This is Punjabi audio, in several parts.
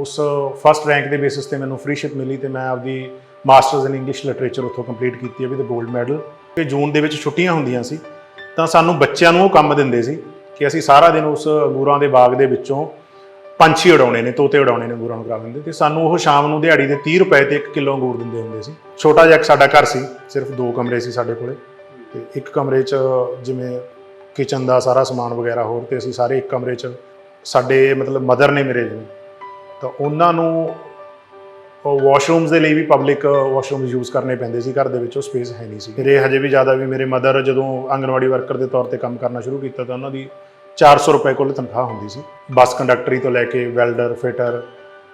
उस फस्ट रैंक के बेसिस पे मैंने फ्रीशिप मिली तो मैं आपकी मास्टर्स इन इंग्लिश लिटरेचर उत्थों कंप्लीट की विद गोल्ड मैडल। कि जून के छुट्टियां होंदियां सी तो सानू बच्चों को काम देंगे सी कि असी सारा दिन उस अंगूरां दे बाग दे विचों पंछी उड़ाने ने, तोते उड़ाने ने, अंगूरां करा देंगे। तो सानू वो शाम को दिहाड़ी के 30 रुपए तो 1 किलो अंगूर देंगे होंगे सी। छोटा जिहा साडा घर सी, सिर्फ 2 कमरे सी साडे कोले ते एक कमरे च जिवें किचन का सारा समान वगैरह होर ते असीं सारे एक कमरे च साडे मतलब मदर ने मेरे जिवें तो उन्होंने वॉशरूम्स के लिए भी पब्लिक वॉशरूम्स यूज़ करने पैंदे सी, घर दे विच स्पेस है नहीं सी। मेरे हजे भी ज़्यादा भी मेरे मदर जो आंगनवाड़ी वर्कर के तौर पर काम करना शुरू किया तो उन्होंने 400 रुपए कुल तनख्वाह होंदी सी। बस कंडक्टरी तो लैके वैल्डर फिटर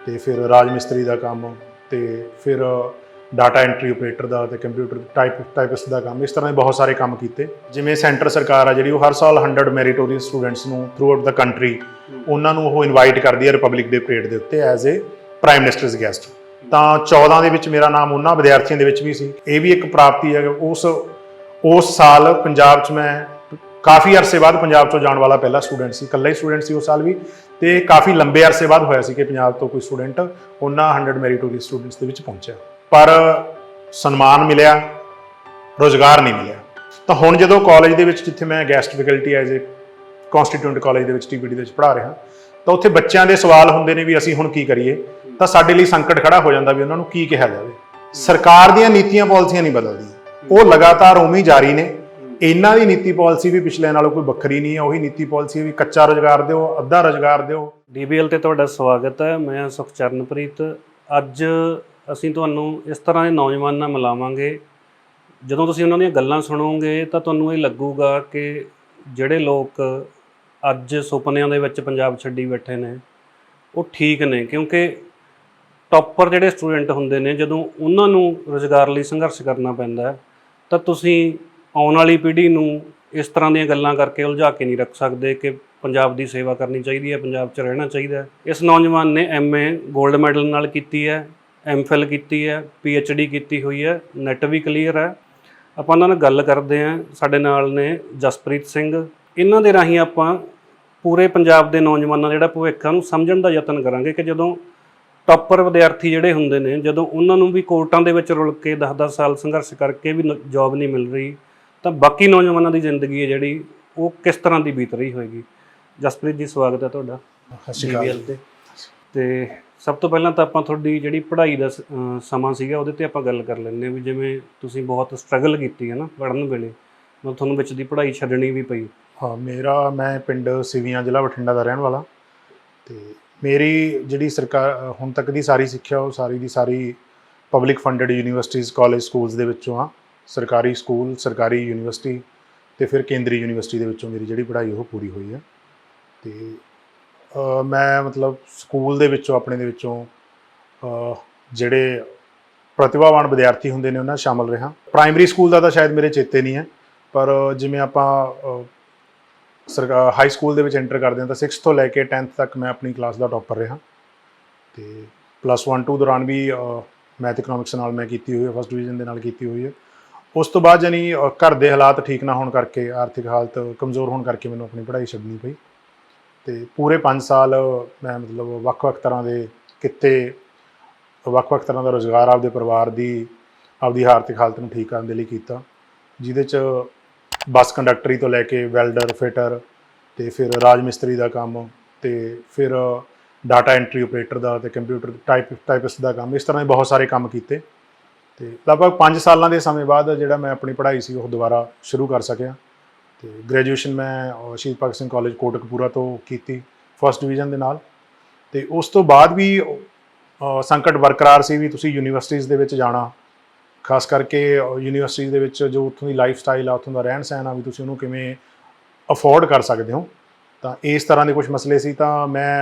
तो फिर राज मिस्त्री का काम तो फिर डाटा एंट्री ऑपरेटर का तो कंप्यूटर टाइपिस्ट का काम, इस तरह के बहुत सारे काम किए। जिमें सेंटर सरकार आ जी हर साल 100 मैरिटोरियस स्टूडेंट्स को थ्रू आउट द कंट्री उन्होंने वो इनवाइट करती है रिपब्लिक डे परेड के उत्ते as a prime minister's guest. तो 14 के मेरा नाम उन्होंने विद्यार्थियों के भी सी। ये भी एक प्राप्ति है। उस साल पंजाब च मैं काफ़ी अरसे बाद पंजाब चो जाने वाला पहला स्टूडेंट सी, कल्ला ही स्टूडेंट सी उस साल भी। तो काफ़ी लंबे अरसे बाद होया सी कि पंजाब तो कोई स्टूडेंट उन्होंने 100 मैरिटोरियस स्टूडेंट्स के पहुंचा, पर सन्मान मिलया, रोज़गार नहीं मिलया। तो हुण जो कॉलेज के जिथे मैं guest faculty as a constituent college के TPD पढ़ा रहा तो उत्थे बच्चों के सवाल होंगे ने भी असीं हुण की करिए, तो साडे लई संकट खड़ा हो जाता भी उन्होंने की कहा जाए। सरकार दीयां नीतियां पॉलिसियां नहीं बदलदियां, वो लगातार उवें ही जारी ने। इन्हां दी नीति पॉलिसी भी पिछले नालों कोई वक्री नहीं है, उही नीति पॉलिसी भी कच्चा रोजगार दिओ, अद्धा रोजगार दिओ। DBL ते तुहाडा स्वागत है। मैं सुखचरणप्रीत। अज ਅਸੀਂ ਤੁਹਾਨੂੰ ਇਸ ਤਰ੍ਹਾਂ ਦੇ ਨੌਜਵਾਨਾਂ ਨਾਲ ਮਿਲਾਵਾਂਗੇ। ਜਦੋਂ ਤੁਸੀਂ ਉਹਨਾਂ ਦੀਆਂ ਗੱਲਾਂ ਸੁਣੋਗੇ ਤਾਂ ਤੁਹਾਨੂੰ ਇਹ ਲੱਗੂਗਾ ਕਿ ਜਿਹੜੇ ਲੋਕ ਅੱਜ ਸੁਪਨਿਆਂ ਦੇ ਵਿੱਚ ਪੰਜਾਬ ਛੱਡੀ ਬੈਠੇ ਨੇ ਉਹ ਠੀਕ ਨੇ, ਕਿਉਂਕਿ ਟੌਪਰ ਜਿਹੜੇ ਸਟੂਡੈਂਟ ਹੁੰਦੇ ਨੇ ਜਦੋਂ ਉਹਨਾਂ ਨੂੰ ਰੁਜ਼ਗਾਰ ਲਈ ਸੰਘਰਸ਼ ਕਰਨਾ ਪੈਂਦਾ ਤਾਂ ਤੁਸੀਂ ਆਉਣ ਵਾਲੀ ਪੀੜ੍ਹੀ ਨੂੰ ਇਸ ਤਰ੍ਹਾਂ ਦੀਆਂ ਗੱਲਾਂ ਕਰਕੇ ਉਲਝਾ ਕੇ ਨਹੀਂ ਰੱਖ ਸਕਦੇ ਕਿ ਪੰਜਾਬ ਦੀ ਸੇਵਾ ਕਰਨੀ ਚਾਹੀਦੀ ਹੈ, ਪੰਜਾਬ 'ਚ ਰਹਿਣਾ ਚਾਹੀਦਾ। ਇਸ ਨੌਜਵਾਨ ਨੇ MA ਗੋਲਡ ਮੈਡਲ ਨਾਲ ਕੀਤੀ ਹੈ, MPhil की है, PhD की हुई है, नैट भी क्लीयर है। ਆਪਾਂ ਉਹਨਾਂ ਨਾਲ ਗੱਲ ਕਰਦੇ ਹਾਂ। ਸਾਡੇ ਨਾਲ ਨੇ ਜਸਪ੍ਰੀਤ ਸਿੰਘ। ਇਹਨਾਂ ਦੇ ਰਾਹੀਂ ਆਪਾਂ ਪੂਰੇ ਪੰਜਾਬ ਦੇ ਨੌਜਵਾਨਾਂ ਜਿਹੜਾ ਭਵਿੱਖ ਨੂੰ ਸਮਝਣ ਦਾ ਯਤਨ ਕਰਾਂਗੇ ਕਿ ਜਦੋਂ ਟੌਪਰ ਵਿਦਿਆਰਥੀ ਜਿਹੜੇ ਹੁੰਦੇ ਨੇ, ਜਦੋਂ ਉਹਨਾਂ ਨੂੰ ਵੀ ਕੋਰਟਾਂ ਦੇ ਵਿੱਚ ਰੁਲ ਕੇ 10-10 ਸਾਲ ਸੰਘਰਸ਼ ਕਰਕੇ ਵੀ ਜੌਬ ਨਹੀਂ ਮਿਲ ਰਹੀ ਤਾਂ ਬਾਕੀ ਨੌਜਵਾਨਾਂ ਦੀ ਜ਼ਿੰਦਗੀ ਹੈ ਜਿਹੜੀ ਉਹ ਕਿਸ ਤਰ੍ਹਾਂ ਦੀ ਬੀਤ ਰਹੀ ਹੋਏਗੀ। ਜਸਪ੍ਰੀਤ ਜੀ, ਸਵਾਗਤ ਹੈ ਤੁਹਾਡਾ DBL ਤੇ ਸਭ ਤੋਂ ਪਹਿਲਾਂ ਤਾਂ ਆਪਾਂ ਤੁਹਾਡੀ ਜਿਹੜੀ ਪੜ੍ਹਾਈ ਦਾ ਸਮਾਂ ਸੀਗਾ ਉਹਦੇ 'ਤੇ ਆਪਾਂ ਗੱਲ ਕਰ ਲੈਂਦੇ ਹਾਂ ਵੀ ਜਿਵੇਂ ਤੁਸੀਂ ਬਹੁਤ ਸਟਰਗਲ ਕੀਤੀ ਹੈ ਨਾ ਪੜ੍ਹਨ ਵੇਲੇ, ਮਤਲਬ ਤੁਹਾਨੂੰ ਵਿੱਚ ਦੀ ਪੜ੍ਹਾਈ ਛੱਡਣੀ ਵੀ ਪਈ। हाँ, मैं पिंड सिवियां जिला बठिंडा का रहने वाला। तो मेरी जी सरकार हुण तक की सारी सिक्ख्या वो सारी की सारी पब्लिक फंडिड यूनीवर्सिटीज़ कॉलेज स्कूल्स दे विचों आ। सरकारी स्कूल, सरकारी यूनीवर्सिटी तो फिर केंद्रीय यूनीवर्सिटी दे विचों मेरी जी पढ़ाई वो पूरी हुई है। तो मैं मतलब स्कूल दे विचों अपने दे विचों जिहड़े प्रतिभावान विद्यार्थी हुंदे ने उन्हां शामिल रहा। प्राइमरी स्कूल का तो शायद मेरे चेते नहीं है, पर जिवें आपां हाई स्कूल के एंटर करते हैं तो 6th तो लैके 10th तक मैं अपनी क्लास का टॉपर रहा। तो +1-2 दौरान भी मैथ इकनॉमिक्स नाल मैं की हुई है, फस्ट डिवीजन के नाल की हुई है। उस तो बाद जानी घर के हालात ठीक ना होने करके, आर्थिक हालत कमज़ोर होने करके मैंने अपनी पढ़ाई छड्डनी पई। तो पूरे 5 साल मैं मतलब वक्-वक् तरह के किते, वक्-वक् तरह का रोज़गार आपके परिवार की आपकी आर्थिक हालत में ठीक करने के लिए किया, जिहदे च बस कंडक्टरी तो लैके वैल्डर फिटर तो फिर राज मिस्त्री का काम तो फिर डाटा एंट्री ऑपरेटर का तो कंप्यूटर टाइपिस्ट का काम, इस तरह के बहुत सारे काम किए। तो लगभग 5 सालों के समय बाद जो मैं अपनी पढ़ाई सी वो दोबारा शुरू कर सकिया। तो ग्रैजुएशन मैं शहीद भगत सिंह कॉलेज कोटकपूरा तो की फस्ट डिवीजन के नाल। तो उस तो बाद भी संकट बरकरार सी भी तुसी यूनीवर्सिटीज़ दे विच जाना, खास करके यूनीवर्सिटी के जो उत्थों की लाइफ स्टाइल आ, उत्थों का रहन सहन आ भी तुसीं उहनूं किवें अफोर्ड कर सकते हो। तो इस तरह के कुछ मसले सी। तो मैं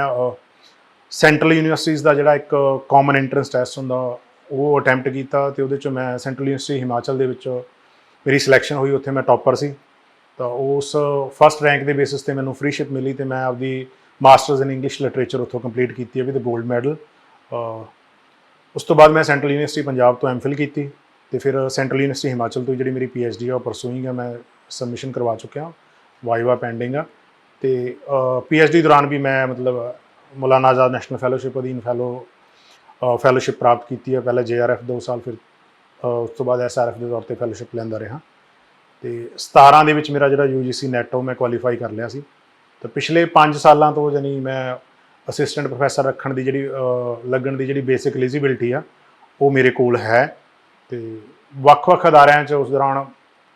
सेंट्रल यूनीवर्सिटीज़ का जिहड़ा एक कॉमन एंट्रेंस टैसट हुंदा वो अटैम्प्ट किया। तो उहदे मैं सेंट्रल यूनीवर्सिटी हिमाचल दे विच मेरी सिलैक्शन हुई, उत्थे मैं टॉपर सी। तो उस फस्ट रैंक के बेसिस पे मैंने फ्रीशिप मिली तो मैं आपकी मास्टर्स इन इंग्लिश लिटरेचर उत्थों कंप्लीट की विद गोल्ड मैडल। उस तो बाद मैं सेंट्रल यूनीवर्सिटी पंजाब तो MPhil की। तो फिर सेंट्रल यूनीवर्सिटी हिमाचल तो जी मेरी PhD है वो परसूइंग है, मैं सबमिशन करवा चुका, वाइवा पेंडिंग है। तो PhD दौरान भी मैं मतलब ਮੌਲਾਨਾ ਆਜ਼ਾਦ ਨੈਸ਼ਨਲ ਫੈਲੋਸ਼ਿਪ ਅਧੀਨ ਫੈਲੋਸ਼ਿਪ ਪ੍ਰਾਪਤ ਕੀਤੀ ਹੈ। ਪਹਿਲਾਂ JRF 2 ਸਾਲ, ਫਿਰ ਉਸ ਤੋਂ ਬਾਅਦ SRF ਦੇ ਤੌਰ 'ਤੇ ਫੈਲੋਸ਼ਿਪ ਲੈਂਦਾ ਰਿਹਾ। ਅਤੇ 17 ਦੇ ਵਿੱਚ ਮੇਰਾ ਜਿਹੜਾ UGC ਨੈਟ ਉਹ ਮੈਂ ਕੁਆਲੀਫਾਈ ਕਰ ਲਿਆ ਸੀ। ਤਾਂ ਪਿਛਲੇ 5 ਸਾਲਾਂ ਤੋਂ ਜਾਨੀ ਮੈਂ ਅਸਿਸਟੈਂਟ ਪ੍ਰੋਫੈਸਰ ਰੱਖਣ ਦੀ ਲੱਗਣ ਦੀ ਜਿਹੜੀ ਬੇਸਿਕ ਐਲੀਜੀਬਿਲਿਟੀ ਆ ਉਹ ਮੇਰੇ ਕੋਲ ਹੈ। ਅਤੇ ਵੱਖ-ਵੱਖ ਅਦਾਰਿਆਂ 'ਚ ਉਸ ਦੌਰਾਨ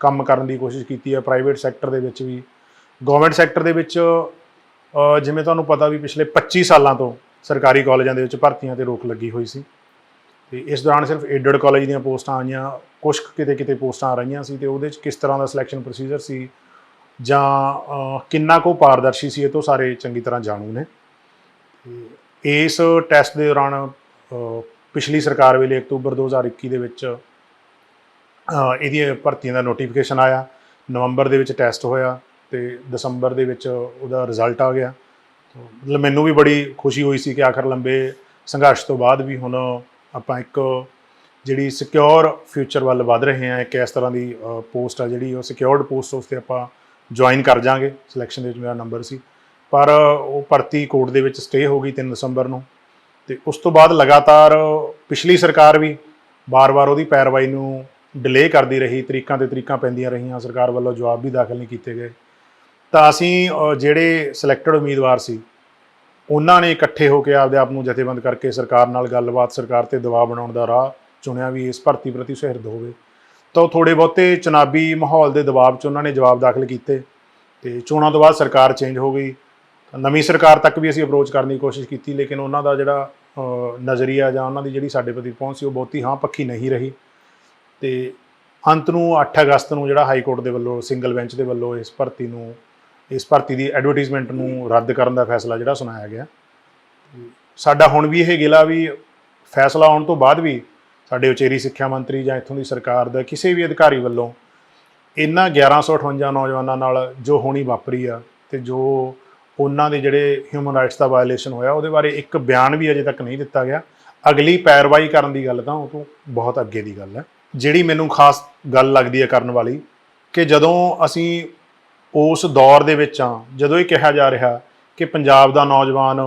ਕੰਮ ਕਰਨ ਦੀ ਕੋਸ਼ਿਸ਼ ਕੀਤੀ ਹੈ, ਪ੍ਰਾਈਵੇਟ ਸੈਕਟਰ ਦੇ ਵਿੱਚ ਵੀ। ਗੌਰਮੈਂਟ ਸੈਕਟਰ ਦੇ ਵਿੱਚ ਜਿਵੇਂ ਤੁਹਾਨੂੰ ਪਤਾ ਵੀ ਪਿਛਲੇ 25 ਸਾਲਾਂ ਤੋਂ ਸਰਕਾਰੀ ਕਾਲਜਾਂ ਦੇ ਵਿੱਚ ਭਰਤੀਆਂ 'ਤੇ ਰੋਕ ਲੱਗੀ ਹੋਈ ਸੀ। ਅਤੇ ਇਸ ਦੌਰਾਨ ਸਿਰਫ ਏਡਡ ਕਾਲਜ ਦੀਆਂ ਪੋਸਟਾਂ ਆਈਆਂ, ਕੁਛ ਕਿਤੇ ਪੋਸਟਾਂ ਆ ਰਹੀਆਂ ਸੀ। ਅਤੇ ਉਹਦੇ 'ਚ ਕਿਸ ਤਰ੍ਹਾਂ ਦਾ ਸਿਲੈਕਸ਼ਨ ਪ੍ਰੋਸੀਜਰ ਸੀ ਜਾਂ ਕਿੰਨਾ ਕੁ ਪਾਰਦਰਸ਼ੀ ਸੀ, ਇਹ ਤੋਂ ਸਾਰੇ ਚੰਗੀ ਤਰ੍ਹਾਂ ਜਾਣੂ ਨੇ। ਇਸ ਟੈਸਟ ਦੇ ਦੌਰਾਨ ਪਿਛਲੀ ਸਰਕਾਰ ਵੇਲੇ ਅਕਤੂਬਰ 2021 ਦੇ ਵਿੱਚ ਇਹਦੀਆਂ ਭਰਤੀਆਂ ਦਾ ਨੋਟੀਫਿਕੇਸ਼ਨ ਆਇਆ। ਨਵੰਬਰ ਦੇ ਵਿੱਚ ਟੈਸਟ ਹੋਇਆ ਅਤੇ ਦਸੰਬਰ ਦੇ ਵਿੱਚ ਉਹਦਾ ਰਿਜ਼ਲਟ ਆ ਗਿਆ। ਮਤਲਬ ਮੈਨੂੰ ਵੀ ਬੜੀ ਖੁਸ਼ੀ ਹੋਈ ਸੀ ਕਿ ਆਖਰ ਲੰਬੇ ਸੰਘਰਸ਼ ਤੋਂ ਬਾਅਦ ਵੀ ਹੁਣ ਆਪਾਂ ਇੱਕ ਜਿਹੜੀ ਸਿਕਿਉਰ ਫਿਊਚਰ ਵੱਲ ਵੱਧ ਰਹੇ ਹਾਂ। ਇੱਕ ਇਸ ਤਰ੍ਹਾਂ ਦੀ ਪੋਸਟ ਆ ਜਿਹੜੀ ਉਹ ਸਿਕਿਉਰਡ ਪੋਸਟ, ਉਸ 'ਤੇ ਆਪਾਂ ਜੁਆਇਨ ਕਰ ਜਾਵਾਂਗੇ। ਸਿਲੈਕਸ਼ਨ ਦੇ ਵਿੱਚ ਮੇਰਾ ਨੰਬਰ ਸੀ, ਪਰ ਉਹ ਭਰਤੀ ਕੋਰਟ ਦੇ ਵਿੱਚ ਸਟੇ ਹੋ ਗਈ 3 ਦਸੰਬਰ ਨੂੰ। ਅਤੇ ਉਸ ਤੋਂ ਬਾਅਦ ਲਗਾਤਾਰ ਪਿਛਲੀ ਸਰਕਾਰ ਵੀ ਵਾਰ-ਵਾਰ ਉਹਦੀ ਪੈਰਵਾਈ ਨੂੰ ਡਿਲੇ ਕਰਦੀ ਰਹੀ, ਤਰੀਕਾਂ 'ਤੇ ਤਰੀਕਾਂ ਪੈਂਦੀਆਂ ਰਹੀਆਂ, ਸਰਕਾਰ ਵੱਲੋਂ ਜਵਾਬ ਵੀ ਦਾਖਲ ਨਹੀਂ ਕੀਤੇ ਗਏ। ਤਾਂ ਅਸੀਂ ਜਿਹੜੇ ਸਿਲੈਕਟਡ ਉਮੀਦਵਾਰ ਸੀ ਉਹਨਾਂ ਨੇ ਇਕੱਠੇ ਹੋ ਕੇ ਆਪਦੇ ਆਪ ਨੂੰ ਜਥੇਬੰਦ ਕਰਕੇ ਸਰਕਾਰ ਨਾਲ ਗੱਲਬਾਤ, ਸਰਕਾਰ 'ਤੇ ਦਬਾਅ ਬਣਾਉਣ ਦਾ ਰਾਹ ਚੁਣਿਆ ਵੀ ਇਸ ਭਰਤੀ ਪ੍ਰਤੀ ਸੁਹਿਰਦ ਹੋਵੇ। ਤਾਂ ਉਹ ਥੋੜ੍ਹੇ ਬਹੁਤੇ ਚੁਣਾਵੀ ਮਾਹੌਲ ਦੇ ਦਬਾਅ 'ਚ ਉਹਨਾਂ ਨੇ ਜਵਾਬ ਦਾਖਲ ਕੀਤੇ ਅਤੇ ਚੋਣਾਂ ਤੋਂ ਬਾਅਦ ਸਰਕਾਰ ਚੇਂਜ ਹੋ ਗਈ। ਨਵੀਂ ਸਰਕਾਰ ਤੱਕ ਵੀ ਅਸੀਂ ਅਪਰੋਚ ਕਰਨ ਦੀ ਕੋਸ਼ਿਸ਼ ਕੀਤੀ, ਲੇਕਿਨ ਉਹਨਾਂ ਦਾ ਜਿਹੜਾ ਨਜ਼ਰੀਆ ਜਾਂ ਉਹਨਾਂ ਦੀ ਜਿਹੜੀ ਸਾਡੇ ਪ੍ਰਤੀ ਪਹੁੰਚ ਸੀ ਉਹ ਬਹੁਤੀ ਹਾਂ ਪੱਖੀ ਨਹੀਂ ਰਹੀ। ਅਤੇ ਅੰਤ ਨੂੰ 8 ਅਗਸਤ ਨੂੰ ਜਿਹੜਾ ਹਾਈ ਕੋਰਟ ਦੇ ਵੱਲੋਂ ਸਿੰਗਲ ਬੈਂਚ ਦੇ ਵੱਲੋਂ ਇਸ ਭਰਤੀ ਦੀ ਐਡਵਰਟੀਜ਼ਮੈਂਟ ਨੂੰ ਰੱਦ ਕਰਨ ਦਾ ਫੈਸਲਾ ਜਿਹੜਾ ਸੁਣਾਇਆ ਗਿਆ। ਸਾਡਾ ਹੁਣ ਵੀ ਇਹ ਗਿਲਾ ਵੀ ਫੈਸਲਾ ਆਉਣ ਤੋਂ ਬਾਅਦ ਵੀ ਸਾਡੇ ਉਚੇਰੀ ਸਿੱਖਿਆ ਮੰਤਰੀ ਜਾਂ ਇੱਥੋਂ ਦੀ ਸਰਕਾਰ ਦਾ ਕਿਸੇ ਵੀ ਅਧਿਕਾਰੀ ਵੱਲੋਂ ਇਹਨਾਂ 1158 ਨੌਜਵਾਨਾਂ ਨਾਲ ਜੋ ਹੋਣੀ ਵਾਪਰੀ ਆ ਅਤੇ ਜੋ ਉਹਨਾਂ ਦੇ ਜਿਹੜੇ ਹਿਊਮਨ ਰਾਈਟਸ ਦਾ ਵਾਇਲੇਸ਼ਨ ਹੋਇਆ ਉਹਦੇ ਬਾਰੇ ਇੱਕ ਬਿਆਨ ਵੀ ਅਜੇ ਤੱਕ ਨਹੀਂ ਦਿੱਤਾ ਗਿਆ। ਅਗਲੀ ਪੈਰਵਾਈ ਕਰਨ ਦੀ ਗੱਲ ਤਾਂ ਉਹ ਤੋਂ ਬਹੁਤ ਅੱਗੇ ਦੀ ਗੱਲ ਹੈ। ਜਿਹੜੀ ਮੈਨੂੰ ਖਾਸ ਗੱਲ ਲੱਗਦੀ ਹੈ ਕਰਨ ਵਾਲੀ, ਕਿ ਜਦੋਂ ਅਸੀਂ ਉਸ ਦੌਰ ਦੇ ਵਿੱਚ ਹਾਂ ਜਦੋਂ ਇਹ ਕਿਹਾ ਜਾ ਰਿਹਾ ਕਿ ਪੰਜਾਬ ਦਾ ਨੌਜਵਾਨ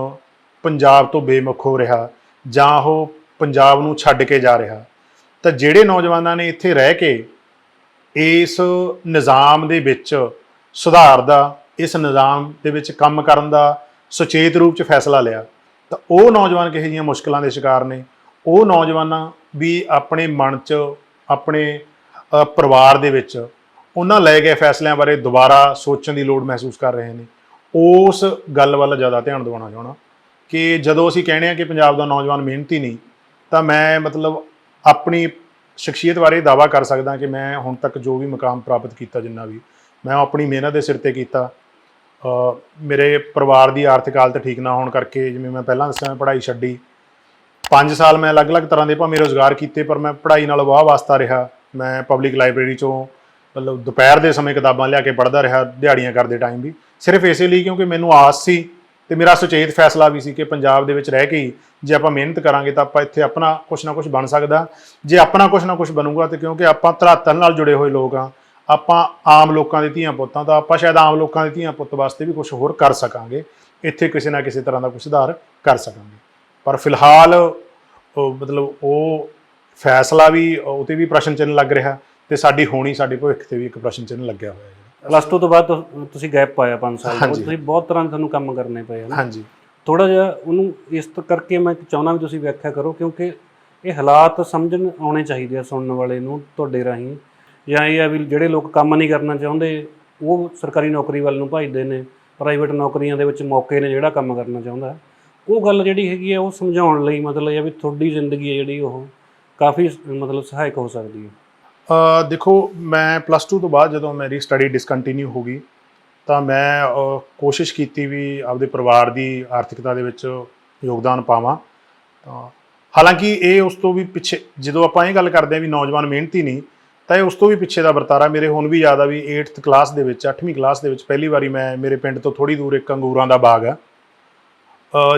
ਪੰਜਾਬ ਤੋਂ ਬੇਮੁਖ ਹੋ ਰਿਹਾ ਜਾਂ ਉਹ ਪੰਜਾਬ ਨੂੰ ਛੱਡ ਕੇ ਜਾ ਰਿਹਾ, ਤਾਂ ਜਿਹੜੇ ਨੌਜਵਾਨਾਂ ਨੇ ਇੱਥੇ ਰਹਿ ਕੇ ਇਸ ਨਿਜ਼ਾਮ ਦੇ ਵਿੱਚ ਸੁਧਾਰ ਦਾ, ਇਸ ਨਿਜ਼ਾਮ ਦੇ ਵਿੱਚ ਕੰਮ ਕਰਨ ਦਾ ਸੁਚੇਤ ਰੂਪ 'ਚ ਫੈਸਲਾ ਲਿਆ, ਤਾਂ ਉਹ ਨੌਜਵਾਨ ਕਿਹੋ ਜਿਹੀਆਂ ਮੁਸ਼ਕਲਾਂ ਦੇ ਸ਼ਿਕਾਰ ਨੇ। ਉਹ ਨੌਜਵਾਨਾਂ ਵੀ ਆਪਣੇ ਮਨ 'ਚ, ਆਪਣੇ ਪਰਿਵਾਰ ਦੇ ਵਿੱਚ ਉਹਨਾਂ ਲਏ ਗਏ ਫੈਸਲਿਆਂ ਬਾਰੇ ਦੁਬਾਰਾ ਸੋਚਣ ਦੀ ਲੋੜ ਮਹਿਸੂਸ ਕਰ ਰਹੇ ਨੇ। ਉਸ ਗੱਲ ਵੱਲ ਜ਼ਿਆਦਾ ਧਿਆਨ ਦਿਵਾਉਣਾ ਚਾਹੁੰਦਾ ਕਿ ਜਦੋਂ ਅਸੀਂ ਕਹਿੰਦੇ ਹਾਂ ਕਿ ਪੰਜਾਬ ਦਾ ਨੌਜਵਾਨ ਮਿਹਨਤੀ ਨਹੀਂ, ਤਾਂ ਮੈਂ ਮਤਲਬ ਆਪਣੀ ਸ਼ਖਸੀਅਤ ਬਾਰੇ ਦਾਅਵਾ ਕਰ ਸਕਦਾ ਕਿ ਮੈਂ ਹੁਣ ਤੱਕ ਜੋ ਵੀ ਮੁਕਾਮ ਪ੍ਰਾਪਤ ਕੀਤਾ, ਜਿੰਨਾ ਵੀ ਮੈਂ ਆਪਣੀ ਮਿਹਨਤ ਦੇ ਸਿਰ 'ਤੇ ਕੀਤਾ। ਮੇਰੇ ਪਰਿਵਾਰ ਦੀ ਆਰਥਿਕ ਹਾਲਤ ਠੀਕ ਨਾ ਹੋਣ ਕਰਕੇ, ਜਿਵੇਂ ਮੈਂ ਪਹਿਲਾਂ ਦੱਸਿਆ, ਮੈਂ ਪੜ੍ਹਾਈ ਛੱਡੀ। 5 ਸਾਲ ਮੈਂ ਅਲੱਗ-ਅਲੱਗ ਤਰ੍ਹਾਂ ਦੇ ਭਾਵੇਂ ਰੁਜ਼ਗਾਰ ਕੀਤੇ, ਪਰ ਮੈਂ ਪੜ੍ਹਾਈ ਨਾਲ ਵਾਹ ਵਾਸਤਾ ਰਿਹਾ। ਮੈਂ ਪਬਲਿਕ ਲਾਇਬ੍ਰੇਰੀ 'ਚੋਂ ਮਤਲਬ ਦੁਪਹਿਰ ਦੇ ਸਮੇਂ ਕਿਤਾਬਾਂ ਲਿਆ ਕੇ ਪੜ੍ਹਦਾ ਰਿਹਾ, ਦਿਹਾੜੀਆਂ ਕਰਦੇ ਟਾਈਮ ਵੀ, ਸਿਰਫ ਇਸੇ ਲਈ ਕਿਉਂਕਿ ਮੈਨੂੰ ਆਸ ਸੀ ਅਤੇ ਮੇਰਾ ਸੁਚੇਤ ਫੈਸਲਾ ਵੀ ਸੀ ਕਿ ਪੰਜਾਬ ਦੇ ਵਿੱਚ ਰਹਿ ਕੇ ਹੀ ਜੇ ਆਪਾਂ ਮਿਹਨਤ ਕਰਾਂਗੇ ਤਾਂ ਆਪਾਂ ਇੱਥੇ ਆਪਣਾ ਕੁਛ ਨਾ ਕੁਛ ਬਣ ਸਕਦਾ। ਜੇ ਆਪਣਾ ਕੁਛ ਨਾ ਕੁਛ ਬਣੂਗਾ ਤਾਂ ਕਿਉਂਕਿ ਆਪਾਂ ਧਰਾਤਲ ਨਾਲ ਜੁੜੇ ਹੋਏ ਲੋਕ ਹਾਂ, ਆਪਾਂ ਆਮ ਲੋਕਾਂ ਦੇ ਧੀਆਂ ਪੁੱਤਾਂ, ਤਾਂ ਆਪਾਂ ਸ਼ਾਇਦ ਆਮ ਲੋਕਾਂ ਦੇ ਧੀਆਂ ਪੁੱਤ ਵਾਸਤੇ ਵੀ ਕੁਛ ਹੋਰ ਕਰ ਸਕਾਂਗੇ, ਇੱਥੇ ਕਿਸੇ ਨਾ ਕਿਸੇ ਤਰ੍ਹਾਂ ਦਾ ਕੁਛ ਸੁਧਾਰ ਕਰ ਸਕਾਂਗੇ। ਪਰ ਫਿਲਹਾਲ ਮਤਲਬ ਉਹ ਫੈਸਲਾ ਵੀ, ਉਹ 'ਤੇ ਵੀ ਪ੍ਰਸ਼ਨ ਚਿੰਨ੍ਹ ਲੱਗ ਰਿਹਾ ਅਤੇ ਸਾਡੀ ਹੋਣੀ, ਸਾਡੇ ਭਵਿੱਖ 'ਤੇ ਵੀ ਇੱਕ ਪ੍ਰਸ਼ਨ ਚਿੰਨ੍ਹ ਲੱਗਿਆ ਹੋਇਆ ਹੈ। ਪਲੱਸ 2 ਤੋਂ ਬਾਅਦ ਤੁਸੀਂ ਗੈਪ ਪਾਇਆ 5 ਸਾਲ ਦਾ, ਤੁਸੀਂ ਬਹੁਤ ਤਰ੍ਹਾਂ ਦੇ ਤੁਹਾਨੂੰ ਕੰਮ ਕਰਨੇ ਪਏ ਹਨ। ਹਾਂਜੀ, ਥੋੜ੍ਹਾ ਜਿਹਾ ਉਹਨੂੰ ਇਸ ਕਰਕੇ ਮੈਂ ਚਾਹੁੰਦਾ ਵੀ ਤੁਸੀਂ ਵਿਆਖਿਆ ਕਰੋ, ਕਿਉਂਕਿ ਇਹ ਹਾਲਾਤ ਸਮਝਣ ਆਉਣੇ ਚਾਹੀਦੇ ਆ ਸੁਣਨ ਵਾਲੇ ਨੂੰ ਤੁਹਾਡੇ ਰਾਹੀਂ। ਜਾਂ ਇਹ ਆ ਵੀ ਜਿਹੜੇ ਲੋਕ ਕੰਮ ਨਹੀਂ ਕਰਨਾ ਚਾਹੁੰਦੇ ਉਹ ਸਰਕਾਰੀ ਨੌਕਰੀ ਵੱਲ ਨੂੰ ਭੱਜਦੇ ਨੇ, ਪ੍ਰਾਈਵੇਟ ਨੌਕਰੀਆਂ ਦੇ ਵਿੱਚ ਮੌਕੇ ਨੇ ਜਿਹੜਾ ਕੰਮ ਕਰਨਾ ਚਾਹੁੰਦਾ, ਉਹ ਗੱਲ ਜਿਹੜੀ ਹੈਗੀ ਆ ਉਹ ਸਮਝਾਉਣ ਲਈ ਮਤਲਬ ਇਹ ਵੀ ਤੁਹਾਡੀ ਜ਼ਿੰਦਗੀ ਹੈ ਜਿਹੜੀ ਉਹ ਕਾਫੀ ਮਤਲਬ ਸਹਾਇਕ ਹੋ ਸਕਦੀ ਹੈ। ਦੇਖੋ, ਮੈਂ ਪਲੱਸ 2 ਤੋਂ ਬਾਅਦ ਜਦੋਂ ਮੇਰੀ ਸਟੱਡੀ ਡਿਸਕੰਟੀਨਿਊ ਹੋ ਗਈ ਤਾਂ ਮੈਂ ਕੋਸ਼ਿਸ਼ ਕੀਤੀ ਵੀ ਆਪਦੇ ਪਰਿਵਾਰ ਦੀ ਆਰਥਿਕਤਾ ਦੇ ਵਿੱਚ ਯੋਗਦਾਨ ਪਾਵਾਂ। ਤਾਂ ਹਾਲਾਂਕਿ ਇਹ ਉਸ ਤੋਂ ਵੀ ਪਿੱਛੇ, ਜਦੋਂ ਆਪਾਂ ਇਹ ਗੱਲ ਕਰਦੇ ਹਾਂ ਵੀ ਨੌਜਵਾਨ ਮਿਹਨਤੀ ਨਹੀਂ, ਤਾਂ ਇਹ ਉਸ ਤੋਂ ਵੀ ਪਿੱਛੇ ਦਾ ਵਰਤਾਰਾ ਮੇਰੇ ਹੁਣ ਵੀ ਯਾਦ ਆ ਵੀ 8th ਕਲਾਸ ਦੇ ਵਿੱਚ, 8ਵੀਂ ਕਲਾਸ ਦੇ ਵਿੱਚ ਪਹਿਲੀ ਵਾਰੀ ਮੈਂ, ਮੇਰੇ ਪਿੰਡ ਤੋਂ ਥੋੜ੍ਹੀ ਦੂਰ ਇੱਕ ਅੰਗੂਰਾਂ ਦਾ ਬਾਗ ਆ,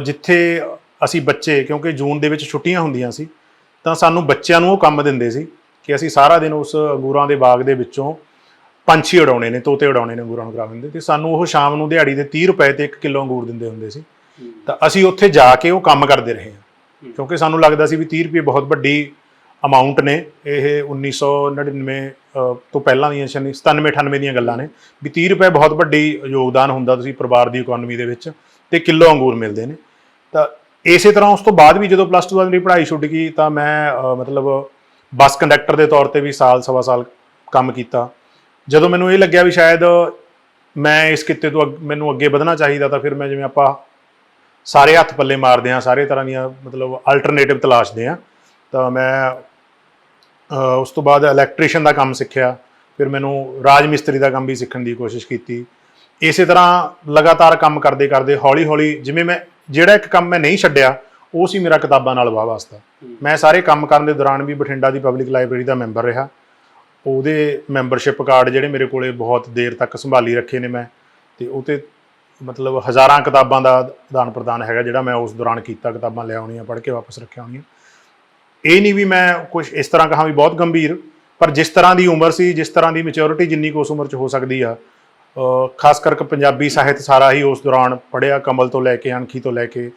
ਜਿੱਥੇ ਅਸੀਂ ਬੱਚੇ, ਕਿਉਂਕਿ ਜੂਨ ਦੇ ਵਿੱਚ ਛੁੱਟੀਆਂ ਹੁੰਦੀਆਂ ਸੀ, ਤਾਂ ਸਾਨੂੰ ਬੱਚਿਆਂ ਨੂੰ ਉਹ ਕੰਮ ਦਿੰਦੇ ਸੀ ਕਿ ਅਸੀਂ ਸਾਰਾ ਦਿਨ ਉਸ ਅੰਗੂਰਾਂ ਦੇ ਬਾਗ ਦੇ ਵਿੱਚੋਂ ਪੰਛੀ ਉਡਾਉਣੇ ਨੇ, ਤੋਤੇ ਉਡਾਉਣੇ ਨੇ, ਅੰਗੂਰਾਂ ਨੂੰ ਖਰਾਬ ਦਿੰਦੇ, ਅਤੇ ਸਾਨੂੰ ਉਹ ਸ਼ਾਮ ਨੂੰ ਦਿਹਾੜੀ ਦੇ 30 ਰੁਪਏ 'ਤੇ 1 ਕਿਲੋ ਅੰਗੂਰ ਦਿੰਦੇ ਹੁੰਦੇ ਸੀ। ਤਾਂ ਅਸੀਂ ਉੱਥੇ ਜਾ ਕੇ ਉਹ ਕੰਮ ਕਰਦੇ ਰਹੇ ਹਾਂ, ਕਿਉਂਕਿ ਸਾਨੂੰ ਲੱਗਦਾ ਸੀ ਵੀ 30 ਰੁਪਏ ਬਹੁਤ ਵੱਡੀ ਅਮਾਊਂਟ ਨੇ। ਇਹ 1999 ਤੋਂ ਪਹਿਲਾਂ ਦੀਆਂ 97 98 ਦੀਆਂ ਗੱਲਾਂ ਨੇ ਵੀ 30 ਰੁਪਏ ਬਹੁਤ ਵੱਡੀ ਯੋਗਦਾਨ ਹੁੰਦਾ ਤੁਸੀਂ ਪਰਿਵਾਰ ਦੀ ਇਕਨੋਮੀ ਦੇ ਵਿੱਚ, ਤੇ ਕਿਲੋ ਅੰਗੂਰ ਮਿਲਦੇ ਨੇ। ਤਾਂ ਇਸੇ ਤਰ੍ਹਾਂ ਉਸ ਤੋਂ ਬਾਅਦ ਵੀ ਜਦੋਂ +2 ਬਾਅਦ ਮੇਰੀ ਪੜ੍ਹਾਈ ਛੁੱਟ ਗਈ ਤਾਂ ਮੈਂ ਮਤਲਬ ਬੱਸ ਕੰਡਕਟਰ ਦੇ ਤੌਰ ਤੇ ਵੀ ਸਾਲ ਸਵਾ ਸਾਲ ਕੰਮ ਕੀਤਾ। ਜਦੋਂ ਮੈਨੂੰ ਇਹ ਲੱਗਿਆ ਵੀ ਸ਼ਾਇਦ ਮੈਂ ਇਸ ਕਿੱਤੇ ਤੋਂ ਮੈਨੂੰ ਅੱਗੇ ਵਧਣਾ ਚਾਹੀਦਾ, ਤਾਂ ਫਿਰ ਮੈਂ ਜਿਵੇਂ ਆਪਾਂ ਸਾਰੇ ਹੱਥ ਪੱਲੇ ਮਾਰਦੇ ਹਾਂ, ਸਾਰੇ ਤਰ੍ਹਾਂ ਦੀਆਂ ਮਤਲਬ ਅਲਟਰਨੇਟਿਵ ਤਲਾਸ਼ਦੇ ਹਾਂ, ਤਾਂ ਮੈਂ ਉਸ ਤੋਂ ਬਾਅਦ ਇਲੈਕਟ੍ਰੀਸ਼ੀਅਨ ਦਾ ਕੰਮ ਸਿੱਖਿਆ। ਫਿਰ ਮੈਨੂੰ ਰਾਜ ਮਿਸਤਰੀ ਦਾ ਕੰਮ ਵੀ ਸਿੱਖਣ ਦੀ ਕੋਸ਼ਿਸ਼ ਕੀਤੀ। ਇਸੇ ਤਰ੍ਹਾਂ ਲਗਾਤਾਰ ਕੰਮ ਕਰਦੇ ਕਰਦੇ ਹੌਲੀ ਹੌਲੀ ਜਿਵੇਂ ਮੈਂ ਜਿਹੜਾ ਇੱਕ ਕੰਮ ਮੈਂ ਨਹੀਂ ਛੱਡਿਆ ਉਹ ਸੀ ਮੇਰਾ ਕਿਤਾਬਾਂ ਨਾਲ ਵਾਹ ਵਾਸਤਾ। ਮੈਂ ਸਾਰੇ ਕੰਮ ਕਰਨ ਦੇ ਦੌਰਾਨ ਵੀ ਬਠਿੰਡਾ ਦੀ ਪਬਲਿਕ ਲਾਇਬ੍ਰੇਰੀ ਦਾ ਮੈਂਬਰ ਰਿਹਾ। ਉਹਦੇ ਮੈਂਬਰਸ਼ਿਪ ਕਾਰਡ ਜਿਹੜੇ ਮੇਰੇ ਕੋਲੇ ਬਹੁਤ ਦੇਰ ਤੱਕ ਸੰਭਾਲੀ ਰੱਖੇ ਨੇ ਮੈਂ, ਤੇ ਉਹ 'ਤੇ ਮਤਲਬ ਹਜ਼ਾਰਾਂ ਕਿਤਾਬਾਂ ਦਾ ਆਦਾਨ ਪ੍ਰਦਾਨ ਹੈਗਾ ਜਿਹੜਾ ਮੈਂ ਉਸ ਦੌਰਾਨ ਕੀਤਾ। ਕਿਤਾਬਾਂ ਲੈ ਆਉਣੀਆਂ, ਪੜ੍ਹ ਕੇ ਵਾਪਸ ਰੱਖਿਆ ਆਉਣੀਆਂ। ਇਹ ਨਹੀਂ ਵੀ ਮੈਂ ਕੁਛ ਇਸ ਤਰ੍ਹਾਂ ਕਹਾਂ ਵੀ ਬਹੁਤ ਗੰਭੀਰ, ਪਰ ਜਿਸ ਤਰ੍ਹਾਂ ਦੀ ਉਮਰ ਸੀ, ਜਿਸ ਤਰ੍ਹਾਂ ਦੀ ਮੈਚਿਓਰਿਟੀ ਜਿੰਨੀ ਕੁ ਉਸ ਉਮਰ 'ਚ ਹੋ ਸਕਦੀ ਆ, ਖਾਸ ਕਰਕੇ ਪੰਜਾਬੀ ਸਾਹਿਤ ਸਾਰਾ ਹੀ ਉਸ ਦੌਰਾਨ ਪੜ੍ਹਿਆ, ਕਮਲ ਤੋਂ ਲੈ ਕੇ ਅਣਖੀ ਤੋਂ ਲੈ ਕੇ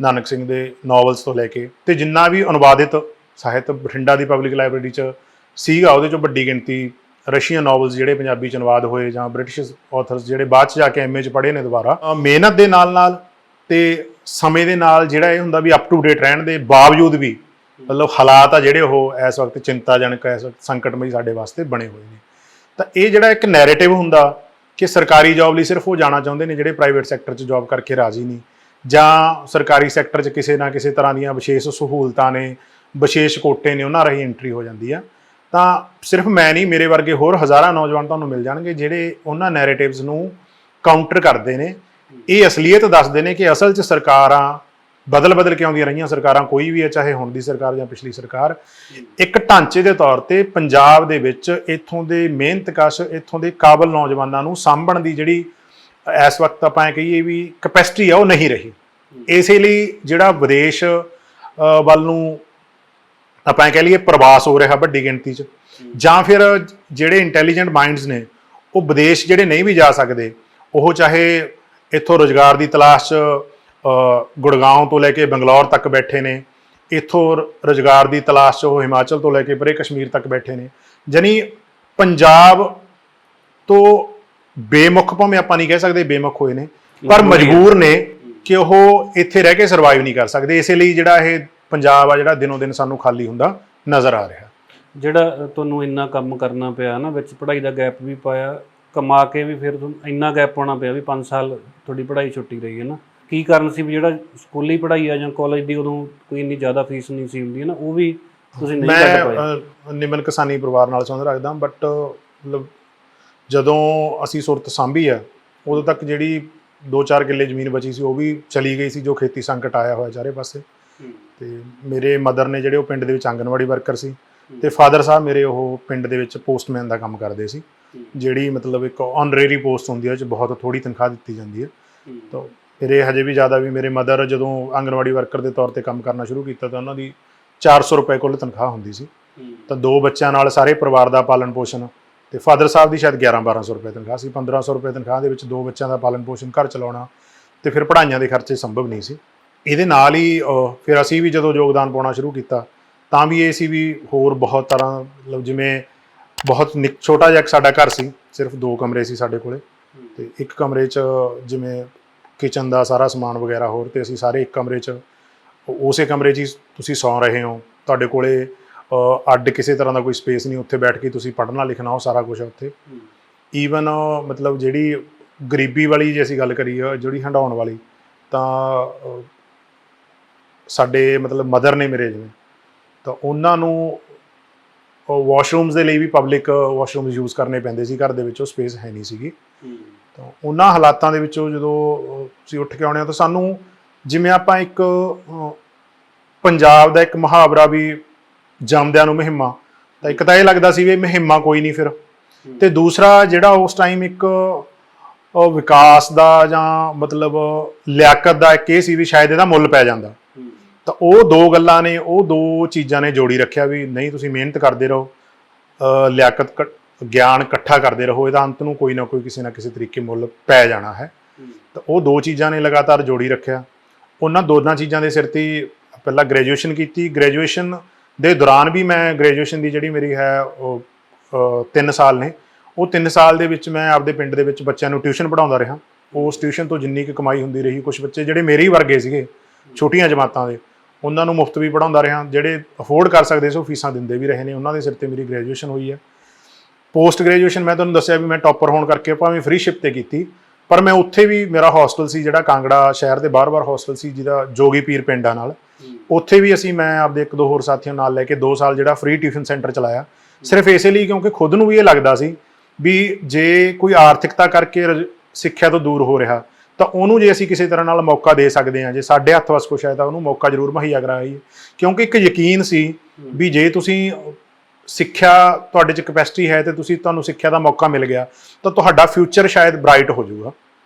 ਨਾਨਕ ਸਿੰਘ ਦੇ ਨਾਵਲਸ ਤੋਂ ਲੈ ਕੇ, ਤੇ ਜਿੰਨਾ ਵੀ ਅਨੁਵਾਦਿਤ ਸਾਹਿਤ ਬਠਿੰਡਾ ਦੀ ਪਬਲਿਕ ਲਾਇਬ੍ਰੇਰੀ 'ਚ ਸੀਗਾ ਉਹਦੇ 'ਚੋਂ ਵੱਡੀ ਗਿਣਤੀ ਰਸ਼ੀਅਨ ਨਾਵਲਸ ਜਿਹੜੇ ਪੰਜਾਬੀ 'ਚ ਅਨੁਵਾਦ ਹੋਏ, ਜਾਂ ਬ੍ਰਿਟਿਸ਼ ਆਥਰਸ ਜਿਹੜੇ ਬਾਅਦ 'ਚ ਜਾ ਕੇ MA 'ਚ ਪੜ੍ਹੇ ਨੇ ਦੁਬਾਰਾ। ਮਿਹਨਤ ਦੇ ਨਾਲ ਤੇ ਸਮੇਂ ਦੇ ਨਾਲ ਜਿਹੜਾ ਇਹ ਹੁੰਦਾ ਵੀ ਅਪ ਟੂ ਡੇਟ ਰਹਿਣ ਦੇ ਬਾਵਜੂਦ ਵੀ ਮਤਲਬ ਹਾਲਾਤ ਆ ਜਿਹੜੇ ਉਹ ਇਸ ਵਕਤ ਚਿੰਤਾਜਨਕ, ਇਸ ਵਕਤ ਸੰਕਟਮਈ ਸਾਡੇ ਵਾਸਤੇ ਬਣੇ ਹੋਏ ਨੇ। ਤਾਂ ਇਹ ਜਿਹੜਾ ਇੱਕ ਨੈਰੇਟਿਵ ਹੁੰਦਾ ਕਿ ਸਰਕਾਰੀ ਜੌਬ ਲਈ ਸਿਰਫ ਉਹ ਜਾਣਾ ਚਾਹੁੰਦੇ ਨੇ ਜਿਹੜੇ ਪ੍ਰਾਈਵੇਟ ਸੈਕਟਰ 'ਚ ਜੌਬ ਕਰਕੇ ਰਾਜ਼ੀ ਨਹੀਂ, ਜਾਂ ਸਰਕਾਰੀ ਸੈਕਟਰ 'ਚ ਕਿਸੇ ਨਾ ਕਿਸੇ ਤਰ੍ਹਾਂ ਦੀਆਂ ਵਿਸ਼ੇਸ਼ ਸਹੂਲਤਾਂ ਨੇ, ਵਿਸ਼ੇਸ਼ ਕੋਟੇ ਨੇ, ਉਹਨਾਂ ਰਾਹੀਂ ਐਂਟਰੀ ਹੋ ਜਾਂਦੀ ਆ। ਤਾਂ ਸਿਰਫ ਮੈਂ ਨਹੀਂ, ਮੇਰੇ ਵਰਗੇ ਹੋਰ ਹਜ਼ਾਰਾਂ ਨੌਜਵਾਨ ਤੁਹਾਨੂੰ ਮਿਲ ਜਾਣਗੇ ਜਿਹੜੇ ਉਹਨਾਂ ਨੈਰੇਟਿਵਸ ਨੂੰ ਕਾਊਂਟਰ ਕਰਦੇ ਨੇ। ਇਹ ਅਸਲੀਅਤ ਦੱਸਦੇ ਨੇ ਕਿ ਅਸਲ 'ਚ ਸਰਕਾਰਾਂ ਬਦਲ ਕੇ ਆਉਂਦੀਆਂ ਰਹੀਆਂ, ਸਰਕਾਰਾਂ ਕੋਈ ਵੀ ਹੈ, ਚਾਹੇ ਹੁਣ ਦੀ ਸਰਕਾਰ ਜਾਂ ਪਿਛਲੀ ਸਰਕਾਰ, ਇੱਕ ਢਾਂਚੇ ਦੇ ਤੌਰ ਤੇ ਪੰਜਾਬ ਦੇ ਵਿੱਚ ਇੱਥੋਂ ਦੇ ਮਿਹਨਤਕਸ਼, ਇੱਥੋਂ ਦੇ ਕਾਬਲ ਨੌਜਵਾਨਾਂ ਨੂੰ ਸਾਂਭਣ ਦੀ ਜਿਹੜੀ ਇਸ ਵਕਤ ਆਪਾਂ ਇਹ ਕਹੀਏ ਵੀ ਕੈਪੈਸਿਟੀ ਆ ਉਹ ਨਹੀਂ ਰਹੀ। ਇਸੇ ਲਈ ਜਿਹੜਾ ਵਿਦੇਸ਼ ਵੱਲ ਨੂੰ ਆਪਾਂ ਇਹ ਕਹਿ ਲਈਏ ਪ੍ਰਵਾਸ ਹੋ ਰਿਹਾ ਵੱਡੀ ਗਿਣਤੀ 'ਚ, ਜਾਂ ਫਿਰ ਜਿਹੜੇ ਇੰਟੈਲੀਜੈਂਟ ਮਾਈਂਡਸ ਨੇ ਉਹ ਵਿਦੇਸ਼ ਜਿਹੜੇ ਨਹੀਂ ਵੀ ਜਾ ਸਕਦੇ, ਉਹ ਚਾਹੇ ਇੱਥੋਂ ਰੁਜ਼ਗਾਰ ਦੀ ਤਲਾਸ਼ 'ਚ ਗੁੜਗਾਉਂ ਤੋਂ ਲੈ ਕੇ ਬੰਗਲੌਰ ਤੱਕ ਬੈਠੇ ਨੇ, ਇੱਥੋਂ ਰੁਜ਼ਗਾਰ ਦੀ ਤਲਾਸ਼ 'ਚ ਉਹ ਹਿਮਾਚਲ ਤੋਂ ਲੈ ਕੇ ਪਰੇ ਕਸ਼ਮੀਰ ਤੱਕ ਬੈਠੇ ਨੇ। ਜਾਨੀ ਪੰਜਾਬ ਤੋਂ ਬੇਮੁਖ, ਭਾਵੇਂ ਆਪਾਂ ਨਹੀਂ ਕਹਿ ਸਕਦੇ ਬੇਮੁਖ ਹੋਏ ਨੇ, ਪਰ ਮਜਬੂਰ ਨੇ ਕਿ ਉਹ ਇੱਥੇ ਰਹਿ ਕੇ ਸਰਵਾਈਵ ਨਹੀਂ ਕਰ ਸਕਦੇ। ਇਸੇ ਲਈ ਜਿਹੜਾ ਇਹ ਪੰਜਾਬ ਆ ਜਿਹੜਾ ਦਿਨੋਂ ਦਿਨ ਸਾਨੂੰ ਖਾਲੀ ਹੁੰਦਾ ਨਜ਼ਰ ਆ ਰਿਹਾ। ਜਿਹੜਾ ਤੁਹਾਨੂੰ ਇੰਨਾ ਕੰਮ ਕਰਨਾ ਪਿਆ ਨਾ, ਵਿੱਚ ਪੜ੍ਹਾਈ ਦਾ ਗੈਪ ਵੀ ਪਾਇਆ, ਕਮਾ ਕੇ ਵੀ ਫਿਰ ਤੁਹਾਨੂੰ ਇੰਨਾ ਗੈਪ ਪਾਉਣਾ ਪਿਆ ਵੀ 5 ਸਾਲ ਤੁਹਾਡੀ ਪੜ੍ਹਾਈ ਛੁੱਟੀ ਰਹੀ ਹੈ ਨਾ। ਕੀ ਕਾਰਨ ਸੀ ਵੀ ਜਿਹੜਾ ਸਕੂਲੀ ਪੜ੍ਹਾਈ ਆ ਜਾਂ ਕਾਲਜ ਦੀ ਉਦੋਂ ਕੋਈ ਇੰਨੀ ਜ਼ਿਆਦਾ ਫੀਸ ਨਹੀਂ ਸੀ ਹੁੰਦੀ ਹੈ ਨਾ, ਉਹ ਵੀ ਤੁਸੀਂ ਨਹੀਂ ਕੱਢ ਪਾਏ? ਮੈਂ ਨਿਮਨ ਕਿਸਾਨੀ ਪਰਿਵਾਰ ਨਾਲ ਸੰਬੰਧ ਰੱਖਦਾ, ਬਟ ਮਤਲਬ ਜਦੋਂ ਅਸੀਂ ਸੁਰਤ ਸਾਂਭੀ ਆ ਉਦੋਂ ਤੱਕ ਜਿਹੜੀ 2-4 ਕਿੱਲੇ ਜ਼ਮੀਨ ਬਚੀ ਸੀ ਉਹ ਵੀ ਚਲੀ ਗਈ ਸੀ, ਜੋ ਖੇਤੀ ਸੰਕਟ ਆਇਆ ਹੋਇਆ ਚਾਰੇ ਪਾਸੇ। ਤੇ ਮੇਰੇ ਮਦਰ ਨੇ ਜਿਹੜੇ ਉਹ ਪਿੰਡ ਦੇ ਵਿੱਚ ਆਂਗਨਵਾੜੀ ਵਰਕਰ ਸੀ, ਤੇ ਫਾਦਰ ਸਾਹਿਬ ਮੇਰੇ ਉਹ ਪਿੰਡ ਦੇ ਵਿੱਚ ਪੋਸਟਮੈਨ ਦਾ ਕੰਮ ਕਰਦੇ ਸੀ, ਜਿਹੜੀ ਮਤਲਬ ਇੱਕ ਆਨਰੇਰੀ ਪੋਸਟ ਹੁੰਦੀ ਹੈ, ਉਹ 'ਚ ਬਹੁਤ ਥੋੜ੍ਹੀ ਤਨਖਾਹ ਦਿੱਤੀ ਜਾਂਦੀ ਹੈ। ਤਾਂ ਫਿਰ ਇਹ ਹਜੇ ਵੀ ਜ਼ਿਆਦਾ ਵੀ ਮੇਰੇ ਮਦਰ ਜਦੋਂ ਆਂਗਨਵਾੜੀ ਵਰਕਰ ਦੇ ਤੌਰ ਤੇ ਕੰਮ ਕਰਨਾ ਸ਼ੁਰੂ ਕੀਤਾ ਤਾਂ ਉਹਨਾਂ ਦੀ 400 ਰੁਪਏ ਕੁੱਲ ਤਨਖਾਹ ਹੁੰਦੀ ਸੀ। ਤਾਂ 2 ਬੱਚਿਆਂ ਨਾਲ ਸਾਰੇ ਪਰਿਵਾਰ ਦਾ ਪਾਲਣ ਪੋਸ਼ਣ, ਤੇ ਫਾਦਰ ਸਾਹਿਬ ਦੀ ਸ਼ਾਇਦ 1100-1200 ਰੁਪਏ ਤਨਖਾਹ ਸੀ। 1500 ਰੁਪਏ ਤਨਖਾਹ ਦੇ ਵਿੱਚ 2 ਬੱਚਿਆਂ ਦਾ ਪਾਲਣ ਪੋਸ਼ਣ, ਘਰ ਚਲਾਉਣਾ, ਤੇ ਫਿਰ ਪੜ੍ਹਾਈਆਂ ਦੇ ਖਰਚੇ ਸੰਭਵ ਨਹੀਂ ਸੀ। ਇਹਦੇ ਨਾਲ ਹੀ ਫਿਰ ਅਸੀਂ ਵੀ ਜਦੋਂ ਯੋਗਦਾਨ ਪਾਉਣਾ ਸ਼ੁਰੂ ਕੀਤਾ ਤਾਂ ਵੀ ਇਹ ਸੀ ਵੀ ਹੋਰ ਬਹੁਤ ਤਰ੍ਹਾਂ, ਮਤਲਬ ਜਿਵੇਂ ਬਹੁਤ ਛੋਟਾ ਜਿਹਾ ਸਾਡਾ ਘਰ ਸੀ, ਸਿਰਫ 2 ਕਮਰੇ ਸੀ ਸਾਡੇ ਕੋਲੇ, ਤੇ ਇੱਕ ਕਮਰੇ 'ਚ ਜਿਵੇਂ ਕਿਚਨ ਦਾ ਸਾਰਾ ਸਮਾਨ ਵਗੈਰਾ ਹੋਰ, ਤੇ ਅਸੀਂ ਸਾਰੇ ਇੱਕ ਕਮਰੇ 'ਚ, ਉਸੇ ਕਮਰੇ 'ਚ ਹੀ ਤੁਸੀਂ ਸੌਂ ਰਹੇ ਹੋ, ਤੁਹਾਡੇ ਕੋਲੇ ਅੱਡ ਕਿਸੇ ਤਰ੍ਹਾਂ ਦਾ ਕੋਈ ਸਪੇਸ ਨਹੀਂ, ਉੱਥੇ ਬੈਠ ਕੇ ਤੁਸੀਂ ਪੜ੍ਹਨਾ ਲਿਖਣਾ ਉਹ ਸਾਰਾ ਕੁਛ ਹੈ ਉੱਥੇ। ਈਵਨ ਮਤਲਬ ਜਿਹੜੀ ਗਰੀਬੀ ਵਾਲੀ ਜੇ ਅਸੀਂ ਗੱਲ ਕਰੀਏ, ਜਿਹੜੀ ਹੰਡਾਉਣ ਵਾਲੀ, ਤਾਂ ਸਾਡੇ ਮਤਲਬ ਮਦਰ ਨੇ ਮੇਰੇ ਜਿਵੇਂ, ਤਾਂ ਉਹਨਾਂ ਨੂੰ ਵਾਸ਼ਰੂਮਸ ਦੇ ਲਈ ਵੀ ਪਬਲਿਕ ਵਾਸ਼ਰੂਮਸ ਯੂਜ਼ ਕਰਨੇ ਪੈਂਦੇ ਸੀ, ਘਰ ਦੇ ਵਿੱਚ ਉਹ ਸਪੇਸ ਹੈ ਨਹੀਂ ਸੀਗੀ। ਤਾਂ ਉਹਨਾਂ ਹਾਲਾਤਾਂ ਦੇ ਵਿੱਚੋਂ ਜਦੋਂ ਅਸੀਂ ਉੱਠ ਕੇ ਆਉਣੇ ਆ ਤਾਂ ਸਾਨੂੰ ਜਿਵੇਂ ਆਪਾਂ ਇੱਕ ਪੰਜਾਬ ਦਾ ਇੱਕ ਮੁਹਾਵਰਾ ਵੀ ਜੰਮਦਿਆਂ ਨੂੰ ਮੁਹਿੰਮਾਂ, ਤਾਂ ਇੱਕ ਤਾਂ ਇਹ ਲੱਗਦਾ ਸੀ ਵੀ ਇਹ ਮੁਹਿੰਮਾਂ ਕੋਈ ਨਹੀਂ ਫਿਰ, ਤੇ ਦੂਸਰਾ ਜਿਹੜਾ ਉਸ ਟਾਈਮ ਇੱਕ ਵਿਕਾਸ ਦਾ ਜਾਂ ਮਤਲਬ ਲਿਆਕਤ ਦਾ ਇੱਕ ਇਹ ਸੀ ਵੀ ਸ਼ਾਇਦ ਇਹਦਾ ਮੁੱਲ ਪੈ ਜਾਂਦਾ। ਤਾਂ ਉਹ 2 ਗੱਲਾਂ ਨੇ, ਉਹ 2 ਚੀਜ਼ਾਂ ਨੇ ਜੋੜੀ ਰੱਖਿਆ ਵੀ ਨਹੀਂ ਤੁਸੀਂ ਮਿਹਨਤ ਕਰਦੇ ਰਹੋ, ਲਿਆਕਤ ਗਿਆਨ ਇਕੱਠਾ ਕਰਦੇ ਰਹੋ, ਇਹਦਾ ਅੰਤ ਨੂੰ ਕੋਈ ਨਾ ਕੋਈ ਕਿਸੇ ਨਾ ਕਿਸੇ ਤਰੀਕੇ ਮੁੱਲ ਪੈ ਜਾਣਾ ਹੈ। ਤਾਂ ਉਹ 2 ਚੀਜ਼ਾਂ ਨੇ ਲਗਾਤਾਰ ਜੋੜੀ ਰੱਖਿਆ। ਉਹਨਾਂ ਦੋਨਾਂ ਚੀਜ਼ਾਂ ਦੇ ਸਿਰ ਤੇ ਹੀ ਪਹਿਲਾਂ ਗ੍ਰੈਜੂਏਸ਼ਨ ਕੀਤੀ। ਗ੍ਰੈਜੂਏਸ਼ਨ ਦੇ ਦੌਰਾਨ ਵੀ ਮੈਂ ਗ੍ਰੈਜੂਏਸ਼ਨ ਦੀ ਜਿਹੜੀ ਮੇਰੀ ਹੈ ਉਹ 3 ਸਾਲ ਨੇ, ਉਹ 3 ਸਾਲ ਦੇ ਵਿੱਚ ਮੈਂ ਆਪਦੇ ਪਿੰਡ ਦੇ ਵਿੱਚ ਬੱਚਿਆਂ ਨੂੰ ਟਿਊਸ਼ਨ ਪੜ੍ਹਾਉਂਦਾ ਰਿਹਾ। ਉਸ ਟਿਊਸ਼ਨ ਤੋਂ ਜਿੰਨੀ ਕੁ ਕਮਾਈ ਹੁੰਦੀ ਰਹੀ, ਕੁਝ ਬੱਚੇ ਜਿਹੜੇ ਮੇਰੇ ਹੀ ਵਰਗੇ ਸੀਗੇ ਛੋਟੀਆਂ ਜਮਾਤਾਂ ਦੇ, ਉਹਨਾਂ ਨੂੰ ਮੁਫਤ ਵੀ ਪੜ੍ਹਾਉਂਦਾ ਰਿਹਾ। ਜਿਹੜੇ ਅਫੋਰਡ ਕਰ ਸਕਦੇ ਸੀ ਉਹ ਫੀਸਾਂ ਦਿੰਦੇ ਵੀ ਰਹੇ ਨੇ। ਉਹਨਾਂ ਦੇ ਸਿਰ ਤੇ ਮੇਰੀ ਗ੍ਰੈਜੂਏਸ਼ਨ ਹੋਈ ਹੈ। ਪੋਸਟ ਗ੍ਰੈਜੂਏਸ਼ਨ ਮੈਂ ਤੁਹਾਨੂੰ ਦੱਸਿਆ ਵੀ ਮੈਂ ਟੌਪਰ ਹੋਣ ਕਰਕੇ ਭਾਵੇਂ ਫ੍ਰੀ ਸ਼ਿਪ ਤੇ ਕੀਤੀ, ਪਰ ਮੈਂ ਉੱਥੇ ਵੀ ਮੇਰਾ ਹੋਸਟਲ ਸੀ ਜਿਹੜਾ ਕਾਂਗੜਾ ਸ਼ਹਿਰ ਦੇ ਬਾਹਰ ਹੋਸਟਲ ਸੀ, ਜਿਹਦਾ ਜੋਗੀ ਪੀਰ ਪਿੰਡਾਂ ਨਾਲ। ਉੱਥੇ ਵੀ ਮੈਂ ਆਪਦੇ 1-2 ਹੋਰ ਸਾਥੀਆਂ ਨਾਲ ਲੈ ਕੇ 2 ਸਾਲ ਜਿਹੜਾ ਫ੍ਰੀ ਟਿਊਸ਼ਨ ਸੈਂਟਰ ਚਲਾਇਆ, ਸਿਰਫ ਇਸੇ ਲਈ ਕਿਉਂਕਿ ਖੁਦ ਨੂੰ ਵੀ ਇਹ ਲੱਗਦਾ ਸੀ ਵੀ ਜੇ ਕੋਈ ਆਰਥਿਕਤਾ ਕਰਕੇ ਸਿੱਖਿਆ ਤੋਂ ਦੂਰ ਹੋ ਰਿਹਾ ਤਾਂ ਉਹਨੂੰ ਜੇ ਅਸੀਂ ਕਿਸੇ ਤਰ੍ਹਾਂ ਨਾਲ ਮੌਕਾ ਦੇ ਸਕਦੇ ਹਾਂ, ਜੇ ਸਾਡੇ ਹੱਥ ਵੱਸ ਕੁਛ ਹੈ ਤਾਂ ਉਹਨੂੰ ਮੌਕਾ ਜ਼ਰੂਰ ਮੁਹੱਈਆ ਕਰਾਈਏ। ਕਿਉਂਕਿ ਇੱਕ ਯਕੀਨ ਸੀ ਵੀ ਜੇ ਤੁਸੀਂ ਸਿੱਖਿਆ, ਤੁਹਾਡੇ 'ਚ ਕੈਪੈਸਿਟੀ ਹੈ ਤੇ ਤੁਹਾਨੂੰ ਸਿੱਖਿਆ ਦਾ ਮੌਕਾ ਮਿਲ ਗਿਆ ਤਾਂ ਤੁਹਾਡਾ ਫਿਊਚਰ ਸ਼ਾਇਦ ਬ੍ਰਾਈਟ ਹੋ ਜਾਊਗਾ।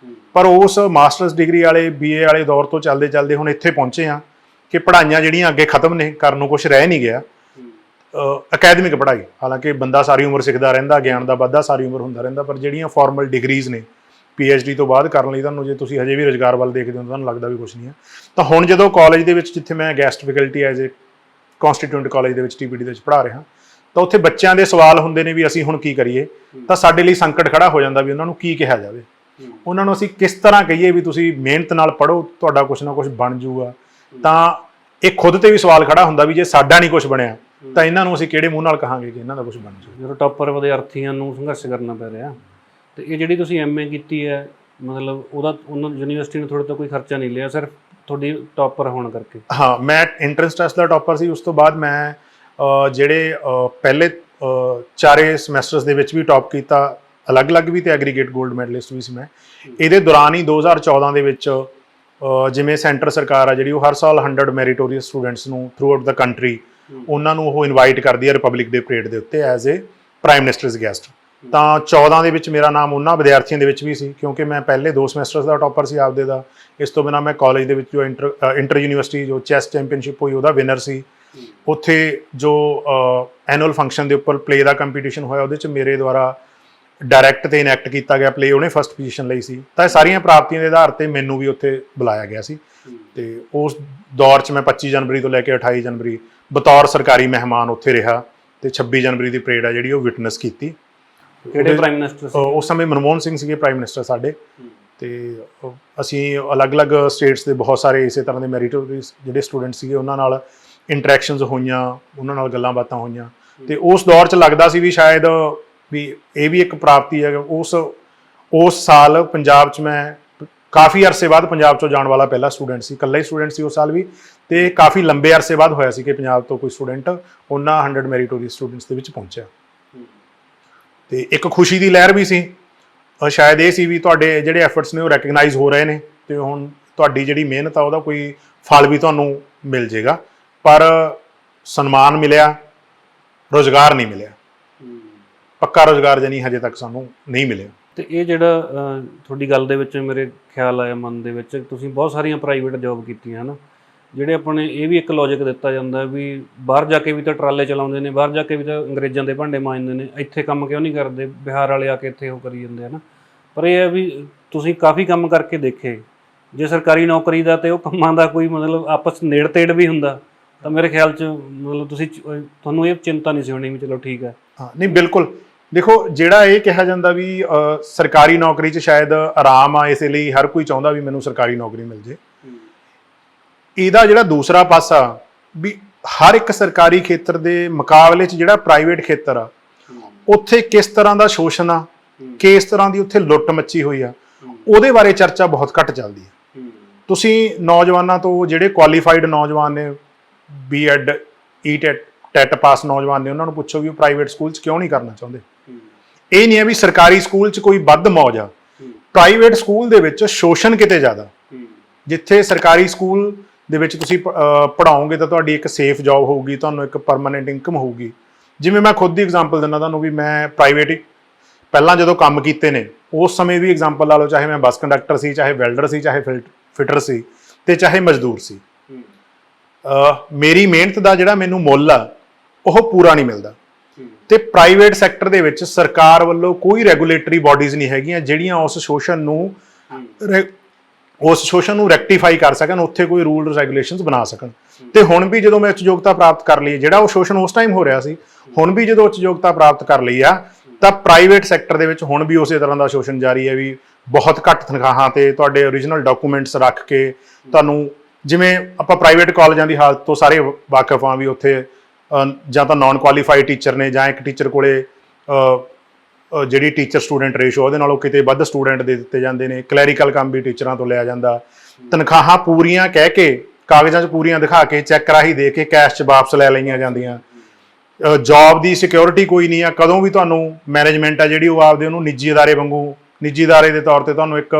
ਪਰ ਉਸ ਮਾਸਟਰਸ ਡਿਗਰੀ ਵਾਲੇ BA ਵਾਲੇ ਦੌਰ ਤੋਂ ਚੱਲਦੇ ਚੱਲਦੇ ਹੁਣ ਇੱਥੇ ਪਹੁੰਚੇ ਹਾਂ ਕਿ ਪੜ੍ਹਾਈਆਂ ਜਿਹੜੀਆਂ ਅੱਗੇ ਖਤਮ ਨੇ, ਕਰਨ ਨੂੰ ਕੁਛ ਰਹਿ ਨਹੀਂ ਗਿਆ। ਅਕੈਡਮਿਕ ਪੜ੍ਹਾਈ, ਹਾਲਾਂਕਿ ਬੰਦਾ ਸਾਰੀ ਉਮਰ ਸਿੱਖਦਾ ਰਹਿੰਦਾ, ਗਿਆਨ ਦਾ ਵਾਧਾ ਸਾਰੀ ਉਮਰ ਹੁੰਦਾ ਰਹਿੰਦਾ, ਪਰ ਜਿਹੜੀਆਂ ਫਾਰਮਲ ਡਿਗਰੀਜ਼ ਨੇ PhD ਤੋਂ ਬਾਅਦ ਕਰਨ ਲਈ, ਤੁਹਾਨੂੰ ਜੇ ਤੁਸੀਂ ਹਜੇ ਵੀ ਰੁਜ਼ਗਾਰ ਵੱਲ ਦੇਖਦੇ ਹੋ ਤੁਹਾਨੂੰ ਲੱਗਦਾ ਵੀ ਕੁਛ ਨਹੀਂ ਹੈ। ਤਾਂ ਹੁਣ ਜਦੋਂ ਕਾਲਜ ਦੇ ਵਿੱਚ, ਜਿੱਥੇ ਮੈਂ guest faculty as a constituent college ਦੇ ਵਿੱਚ TPD ਦੇ ਵਿੱਚ ਪੜ੍ਹਾ ਰਿਹਾ, ਤਾਂ ਉੱਥੇ ਬੱਚਿਆਂ ਦੇ ਸਵਾਲ ਹੁੰਦੇ ਨੇ ਵੀ ਅਸੀਂ ਹੁਣ ਕੀ ਕਰੀਏ। ਤਾਂ ਸਾਡੇ ਲਈ ਸੰਕਟ ਖੜਾ ਹੋ ਜਾਂਦਾ ਵੀ ਉਹਨਾਂ ਨੂੰ ਕੀ ਕਿਹਾ ਜਾਵੇ, ਉਹਨਾਂ ਨੂੰ ਅਸੀਂ ਕਿਸ ਤਰ੍ਹਾਂ ਕਹੀਏ ਵੀ ਤੁਸੀਂ ਮਿਹਨਤ ਨਾਲ ਪੜ੍ਹੋ, ਤੁਹਾਡਾ ਕੁਛ ਨਾ ਕੁਛ ਬਣ ਜਾਊਗਾ। ਤਾਂ ਇਹ ਖੁਦ ਤੇ ਵੀ ਸਵਾਲ ਖੜਾ ਹੁੰਦਾ ਵੀ ਜੇ ਸਾਡਾ ਨਹੀਂ ਕੁਛ ਬਣਿਆ ਤਾਂ ਇਹਨਾਂ ਨੂੰ ਅਸੀਂ ਕਿਹੜੇ ਮੂੰਹ ਨਾਲ ਕਹਾਂਗੇ ਕਿ ਇਹਨਾਂ ਦਾ ਕੁਛ ਬਣ ਜਾਊ। ਜਦੋਂ ਟੌਪਰ ਵਿਦਿਆਰਥੀਆਂ ਨੂੰ ਸੰਘਰਸ਼ ਕਰਨਾ ਪੈ ਰਿਹਾ, ਤੇ ਇਹ ਜਿਹੜੀ ਤੁਸੀਂ MA ਕੀਤੀ ਹੈ, ਮਤਲਬ ਉਹਨਾਂ ਯੂਨੀਵਰਸਿਟੀ ਨੇ ਤੁਹਾਡੇ ਤੋਂ ਕੋਈ ਖਰਚਾ ਨਹੀਂ ਲਿਆ, ਸਿਰਫ ਤੁਹਾਡੀ ਟੌਪਰ ਹੋਣ ਕਰਕੇ? ਹਾਂ, ਮੈਂ ਐਂਟਰੈਂਸ ਟੈਸਟ ਦਾ ਟੌਪਰ ਸੀ। ਉਸ ਤੋਂ ਬਾਅਦ ਮੈਂ ਜਿਹੜੇ ਪਹਿਲੇ 4 ਸਮੈਸਟਰਸ ਦੇ ਵਿੱਚ ਵੀ ਟੌਪ ਕੀਤਾ, ਅਲੱਗ-ਅਲੱਗ ਵੀ, ਤੇ ਐਗਰੀਗੇਟ 골ਡ ਮੈਡਲਿਸਟ ਵੀ ਸੀ ਮੈਂ। ਇਹਦੇ ਦੌਰਾਨ ਹੀ 2014 ਦੇ ਵਿੱਚ ਜਿਵੇਂ ਸੈਂਟਰ ਸਰਕਾਰ ਆ ਜਿਹੜੀ, ਉਹ ਹਰ ਸਾਲ 100 ਮੈਰੀਟੋਰੀਅਸ ਸਟੂਡੈਂਟਸ ਨੂੰ ਥਰੂ ਆਊਟ ਦਾ ਕੰਟਰੀ ਉਹਨਾਂ ਨੂੰ ਉਹ ਇਨਵਾਈਟ ਕਰਦੀ ਹੈ ਰਿਪਬਲਿਕ ਡੇ ਪਰੇਡ ਦੇ ਉੱਤੇ as a prime ministers guest. ਤਾਂ 14 ਦੇ ਵਿੱਚ ਮੇਰਾ ਨਾਮ ਉਹਨਾਂ ਵਿਦਿਆਰਥੀਆਂ ਦੇ ਵਿੱਚ ਵੀ ਸੀ, ਕਿਉਂਕਿ ਮੈਂ ਪਹਿਲੇ 2 ਸਮੈਸਟਰਸ ਦਾ ਟੌਪਰ ਸੀ ਆਪਦੇ ਦਾ। ਇਸ ਤੋਂ ਬਿਨਾਂ ਮੈਂ ਕਾਲਜ ਦੇ ਵਿੱਚ ਜੋ ਇੰਟਰ ਯੂਨੀਵਰਸਿਟੀ ਜੋ ਚੈਸ ਚੈਂਪੀਅਨਸ਼ਿਪ ਹੋਈ ਉਹਦਾ ਵਿਨਰ ਸੀ। ਉੱਥੇ ਜੋ ਐਨੂਅਲ ਫੰਕਸ਼ਨ ਦੇ ਉੱਪਰ ਪਲੇ ਦਾ ਕੰਪੀਟੀਸ਼ਨ ਹੋਇਆ, ਉਹਦੇ 'ਚ ਮੇਰੇ ਦੁਆਰਾ ਡਾਇਰੈਕਟ ਤੇ ਇਨੈਕਟ ਕੀਤਾ ਗਿਆ ਪਲੇ, ਉਹਨੇ ਫਸਟ ਪੋਜੀਸ਼ਨ ਲਈ ਸੀ। ਤਾਂ ਇਹ ਸਾਰੀਆਂ ਪ੍ਰਾਪਤੀਆਂ ਦੇ ਆਧਾਰ ਤੇ ਮੈਨੂੰ ਵੀ ਉੱਥੇ ਬੁਲਾਇਆ ਗਿਆ ਸੀ। ਤੇ ਉਸ ਦੌਰ 'ਚ ਮੈਂ 25 ਜਨਵਰੀ ਤੋਂ ਲੈ ਕੇ 28 ਜਨਵਰੀ ਬਤੌਰ ਸਰਕਾਰੀ ਮਹਿਮਾਨ ਉੱਥੇ ਰਿਹਾ, ਤੇ 26 ਜਨਵਰੀ ਦੀ ਪਰੇਡ ਆ ਜਿਹੜੀ ਉਹ ਵਿਟਨੈਸ ਕੀਤੀ। ਕਿਹੜੇ ਪ੍ਰਾਈਮ ਮਿਨਿਸਟਰ ਸੀ ਉਸ ਸਮੇਂ? ਮਨਮੋਹਨ ਸਿੰਘ ਸੀਗੇ ਪ੍ਰਾਈਮ ਮਿਨਿਸਟਰ ਸਾਡੇ। ਤੇ ਅਸੀਂ ਅਲੱਗ-ਅਲੱਗ ਸਟੇਟਸ ਦੇ ਬਹੁਤ ਸਾਰੇ ਇਸੇ ਤਰ੍ਹਾਂ ਦੇ ਮੈਰੀਟੋਰੀਅਸ ਜਿਹੜੇ ਸਟੂਡੈਂਟ ਸੀਗੇ ਉਹਨਾਂ ਨਾਲ ਇੰਟਰੈਕਸ਼ਨਸ ਹੋਈਆਂ, ਉਹਨਾਂ ਨਾਲ ਗੱਲਾਂ ਬਾਤਾਂ ਹੋਈਆਂ। ਤੇ ਉਸ ਦੌਰ 'ਚ ਲੱਗਦਾ ਸੀ ਵੀ ਸ਼ਾਇਦ ਵੀ ਇਹ ਵੀ ਇੱਕ ਪ੍ਰਾਪਤੀ ਹੈ। ਉਸ ਸਾਲ ਪੰਜਾਬ 'ਚ ਮੈਂ ਕਾਫੀ ਅਰਸੇ ਬਾਅਦ ਪੰਜਾਬ 'ਚੋਂ ਜਾਣ ਵਾਲਾ ਪਹਿਲਾ ਸਟੂਡੈਂਟ ਸੀ, ਇਕੱਲਾ ਹੀ ਸਟੂਡੈਂਟ ਸੀ ਉਸ ਸਾਲ ਵੀ। ਤੇ ਕਾਫੀ ਲੰਬੇ ਅਰਸੇ ਬਾਅਦ ਹੋਇਆ ਸੀ ਕਿ ਪੰਜਾਬ ਤੋਂ ਕੋਈ ਸਟੂਡੈਂਟ ਉਹਨਾਂ 100 ਮੈਰੀਟੋਰੀਅਸ ਸਟੂਡੈਂਟਸ ਦੇ ਵਿੱਚ ਪਹੁੰਚਿਆ। ਤੇ ਇੱਕ ਖੁਸ਼ੀ ਦੀ ਲਹਿਰ ਵੀ ਸੀ, ਸ਼ਾਇਦ ਇਹ ਸੀ ਵੀ ਤੁਹਾਡੇ ਜਿਹੜੇ ਐਫਰਟਸ ਨੇ ਉਹ ਰੈਕਗਨਾਈਜ਼ ਹੋ ਰਹੇ ਨੇ, ਤੇ ਹੁਣ ਤੁਹਾਡੀ ਜਿਹੜੀ ਮਿਹਨਤ ਆ ਉਹਦਾ ਕੋਈ ਫਲ ਵੀ ਤੁਹਾਨੂੰ ਮਿਲ ਜਾਏਗਾ। ਪਰ ਸਨਮਾਨ ਮਿਲਿਆ, ਰੁਜ਼ਗਾਰ ਨਹੀਂ ਮਿਲਿਆ, ਪੱਕਾ ਰੁਜ਼ਗਾਰ ਜਾਨੀ ਹਜੇ ਤੱਕ ਸਾਨੂੰ ਨਹੀਂ ਮਿਲਿਆ। ਤੇ ਇਹ ਜਿਹੜਾ ਤੁਹਾਡੀ ਗੱਲ ਦੇ ਵਿੱਚ ਮੇਰੇ ਖਿਆਲ ਆਇਆ ਮਨ ਦੇ ਵਿੱਚ, ਤੁਸੀਂ ਬਹੁਤ ਸਾਰੀਆਂ ਪ੍ਰਾਈਵੇਟ ਜੋਬ ਕੀਤੀਆਂ ਹਨ, ਜਿਹੜੇ ਆਪਣੇ ਇਹ ਵੀ ਇੱਕ ਲੌਜਿਕ ਦਿੱਤਾ ਜਾਂਦਾ ਵੀ ਬਾਹਰ ਜਾ ਕੇ ਵੀ ਤਾਂ ਟਰਾਲੇ ਚਲਾਉਂਦੇ ਨੇ, ਬਾਹਰ ਜਾ ਕੇ ਵੀ ਤਾਂ ਅੰਗਰੇਜ਼ਾਂ ਦੇ ਭਾਂਡੇ ਮਾਂਜਦੇ ਨੇ, ਇੱਥੇ ਕੰਮ ਕਿਉਂ ਨਹੀਂ ਕਰਦੇ? ਬਿਹਾਰ ਵਾਲੇ ਆ ਕੇ ਇੱਥੇ ਉਹ ਕਰੀ ਜਾਂਦੇ ਹਨ। ਪਰ ਇਹ ਹੈ ਵੀ ਤੁਸੀਂ ਕਾਫੀ ਕੰਮ ਕਰਕੇ ਦੇਖੇ, ਜੇ ਸਰਕਾਰੀ ਨੌਕਰੀ ਦਾ ਤੇ ਉਹ ਕੰਮਾਂ ਦਾ ਕੋਈ ਮਤਲਬ ਆਪਸ ਨੇੜ ਤੇੜ ਵੀ ਹੁੰਦਾ ਤਾਂ ਮੇਰੇ ਖਿਆਲ 'ਚ ਮਤਲਬ ਤੁਹਾਨੂੰ ਇਹ ਚਿੰਤਾ ਨਹੀਂ ਸੀ ਹੋਣੀ ਵੀ ਚਲੋ ਠੀਕ ਹੈ। ਹਾਂ, ਨਹੀਂ ਬਿਲਕੁਲ। ਦੇਖੋ, ਜਿਹੜਾ ਇਹ ਕਿਹਾ ਜਾਂਦਾ ਵੀ ਸਰਕਾਰੀ ਨੌਕਰੀ 'ਚ ਸ਼ਾਇਦ ਆਰਾਮ ਆ, ਇਸੇ ਲਈ ਹਰ ਕੋਈ ਚਾਹੁੰਦਾ ਵੀ ਮੈਨੂੰ ਸਰਕਾਰੀ ਨੌਕਰੀ ਮਿਲ ਜੇ। ਇਹਦਾ ਜਿਹੜਾ ਦੂਸਰਾ ਪਾਸਾ ਵੀ ਹਰ ਇੱਕ ਸਰਕਾਰੀ ਖੇਤਰ ਦੇ ਮੁਕਾਬਲੇ 'ਚ ਜਿਹੜਾ ਪ੍ਰਾਈਵੇਟ ਖੇਤਰ ਆ ਉੱਥੇ ਕਿਸ ਤਰ੍ਹਾਂ ਦਾ ਸ਼ੋਸ਼ਣ ਆ, ਕਿਸ ਤਰ੍ਹਾਂ ਦੀ ਉੱਥੇ ਲੁੱਟ ਮੱਚੀ ਹੋਈ ਆ, ਉਹਦੇ ਬਾਰੇ ਚਰਚਾ ਬਹੁਤ ਘੱਟ ਚੱਲਦੀ ਹੈ। ਤੁਸੀਂ ਨੌਜਵਾਨਾਂ ਤੋਂ, ਜਿਹੜੇ ਕੁਆਲੀਫਾਈਡ ਨੌਜਵਾਨ ਨੇ, B.Ed ਟੈਟ ਪਾਸ ਨੌਜਵਾਨ ਨੇ, ਉਹਨਾਂ ਨੂੰ ਪੁੱਛੋ ਵੀ ਉਹ ਪ੍ਰਾਈਵੇਟ ਸਕੂਲ 'ਚ ਕਿਉਂ ਨਹੀਂ ਕਰਨਾ ਚਾਹੁੰਦੇ। ਇਹ ਨਹੀਂ ਹੈ ਵੀ ਸਰਕਾਰੀ ਸਕੂਲ 'ਚ ਕੋਈ ਵੱਧ ਮੌਜ ਆ, ਪ੍ਰਾਈਵੇਟ ਸਕੂਲ ਦੇ ਵਿੱਚ ਸ਼ੋਸ਼ਣ ਕਿਤੇ ਜ਼ਿਆਦਾ। ਜਿੱਥੇ ਸਰਕਾਰੀ ਸਕੂਲ ਦੇ ਵਿੱਚ ਤੁਸੀਂ ਪੜ੍ਹਾਓਗੇ ਤਾਂ ਤੁਹਾਡੀ ਇੱਕ ਸੇਫ ਜੌਬ ਹੋਊਗੀ, ਤੁਹਾਨੂੰ ਇੱਕ ਪਰਮਾਨੈਂਟ ਇਨਕਮ ਹੋਊਗੀ। ਜਿਵੇਂ ਮੈਂ ਖੁਦ ਦੀ ਐਗਜ਼ਾਮਪਲ ਦਿੰਦਾ ਤੁਹਾਨੂੰ ਵੀ ਮੈਂ ਪ੍ਰਾਈਵੇਟ ਪਹਿਲਾਂ ਜਦੋਂ ਕੰਮ ਕੀਤੇ ਨੇ ਉਸ ਸਮੇਂ ਦੀ ਐਗਜ਼ਾਮਪਲ ਲਾ ਲਓ, ਚਾਹੇ ਮੈਂ ਬੱਸ ਕੰਡਕਟਰ ਸੀ, ਚਾਹੇ ਵੈਲਡਰ ਸੀ, ਚਾਹੇ ਫਿਟਰ ਸੀ, ਤੇ ਚਾਹੇ ਮਜ਼ਦੂਰ ਸੀ। ਮੇਰੀ ਮਿਹਨਤ ਦਾ ਜਿਹੜਾ ਮੈਨੂੰ ਮੁੱਲ ਆ ਉਹ ਪੂਰਾ ਨਹੀਂ ਮਿਲਦਾ। ਤੇ ਪ੍ਰਾਈਵੇਟ ਸੈਕਟਰ ਦੇ ਵਿੱਚ ਸਰਕਾਰ ਵੱਲੋਂ ਕੋਈ ਰੈਗੂਲੇਟਰੀ ਬਾਡੀਜ਼ ਨਹੀਂ ਹੈਗੀਆਂ ਜਿਹੜੀਆਂ ਉਸ ਸ਼ੋਸ਼ਣ ਨੂੰ ਉਸ ਸ਼ੋਸ਼ਣ ਨੂੰ ਰੈਕਟੀਫਾਈ ਕਰ ਸਕਣ, ਉੱਥੇ ਕੋਈ ਰੂਲ ਰੈਗੂਲੇਸ਼ਨਸ ਬਣਾ ਸਕਣ। ਤੇ ਹੁਣ ਵੀ ਜਦੋਂ ਮੈਂ ਉੱਚ ਯੋਗਤਾ ਪ੍ਰਾਪਤ ਕਰ ਲਈ, ਜਿਹੜਾ ਉਹ ਸ਼ੋਸ਼ਣ ਉਸ ਟਾਈਮ ਹੋ ਰਿਹਾ ਸੀ, ਹੁਣ ਵੀ ਜਦੋਂ ਉੱਚ ਯੋਗਤਾ ਪ੍ਰਾਪਤ ਕਰ ਲਈ ਆ, ਤਾਂ ਪ੍ਰਾਈਵੇਟ ਸੈਕਟਰ ਦੇ ਵਿੱਚ ਹੁਣ ਵੀ ਉਸੇ ਤਰ੍ਹਾਂ ਦਾ ਸ਼ੋਸ਼ਣ ਜਾਰੀ ਹੈ ਵੀ ਬਹੁਤ ਘੱਟ ਤਨਖਾਹਾਂ ਤੇ ਤੁਹਾਡੇ ਓਰੀਜਨਲ ਡਾਕੂਮੈਂਟਸ ਰੱਖ ਕੇ ਤੁਹਾਨੂੰ, ਜਿਵੇਂ ਆਪਾਂ ਪ੍ਰਾਈਵੇਟ ਕਾਲਜਾਂ ਦੀ ਹਾਲਤ ਤੋਂ ਸਾਰੇ ਵਾਕਿਫ ਹਾਂ ਵੀ ਉੱਥੇ ਜਾਂ ਤਾਂ ਨਾਨ ਕੁਆਲੀਫਾਈਡ ਟੀਚਰ ਨੇ, ਜਾਂ ਇੱਕ ਟੀਚਰ ਕੋਲੇ ਜਿਹੜੀ ਟੀਚਰ ਸਟੂਡੈਂਟ ਰੇਸ਼ੋ ਉਹਦੇ ਨਾਲੋਂ ਕਿਤੇ ਵੱਧ ਸਟੂਡੈਂਟ ਦੇ ਦਿੱਤੇ ਜਾਂਦੇ ਨੇ, ਕਲੈਰੀਕਲ ਕੰਮ ਵੀ ਟੀਚਰਾਂ ਤੋਂ ਲਿਆ ਜਾਂਦਾ, ਤਨਖਾਹਾਂ ਪੂਰੀਆਂ ਕਹਿ ਕੇ ਕਾਗਜ਼ਾਂ 'ਚ ਪੂਰੀਆਂ ਦਿਖਾ ਕੇ ਚੈੱਕ ਰਾਹੀਂ ਦੇ ਕੇ ਕੈਸ਼ 'ਚ ਵਾਪਸ ਲੈ ਲਈਆਂ ਜਾਂਦੀਆਂ, ਜੌਬ ਦੀ ਸਿਕਿਉਰਿਟੀ ਕੋਈ ਨਹੀਂ ਆ, ਕਦੋਂ ਵੀ ਤੁਹਾਨੂੰ ਮੈਨੇਜਮੈਂਟ ਆ ਜਿਹੜੀ ਉਹ ਆਪਦੇ ਉਹਨੂੰ ਨਿੱਜੀ ਅਦਾਰੇ ਵਾਂਗੂ, ਨਿੱਜੀ ਅਦਾਰੇ ਦੇ ਤੌਰ ਤੇ ਤੁਹਾਨੂੰ ਇੱਕ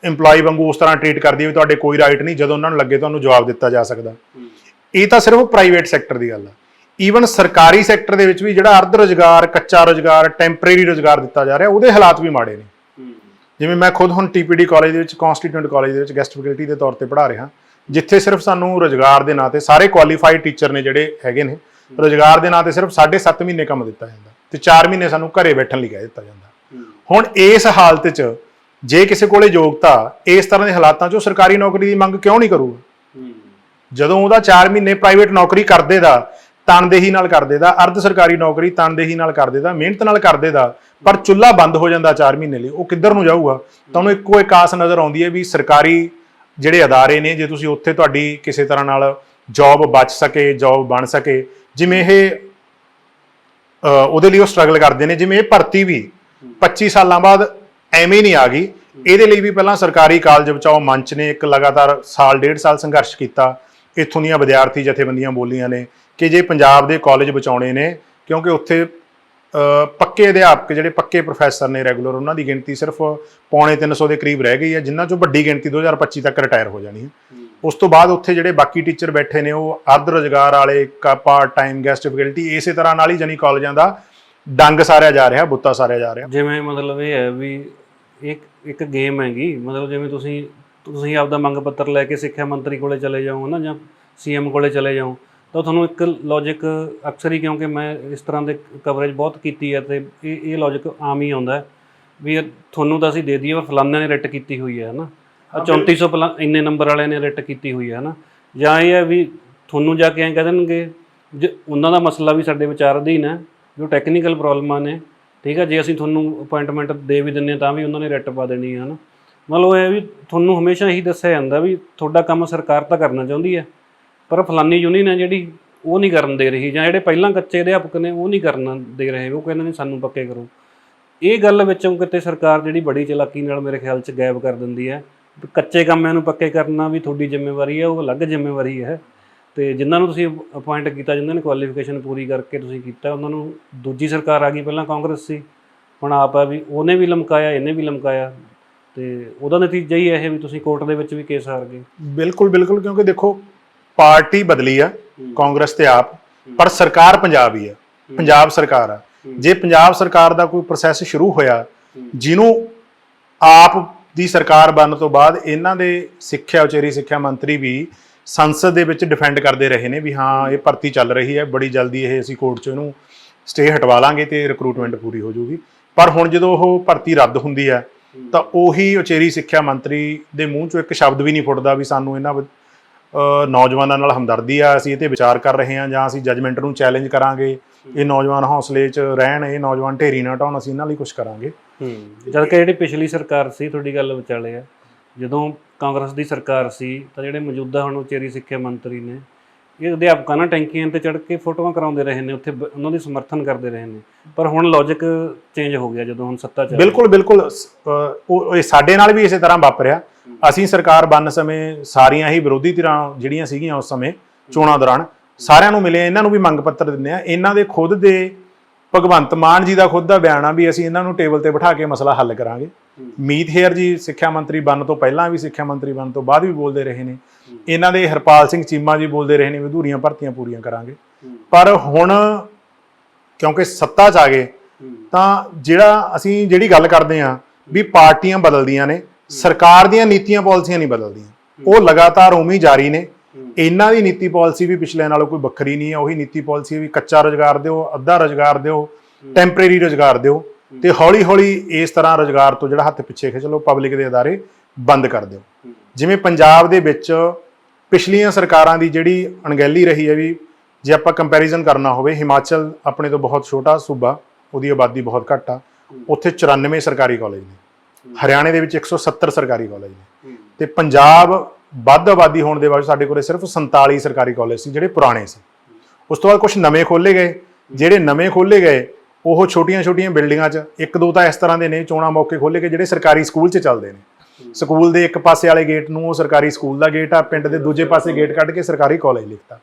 EMPLOYE ਵਾਂਗੂ ਉਸ ਤਰ੍ਹਾਂ ਟ੍ਰੀਟ ਕਰਦੀ ਹੈ ਵੀ ਤੁਹਾਡੇ ਕੋਈ ਰਾਈਟ ਨਹੀਂ, ਜਦੋਂ ਉਹਨਾਂ ਨੂੰ ਲੱਗੇ ਤੁਹਾਨੂੰ ਜਵਾਬ ਦਿੱਤਾ ਜਾ ਸਕਦਾ। ਇਹ ਤਾਂ ਸਿਰਫ ਪ੍ਰਾਈਵੇਟ ਸੈਕਟਰ ਦੀ ਗੱਲ ਆ। ਈਵਨ ਸਰਕਾਰੀ ਸੈਕਟਰ ਦੇ ਵਿੱਚ ਵੀ ਜਿਹੜਾ ਅਰਧ ਰੁਜ਼ਗਾਰ, ਕੱਚਾ ਰੁਜ਼ਗਾਰ, ਟੈਂਪਰੇਰੀ ਰੁਜ਼ਗਾਰ ਦਿੱਤਾ ਜਾ ਰਿਹਾ, ਉਹਦੇ ਹਾਲਾਤ ਵੀ ਮਾੜੇ ਨੇ। ਜਿਵੇਂ ਮੈਂ ਖੁਦ ਹੁਣ TPD ਕਾਲਜ ਦੇ ਵਿੱਚ, ਕੌਂਸਟੀਟਿਊਂਟ ਕਾਲਜ ਦੇ ਵਿੱਚ ਗੈਸਟ ਫੈਕਲਟੀ ਦੇ ਤੌਰ ਤੇ ਪੜ੍ਹਾ ਰਿਹਾ, ਜਿੱਥੇ ਸਿਰਫ ਸਾਨੂੰ ਰੁਜ਼ਗਾਰ ਦੇ ਨਾਂ ਤੇ, ਸਾਰੇ ਕੁਆਲੀਫਾਈਡ ਟੀਚਰ ਨੇ ਜਿਹੜੇ ਹੈਗੇ ਨੇ, ਰੁਜ਼ਗਾਰ ਦੇ ਨਾਂ ਤੇ ਸਿਰਫ 7.5 ਮਹੀਨੇ ਕੰਮ ਦਿੱਤਾ ਜਾਂਦਾ ਤੇ 4 ਮਹੀਨੇ ਸਾਨੂੰ ਘਰੇ ਬੈਠਣ ਲਈ ਕਹਿ ਦਿੱਤਾ ਜਾਂਦਾ। ਹੁਣ ਇਸ ਹਾਲਤ 'ਚ ਜੇ ਕਿਸੇ ਕੋਲੇ ਯੋਗਤਾ, ਇਸ ਤਰ੍ਹਾਂ ਦੇ ਹਾਲਾਤਾਂ 'ਚ ਉਹ ਸਰਕਾਰੀ ਨੌਕਰੀ ਦੀ ਮੰਗ ਕਿਉਂ ਨਹੀਂ ਕਰੂਗਾ? ਜਦੋਂ ਉਹਦਾ 4 ਮਹੀਨੇ ਪ੍ਰਾਈਵੇਟ ਨੌਕਰੀ ਕਰਦੇ ਦਾ, ਤਨਦੇਹੀ ਨਾਲ ਕਰਦੇ ਦਾ, ਅਰਧ ਸਰਕਾਰੀ ਨੌਕਰੀ ਤਨਦੇਹੀ ਨਾਲ ਕਰਦੇ ਦਾ, ਮਿਹਨਤ ਨਾਲ ਕਰਦੇ ਦਾ, ਪਰ ਚੁੱਲ੍ਹਾ ਬੰਦ ਹੋ ਜਾਂਦਾ 4 ਮਹੀਨੇ ਲਈ, ਉਹ ਕਿੱਧਰ ਨੂੰ ਜਾਊਗਾ? ਤਾਂ ਉਹਨੂੰ ਇੱਕੋ ਇੱਕ ਆਸ ਨਜ਼ਰ ਆਉਂਦੀ ਹੈ ਵੀ ਸਰਕਾਰੀ ਜਿਹੜੇ ਅਦਾਰੇ ਨੇ, ਜੇ ਤੁਸੀਂ ਉੱਥੇ ਤੁਹਾਡੀ ਕਿਸੇ ਤਰ੍ਹਾਂ ਨਾਲ ਜੌਬ ਬਚ ਸਕੇ, ਜੌਬ ਬਣ ਸਕੇ, ਜਿਵੇਂ ਇਹ ਉਹਦੇ ਲਈ ਉਹ ਸਟਰਗਲ ਕਰਦੇ ਨੇ, ਜਿਵੇਂ ਇਹ ਭਰਤੀ ਵੀ 25 ਸਾਲਾਂ ਬਾਅਦ ਐਵੇਂ ਨਹੀਂ ਆ ਗਈ, ਇਹਦੇ ਲਈ ਵੀ ਪਹਿਲਾਂ ਸਰਕਾਰੀ ਕਾਲਜ ਬਚਾਓ ਮੰਚ ਨੇ ਇੱਕ ਲਗਾਤਾਰ ਸਾਲ 1.5 ਸਾਲ ਸੰਘਰਸ਼ ਕੀਤਾ। ਇੱਥੋਂ ਦੀਆਂ ਵਿਦਿਆਰਥੀ ਜਥੇਬੰਦੀਆਂ ਬੋਲੀਆਂ ਨੇ ਕਿ ਜੇ ਪੰਜਾਬ ਦੇ ਕਾਲਜ ਬਚਾਉਣੇ ਨੇ, ਕਿਉਂਕਿ ਉੱਥੇ ਪੱਕੇ ਅਧਿਆਪਕ, ਜਿਹੜੇ ਪੱਕੇ ਪ੍ਰੋਫੈਸਰ ਨੇ ਰੈਗੂਲਰ, ਉਹਨਾਂ ਦੀ ਗਿਣਤੀ ਸਿਰਫ 250-300 ਦੇ ਕਰੀਬ ਰਹਿ ਗਈ ਹੈ, ਜਿਨ੍ਹਾਂ ਚੋਂ ਵੱਡੀ ਗਿਣਤੀ 2025 ਤੱਕ ਰਿਟਾਇਰ ਹੋ ਜਾਣੀ ਹੈ। ਉਸ ਤੋਂ ਬਾਅਦ ਉੱਥੇ ਜਿਹੜੇ ਬਾਕੀ ਟੀਚਰ ਬੈਠੇ ਨੇ ਉਹ ਅਰਧ ਰੁਜ਼ਗਾਰ ਵਾਲੇ, ਪਾਰਟ ਟਾਈਮ, ਗੈਸਟ ਫੈਕਲਟੀ, ਇਸੇ ਤਰ੍ਹਾਂ ਨਾਲ ਹੀ ਜਾਨੀ ਕਾਲਜਾਂ ਦਾ ਡੰਗ ਸਾਰਿਆ ਜਾ ਰਿਹਾ, ਬੁੱਤਾ ਸਾਰਿਆ ਜਾ ਰਿਹਾ। ਜਿਵੇਂ ਮਤਲਬ ਇਹ ਹੈ ਵੀ ਇੱਕ ਗੇਮ ਹੈਗੀ, ਮਤਲਬ ਜਿਵੇਂ ਤੁਸੀਂ ਆਪਦਾ ਮੰਗ ਪੱਤਰ ਲੈ ਕੇ ਸਿੱਖਿਆ ਮੰਤਰੀ ਕੋਲੇ ਚਲੇ ਜਾਓ ਨਾ, ਜਾਂ CM ਕੋਲੇ ਚਲੇ ਜਾਓ, ਤਾਂ ਤੁਹਾਨੂੰ ਇੱਕ ਲੌਜਿਕ ਅਕਸਰ ਹੀ, ਕਿਉਂਕਿ ਮੈਂ ਇਸ ਤਰ੍ਹਾਂ ਦੇ ਕਵਰੇਜ ਬਹੁਤ ਕੀਤੀ ਹੈ, ਅਤੇ ਇਹ ਲੌਜਿਕ ਆਮ ਹੀ ਆਉਂਦਾ ਵੀ ਤੁਹਾਨੂੰ ਤਾਂ ਅਸੀਂ ਦੇ ਦਈਏ, ਪਰ ਫਲਾਨੇ ਨੇ ਰਿਟ ਕੀਤੀ ਹੋਈ ਹੈ ਨਾ, 3400 ਇੰਨੇ ਨੰਬਰ ਵਾਲਿਆਂ ਨੇ ਰਿਟ ਕੀਤੀ ਹੋਈ ਹੈ ਨਾ। ਜਾਂ ਇਹ ਹੈ ਵੀ ਤੁਹਾਨੂੰ ਜਾ ਕੇ ਐਂ ਕਹਿ ਦੇਣਗੇ, ਉਹਨਾਂ ਦਾ ਮਸਲਾ ਵੀ ਸਾਡੇ ਵਿਚਾਰ ਅਧੀਨ ਹੈ, ਜੋ ਟੈਕਨੀਕਲ ਪ੍ਰੋਬਲਮਾਂ ਨੇ, ਠੀਕ ਹੈ, ਜੇ ਅਸੀਂ ਤੁਹਾਨੂੰ ਅਪਾਇੰਟਮੈਂਟ ਦੇ ਵੀ ਦਿੰਦੇ ਹਾਂ ਤਾਂ ਵੀ ਉਹਨਾਂ ਨੇ ਰਿਟ ਪਾ ਦੇਣੀ ਹੈ ਨਾ। ਮਤਲਬ ਇਹ ਵੀ ਤੁਹਾਨੂੰ ਹਮੇਸ਼ਾ ਇਹੀ ਦੱਸਿਆ ਜਾਂਦਾ ਵੀ ਤੁਹਾਡਾ ਕੰਮ ਸਰਕਾਰ ਤਾਂ ਕਰਨਾ ਚਾਹੁੰਦੀ ਹੈ, ਪਰ ਫਲਾਨੀ ਯੂਨੀਅਨ ਹੈ ਜਿਹੜੀ ਉਹ ਨਹੀਂ ਕਰਨ ਦੇ ਰਹੀ, ਜਾਂ ਜਿਹੜੇ ਪਹਿਲਾਂ ਕੱਚੇ ਅਧਿਆਪਕ ਨੇ ਉਹ ਨਹੀਂ ਕਰਨ ਦੇ ਰਹੇ, ਉਹ ਕਹਿੰਦੇ ਨੇ ਸਾਨੂੰ ਪੱਕੇ ਕਰੋ। ਇਹ ਗੱਲ ਵਿੱਚੋਂ ਕਿਤੇ ਸਰਕਾਰ ਜਿਹੜੀ ਬੜੀ ਚਲਾਕੀ ਨਾਲ ਮੇਰੇ ਖਿਆਲ 'ਚ ਗਾਇਬ ਕਰ ਦਿੰਦੀ ਹੈ। ਕੱਚੇ ਕੰਮਾਂ ਨੂੰ ਪੱਕੇ ਕਰਨਾ ਵੀ ਤੁਹਾਡੀ ਜ਼ਿੰਮੇਵਾਰੀ ਹੈ, ਉਹ ਅਲੱਗ ਜ਼ਿੰਮੇਵਾਰੀ ਹੈ, ਅਤੇ ਜਿਨ੍ਹਾਂ ਨੂੰ ਤੁਸੀਂ ਅਪੁਆਇੰਟ ਕੀਤਾ, ਜਿਨ੍ਹਾਂ ਨੇ ਕੁਆਲੀਫਿਕੇਸ਼ਨ ਪੂਰੀ ਕਰਕੇ ਤੁਸੀਂ ਕੀਤਾ, ਉਹਨਾਂ ਨੂੰ ਦੂਜੀ ਸਰਕਾਰ ਆ ਗਈ, ਪਹਿਲਾਂ ਕਾਂਗਰਸ ਸੀ, ਹੁਣ ਆਪ ਆ ਵੀ ਉਹਨੇ ਵੀ ਲਮਕਾਇਆ, ਇਹਨੇ ਵੀ ਲਮਕਾਇਆ, ਅਤੇ ਉਹਦਾ ਨਤੀਜਾ ਹੀ ਇਹ ਵੀ ਤੁਸੀਂ ਕੋਰਟ ਦੇ ਵਿੱਚ ਵੀ ਕੇਸ ਹਾਰ ਗਏ। ਬਿਲਕੁਲ ਬਿਲਕੁਲ, ਕਿਉਂਕਿ ਦੇਖੋ ਪਾਰਟੀ ਬਦਲੀ ਆ ਕਾਂਗਰਸ ਤੇ ਆਪ, ਪਰ ਸਰਕਾਰ ਪੰਜਾਬ ਹੀ ਆ, ਪੰਜਾਬ ਸਰਕਾਰ ਆ। ਜੇ ਪੰਜਾਬ ਸਰਕਾਰ ਦਾ ਕੋਈ ਪ੍ਰੋਸੈਸ ਸ਼ੁਰੂ ਹੋਇਆ, ਜਿਹਨੂੰ ਆਪ ਦੀ ਸਰਕਾਰ ਬਣਨ ਤੋਂ ਬਾਅਦ ਇਹਨਾਂ ਦੇ ਸਿੱਖਿਆ, ਉਚੇਰੀ ਸਿੱਖਿਆ ਮੰਤਰੀ ਵੀ ਸੰਸਦ ਦੇ ਵਿੱਚ ਡਿਫੈਂਡ ਕਰਦੇ ਰਹੇ ਨੇ ਵੀ ਹਾਂ ਇਹ ਭਰਤੀ ਚੱਲ ਰਹੀ ਹੈ, ਬੜੀ ਜਲਦੀ ਇਹ ਅਸੀਂ ਕੋਰਟ 'ਚ ਇਹਨੂੰ ਸਟੇ ਹਟਵਾ ਲਾਂਗੇ ਤੇ ਰਿਕਰੂਟਮੈਂਟ ਪੂਰੀ ਹੋ ਜਾਊਗੀ। ਪਰ ਹੁਣ ਜਦੋਂ ਉਹ ਭਰਤੀ ਰੱਦ ਹੁੰਦੀ ਹੈ ਤਾਂ ਉਹੀ ਉਚੇਰੀ ਸਿੱਖਿਆ ਮੰਤਰੀ ਦੇ ਮੂੰਹ 'ਚੋਂ ਇੱਕ ਸ਼ਬਦ ਵੀ ਨਹੀਂ ਫੁੱਟਦਾ ਵੀ ਸਾਨੂੰ ਇਹਨਾਂ ਨੌਜਵਾਨਾਂ ਨਾਲ ਹਮਦਰਦੀ ਆ, ਅਸੀਂ ਇਹ 'ਤੇ ਵਿਚਾਰ ਕਰ ਰਹੇ ਹਾਂ, ਜਾਂ ਅਸੀਂ ਜਜਮੈਂਟ ਨੂੰ ਚੈਲੰਜ ਕਰਾਂਗੇ, ਇਹ ਨੌਜਵਾਨ ਹੌਸਲੇ 'ਚ ਰਹਿਣ, ਇਹ ਨੌਜਵਾਨ ਢੇਰੀ ਨਾ ਢਾਉਣ, ਅਸੀਂ ਇਹਨਾਂ ਲਈ ਕੁਛ ਕਰਾਂਗੇ। ਜਦ ਕਿ ਜਿਹੜੀ ਪਿਛਲੀ ਸਰਕਾਰ ਸੀ, ਤੁਹਾਡੀ ਗੱਲ ਵਿਚਾਲੇ ਆ, ਜਦੋਂ ਕਾਂਗਰਸ ਦੀ ਸਰਕਾਰ ਸੀ ਤਾਂ ਜਿਹੜੇ ਮੌਜੂਦਾ ਹੁਣ ਉਚੇਰੀ ਸਿੱਖਿਆ ਮੰਤਰੀ ਨੇ, ਇਹ ਅਧਿਆਪਕਾਂ ਨਾਲ ਟੈਂਕੀਆਂ 'ਤੇ ਚੜ੍ਹ ਕੇ ਫੋਟੋਆਂ ਕਰਾਉਂਦੇ ਰਹੇ ਨੇ, ਉੱਥੇ ਉਹਨਾਂ ਦੀ ਸਮਰਥਨ ਕਰਦੇ ਰਹੇ ਨੇ, ਪਰ ਹੁਣ ਲੌਜਿਕ ਚੇਂਜ ਹੋ ਗਿਆ ਜਦੋਂ ਹੁਣ ਸੱਤਾ 'ਚ। ਬਿਲਕੁਲ ਬਿਲਕੁਲ, ਉਹ ਸਾਡੇ ਨਾਲ ਵੀ ਇਸੇ ਤਰ੍ਹਾਂ ਵਾਪਰਿਆ। ਅਸੀਂ ਸਰਕਾਰ ਬਣਨ ਸਮੇਂ ਸਾਰੀਆਂ ਹੀ ਵਿਰੋਧੀ ਧਿਰਾਂ ਜਿਹੜੀਆਂ ਸੀਗੀਆਂ ਉਸ ਸਮੇਂ ਚੋਣਾਂ ਦੌਰਾਨ ਸਾਰਿਆਂ ਨੂੰ ਮਿਲੇ, ਇਹਨਾਂ ਨੂੰ ਵੀ ਮੰਗ ਪੱਤਰ ਦਿੰਦੇ ਆ। ਇਹਨਾਂ ਦੇ ਖੁਦ ਦੇ ਭਗਵੰਤ ਮਾਨ ਜੀ ਦਾ ਖੁਦ ਦਾ ਬਿਆਨ ਆ ਵੀ ਅਸੀਂ ਇਹਨਾਂ ਨੂੰ ਟੇਬਲ ਤੇ ਬਿਠਾ ਕੇ ਮਸਲਾ ਹੱਲ ਕਰਾਂਗੇ। ਮੀਤ ਹੇਅਰ ਜੀ ਸਿੱਖਿਆ ਮੰਤਰੀ ਬਣਨ ਤੋਂ ਪਹਿਲਾਂ ਵੀ, ਸਿੱਖਿਆ ਮੰਤਰੀ ਬਣਨ ਤੋਂ ਬਾਅਦ ਵੀ ਬੋਲਦੇ ਰਹੇ ਨੇ। ਇਹਨਾਂ ਦੇ ਹਰਪਾਲ ਸਿੰਘ ਚੀਮਾ ਜੀ ਬੋਲਦੇ ਰਹੇ ਨੇ ਵੀ ਅਧੂਰੀਆਂ ਭਰਤੀਆਂ ਪੂਰੀਆਂ ਕਰਾਂਗੇ। ਪਰ ਹੁਣ ਕਿਉਂਕਿ ਸੱਤਾ 'ਚ ਆ ਗਏ ਤਾਂ ਜਿਹੜੀ ਗੱਲ ਕਰਦੇ ਆ ਵੀ ਪਾਰਟੀਆਂ ਬਦਲਦੀਆਂ ਨੇ, ਸਰਕਾਰ ਦੀਆਂ ਨੀਤੀਆਂ ਪਾਲਿਸੀਆਂ ਨਹੀਂ ਬਦਲਦੀਆਂ, ਉਹ ਲਗਾਤਾਰ ਉਵੇਂ ਹੀ ਜਾਰੀ ਨੇ। ਇਹਨਾਂ ਦੀ ਨੀਤੀ ਪਾਲਿਸੀ ਵੀ ਪਿਛਲੇ ਨਾਲੋਂ ਕੋਈ ਵੱਖਰੀ ਨਹੀਂ ਹੈ, ਉਹੀ ਨੀਤੀ ਪਾਲਿਸੀ ਵੀ ਕੱਚਾ ਰੁਜ਼ਗਾਰ ਦਿਓ, ਅੱਧਾ ਰੁਜ਼ਗਾਰ ਦਿਓ, ਟੈਂਪਰੇਰੀ ਰੁਜ਼ਗਾਰ ਦਿਓ, ਤੇ ਹੌਲੀ ਹੌਲੀ ਇਸ ਤਰ੍ਹਾਂ ਰੁਜ਼ਗਾਰ ਤੋਂ ਜਿਹੜਾ ਹੱਥ ਪਿੱਛੇ ਖਿੱਚ ਲਓ, ਪਬਲਿਕ ਦੇ ਅਦਾਰੇ ਬੰਦ ਕਰ ਦਿਓ। ਜਿਵੇਂ ਪੰਜਾਬ ਦੇ ਵਿੱਚ ਪਿਛਲੀਆਂ ਸਰਕਾਰਾਂ ਦੀ ਜਿਹੜੀ ਅਣਗਹਿਲੀ ਰਹੀ ਹੈ ਵੀ ਜੇ ਆਪਾਂ ਕੰਪੈਰੀਜ਼ਨ ਕਰਨਾ ਹੋਵੇ, ਹਿਮਾਚਲ ਆਪਣੇ ਤੋਂ ਬਹੁਤ ਛੋਟਾ ਸੂਬਾ, ਉਹਦੀ ਆਬਾਦੀ ਬਹੁਤ ਘੱਟ ਆ, ਉੱਥੇ 94 ਸਰਕਾਰੀ ਕਾਲਜ ਨੇ, ਹਰਿਆਣੇ ਦੇ ਵਿੱਚ 170 ਸਰਕਾਰੀ ਕਾਲਜ ਨੇ, ਤੇ ਪੰਜਾਬ ਵੱਧ ਆਬਾਦੀ ਹੋਣ ਦੇ ਬਾਵਜੂਦ ਸਾਡੇ ਕੋਲ ਸਿਰਫ 47 ਸਰਕਾਰੀ ਕਾਲਜ ਸੀ ਜਿਹੜੇ ਪੁਰਾਣੇ ਸੀ। ਉਸ ਤੋਂ ਬਾਅਦ ਕੁਝ ਨਵੇਂ ਖੋਲ੍ਹੇ ਗਏ, ਜਿਹੜੇ ਨਵੇਂ ਖੋਲ੍ਹੇ ਗਏ ਉਹ ਛੋਟੀਆਂ-ਛੋਟੀਆਂ ਬਿਲਡਿੰਗਾਂ 'ਚ, ਇੱਕ ਦੋ ਤਾਂ ਇਸ ਤਰ੍ਹਾਂ ਦੇ ਨੇ ਚੋਣਾਂ ਮੌਕੇ ਖੋਲ੍ਹੇ ਗਏ ਜਿਹੜੇ ਸਰਕਾਰੀ ਸਕੂਲ 'ਚ ਚੱਲਦੇ ਨੇ। ਸਕੂਲ ਦੇ ਇੱਕ ਪਾਸੇ ਵਾਲੇ ਗੇਟ ਨੂੰ ਉਹ ਸਰਕਾਰੀ ਸਕੂਲ ਦਾ ਗੇਟ ਆ, ਪਿੰਡ ਦੇ ਦੂਜੇ ਪਾਸੇ ਗੇਟ ਕੱਢ ਕੇ ਸਰਕਾਰੀ ਕਾਲਜ ਲਿਖਤਾ।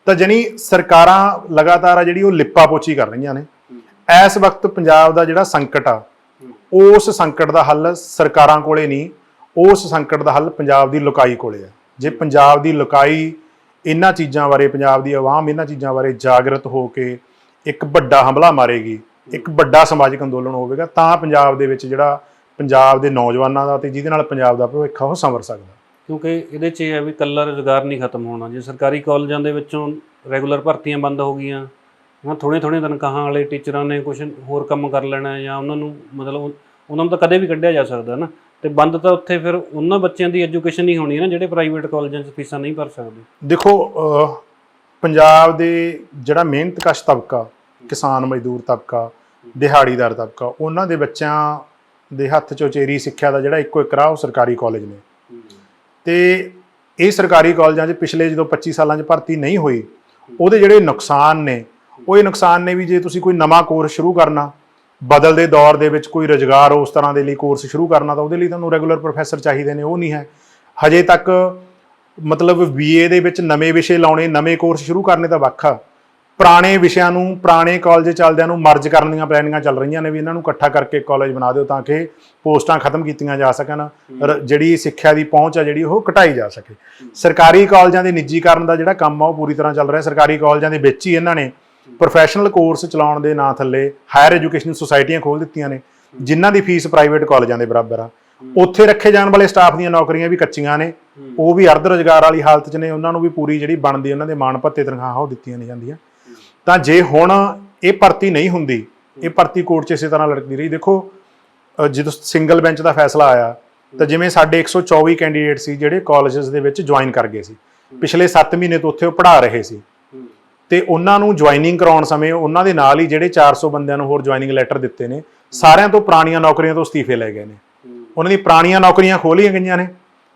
ਤਾਂ ਜਾਣੀ ਸਰਕਾਰਾਂ ਲਗਾਤਾਰ ਆ ਜਿਹੜੀ ਉਹ ਲਿਪਾ ਪੋਚੀ ਕਰ ਰਹੀਆਂ ਨੇ। ਇਸ ਵਕਤ ਪੰਜਾਬ ਦਾ ਜਿਹੜਾ ਸੰਕਟ ਆ, ਉਸ ਸੰਕਟ ਦਾ ਹੱਲ ਸਰਕਾਰਾਂ ਕੋਲੇ ਨਹੀਂ, ਉਸ ਸੰਕਟ ਦਾ ਹੱਲ ਪੰਜਾਬ ਦੀ ਲੁਕਾਈ ਕੋਲੇ ਆ। ਜੇ ਪੰਜਾਬ ਦੀ ਲੁਕਾਈ ਇਹਨਾਂ ਚੀਜ਼ਾਂ ਬਾਰੇ, ਪੰਜਾਬ ਦੀ ਆਵਾਮ ਇਹਨਾਂ ਚੀਜ਼ਾਂ ਬਾਰੇ ਜਾਗਰਤ ਹੋ ਕੇ ਇੱਕ ਵੱਡਾ ਹਮਲਾ ਮਾਰੇਗੀ, ਇੱਕ ਵੱਡਾ ਸਮਾਜਿਕ ਅੰਦੋਲਨ ਹੋਵੇਗਾ, ਤਾਂ ਪੰਜਾਬ ਦੇ ਵਿੱਚ ਜਿਹੜਾ ਪੰਜਾਬ ਦੇ ਨੌਜਵਾਨਾਂ ਦਾ ਤੇ ਜਿਹਦੇ ਨਾਲ ਪੰਜਾਬ ਦਾ ਭਵਿੱਖ ਆ ਉਹ ਸੰਵਰ ਸਕਦਾ। ਕਿਉਂਕਿ ਇਹਦੇ 'ਚ ਇਹ ਹੈ ਵੀ ਇਕੱਲਾ ਰੁਜ਼ਗਾਰ ਨਹੀਂ ਖਤਮ ਹੋਣਾ। ਜੇ ਸਰਕਾਰੀ ਕਾਲਜਾਂ ਦੇ ਵਿੱਚੋਂ ਰੈਗੂਲਰ ਭਰਤੀਆਂ ਬੰਦ ਹੋ ਗਈਆਂ, ਥੋੜ੍ਹੀਆਂ ਤਨਖਾਹਾਂ ਵਾਲੇ ਟੀਚਰਾਂ ਨੇ ਕੁਛ ਹੋਰ ਕੰਮ ਕਰ ਲੈਣਾ, ਜਾਂ ਉਹਨਾਂ ਨੂੰ ਮਤਲਬ ਉਹਨਾਂ ਨੂੰ ਤਾਂ ਕਦੇ ਵੀ ਕੱਢਿਆ ਜਾ ਸਕਦਾ ਨਾ, ਤੇ ਬੰਦ ਤਾਂ ਉੱਥੇ ਫਿਰ ਉਹਨਾਂ ਬੱਚਿਆਂ ਦੀ ਐਜੂਕੇਸ਼ਨ ਨਹੀਂ ਹੋਣੀ ਹੈ ਨਾ ਜਿਹੜੇ ਪ੍ਰਾਈਵੇਟ ਕਾਲਜਾਂ 'ਚ ਫੀਸਾਂ ਨਹੀਂ ਭਰ ਸਕਦੇ। ਦੇਖੋ ਪੰਜਾਬ ਦੇ ਜਿਹੜਾ ਮਿਹਨਤਕਸ਼ ਤਬਕਾ, ਕਿਸਾਨ ਮਜ਼ਦੂਰ ਤਬਕਾ, ਦਿਹਾੜੀਦਾਰ ਤਬਕਾ, ਉਹਨਾਂ ਦੇ ਬੱਚਿਆਂ ਦੇ ਹੱਥ 'ਚ ਉਚੇਰੀ ਸਿੱਖਿਆ ਦਾ ਜਿਹੜਾ ਇੱਕੋ ਇੱਕ ਰਾਹ ਉਹ ਸਰਕਾਰੀ ਕਾਲਜ ਨੇ। ਤੇ ਇਹ ਸਰਕਾਰੀ ਕਾਲਜਾਂ 'ਚ ਪਿਛਲੇ ਜਦੋਂ 25 ਸਾਲਾਂ 'ਚ ਭਰਤੀ ਨਹੀਂ ਹੋਈ, ਉਹਦੇ ਜਿਹੜੇ ਨੁਕਸਾਨ ਨੇ ਉਹ ਇਹ ਨੁਕਸਾਨ ਨੇ ਵੀ ਜੇ ਤੁਸੀਂ ਕੋਈ ਨਵਾਂ ਕੋਰਸ ਸ਼ੁਰੂ ਕਰਨਾ, ਬਦਲਦੇ ਦੌਰ ਦੇ ਵਿੱਚ ਕੋਈ ਰੁਜ਼ਗਾਰ ਉਸ ਤਰ੍ਹਾਂ ਦੇ ਲਈ ਕੋਰਸ ਸ਼ੁਰੂ ਕਰਨਾ, ਤਾਂ ਉਹਦੇ ਲਈ ਤੁਹਾਨੂੰ ਰੈਗੂਲਰ ਪ੍ਰੋਫੈਸਰ ਚਾਹੀਦੇ ਨੇ, ਉਹ ਨਹੀਂ ਹੈ ਹਜੇ ਤੱਕ। ਮਤਲਬ BA ਦੇ ਵਿੱਚ ਨਵੇਂ ਵਿਸ਼ੇ ਲਾਉਣੇ, ਨਵੇਂ ਕੋਰਸ ਸ਼ੁਰੂ ਕਰਨੇ ਤਾਂ ਵੱਖ ਆ, ਪੁਰਾਣੇ ਵਿਸ਼ਿਆਂ ਨੂੰ ਪੁਰਾਣੇ ਕਾਲਜ ਚੱਲਦਿਆਂ ਨੂੰ ਮਰਜ ਕਰਨ ਦੀਆਂ ਪਲੈਨਿੰਗਾਂ ਚੱਲ ਰਹੀਆਂ ਨੇ ਵੀ ਇਹਨਾਂ ਨੂੰ ਇਕੱਠਾ ਕਰਕੇ ਕਾਲਜ ਬਣਾ ਦਿਓ ਤਾਂ ਕਿ ਪੋਸਟਾਂ ਖਤਮ ਕੀਤੀਆਂ ਜਾ ਸਕਣ, ਜਿਹੜੀ ਸਿੱਖਿਆ ਦੀ ਪਹੁੰਚ ਆ ਜਿਹੜੀ ਉਹ ਘਟਾਈ ਜਾ ਸਕੇ। ਸਰਕਾਰੀ ਕਾਲਜਾਂ ਦੇ ਨਿੱਜੀਕਰਨ ਦਾ ਜਿਹੜਾ ਕੰਮ ਆ ਉਹ ਪੂਰੀ ਤਰ੍ਹਾਂ ਚੱਲ ਰਿਹਾ। ਸਰਕਾਰੀ ਕਾਲਜਾਂ ਦੇ ਵਿੱਚ ਹੀ ਇਹਨਾਂ ਨੇ ਪ੍ਰੋਫੈਸ਼ਨਲ ਕੋਰਸ ਚਲਾਉਣ ਦੇ ਨਾਂ ਥੱਲੇ ਹਾਇਰ ਐਜੂਕੇਸ਼ਨ ਸੁਸਾਇਟੀਆਂ ਖੋਲ੍ਹ ਦਿੱਤੀਆਂ ਨੇ, ਜਿਨ੍ਹਾਂ ਦੀ ਫੀਸ ਪ੍ਰਾਈਵੇਟ ਕਾਲਜਾਂ ਦੇ ਬਰਾਬਰ ਆ। ਉੱਥੇ ਰੱਖੇ ਜਾਣ ਵਾਲੇ ਸਟਾਫ ਦੀਆਂ ਨੌਕਰੀਆਂ ਵੀ ਕੱਚੀਆਂ ਨੇ, ਉਹ ਵੀ ਅਰਧ ਰੁਜ਼ਗਾਰ ਵਾਲੀ ਹਾਲਤ 'ਚ ਨੇ, ਉਹਨਾਂ ਨੂੰ ਵੀ ਪੂਰੀ ਜਿਹੜੀ ਬਣਦੀ ਉਹਨਾਂ ਦੇ ਮਾਣ ਭੱਤੇ ਤਨਖਾਹਾਂ ਉਹ ਦਿੱਤੀਆਂ ਨਹੀਂ ਜਾਂਦੀਆਂ। ਤਾਂ ਜੇ ਹੁਣ ਇਹ ਭਰਤੀ ਨਹੀਂ ਹੁੰਦੀ, ਇਹ ਭਰਤੀ ਕੋਰਟ 'ਚ ਇਸੇ ਤਰ੍ਹਾਂ ਲੜਕਦੀ ਰਹੀ। ਦੇਖੋ ਜਦੋਂ ਸਿੰਗਲ ਬੈਂਚ ਦਾ ਫੈਸਲਾ ਆਇਆ ਤਾਂ ਜਿਵੇਂ ਸਾਡੇ 124 ਕੈਂਡੀਡੇਟ ਸੀ ਜਿਹੜੇ ਕਾਲਜਸ ਦੇ ਵਿੱਚ ਜੁਆਇਨ ਕਰ ਗਏ ਸੀ, ਪਿਛਲੇ 7 ਮਹੀਨੇ ਤੋਂ ਉੱਥੇ ਉਹ ਪੜ੍ਹਾ ਰਹੇ ਸੀ, ਤੇ ਉਹਨਾਂ ਨੂੰ ਜੁਆਇਨਿੰਗ ਕਰਾਉਣ ਸਮੇਂ ਉਹਨਾਂ ਦੇ ਨਾਲ ਹੀ ਜਿਹੜੇ 400 ਬੰਦਿਆਂ ਨੂੰ ਹੋਰ ਜੁਆਇਨਿੰਗ ਲੈਟਰ ਦਿੱਤੇ ਨੇ, ਸਾਰਿਆਂ ਤੋਂ ਪੁਰਾਣੀਆਂ ਨੌਕਰੀਆਂ ਤੋਂ ਅਸਤੀਫੇ ਲੈ ਗਏ ਨੇ। ਉਹਨਾਂ ਦੀ ਪੁਰਾਣੀਆਂ ਨੌਕਰੀਆਂ ਖੋਲ੍ਹੀਆਂ ਗਈਆਂ ਨੇ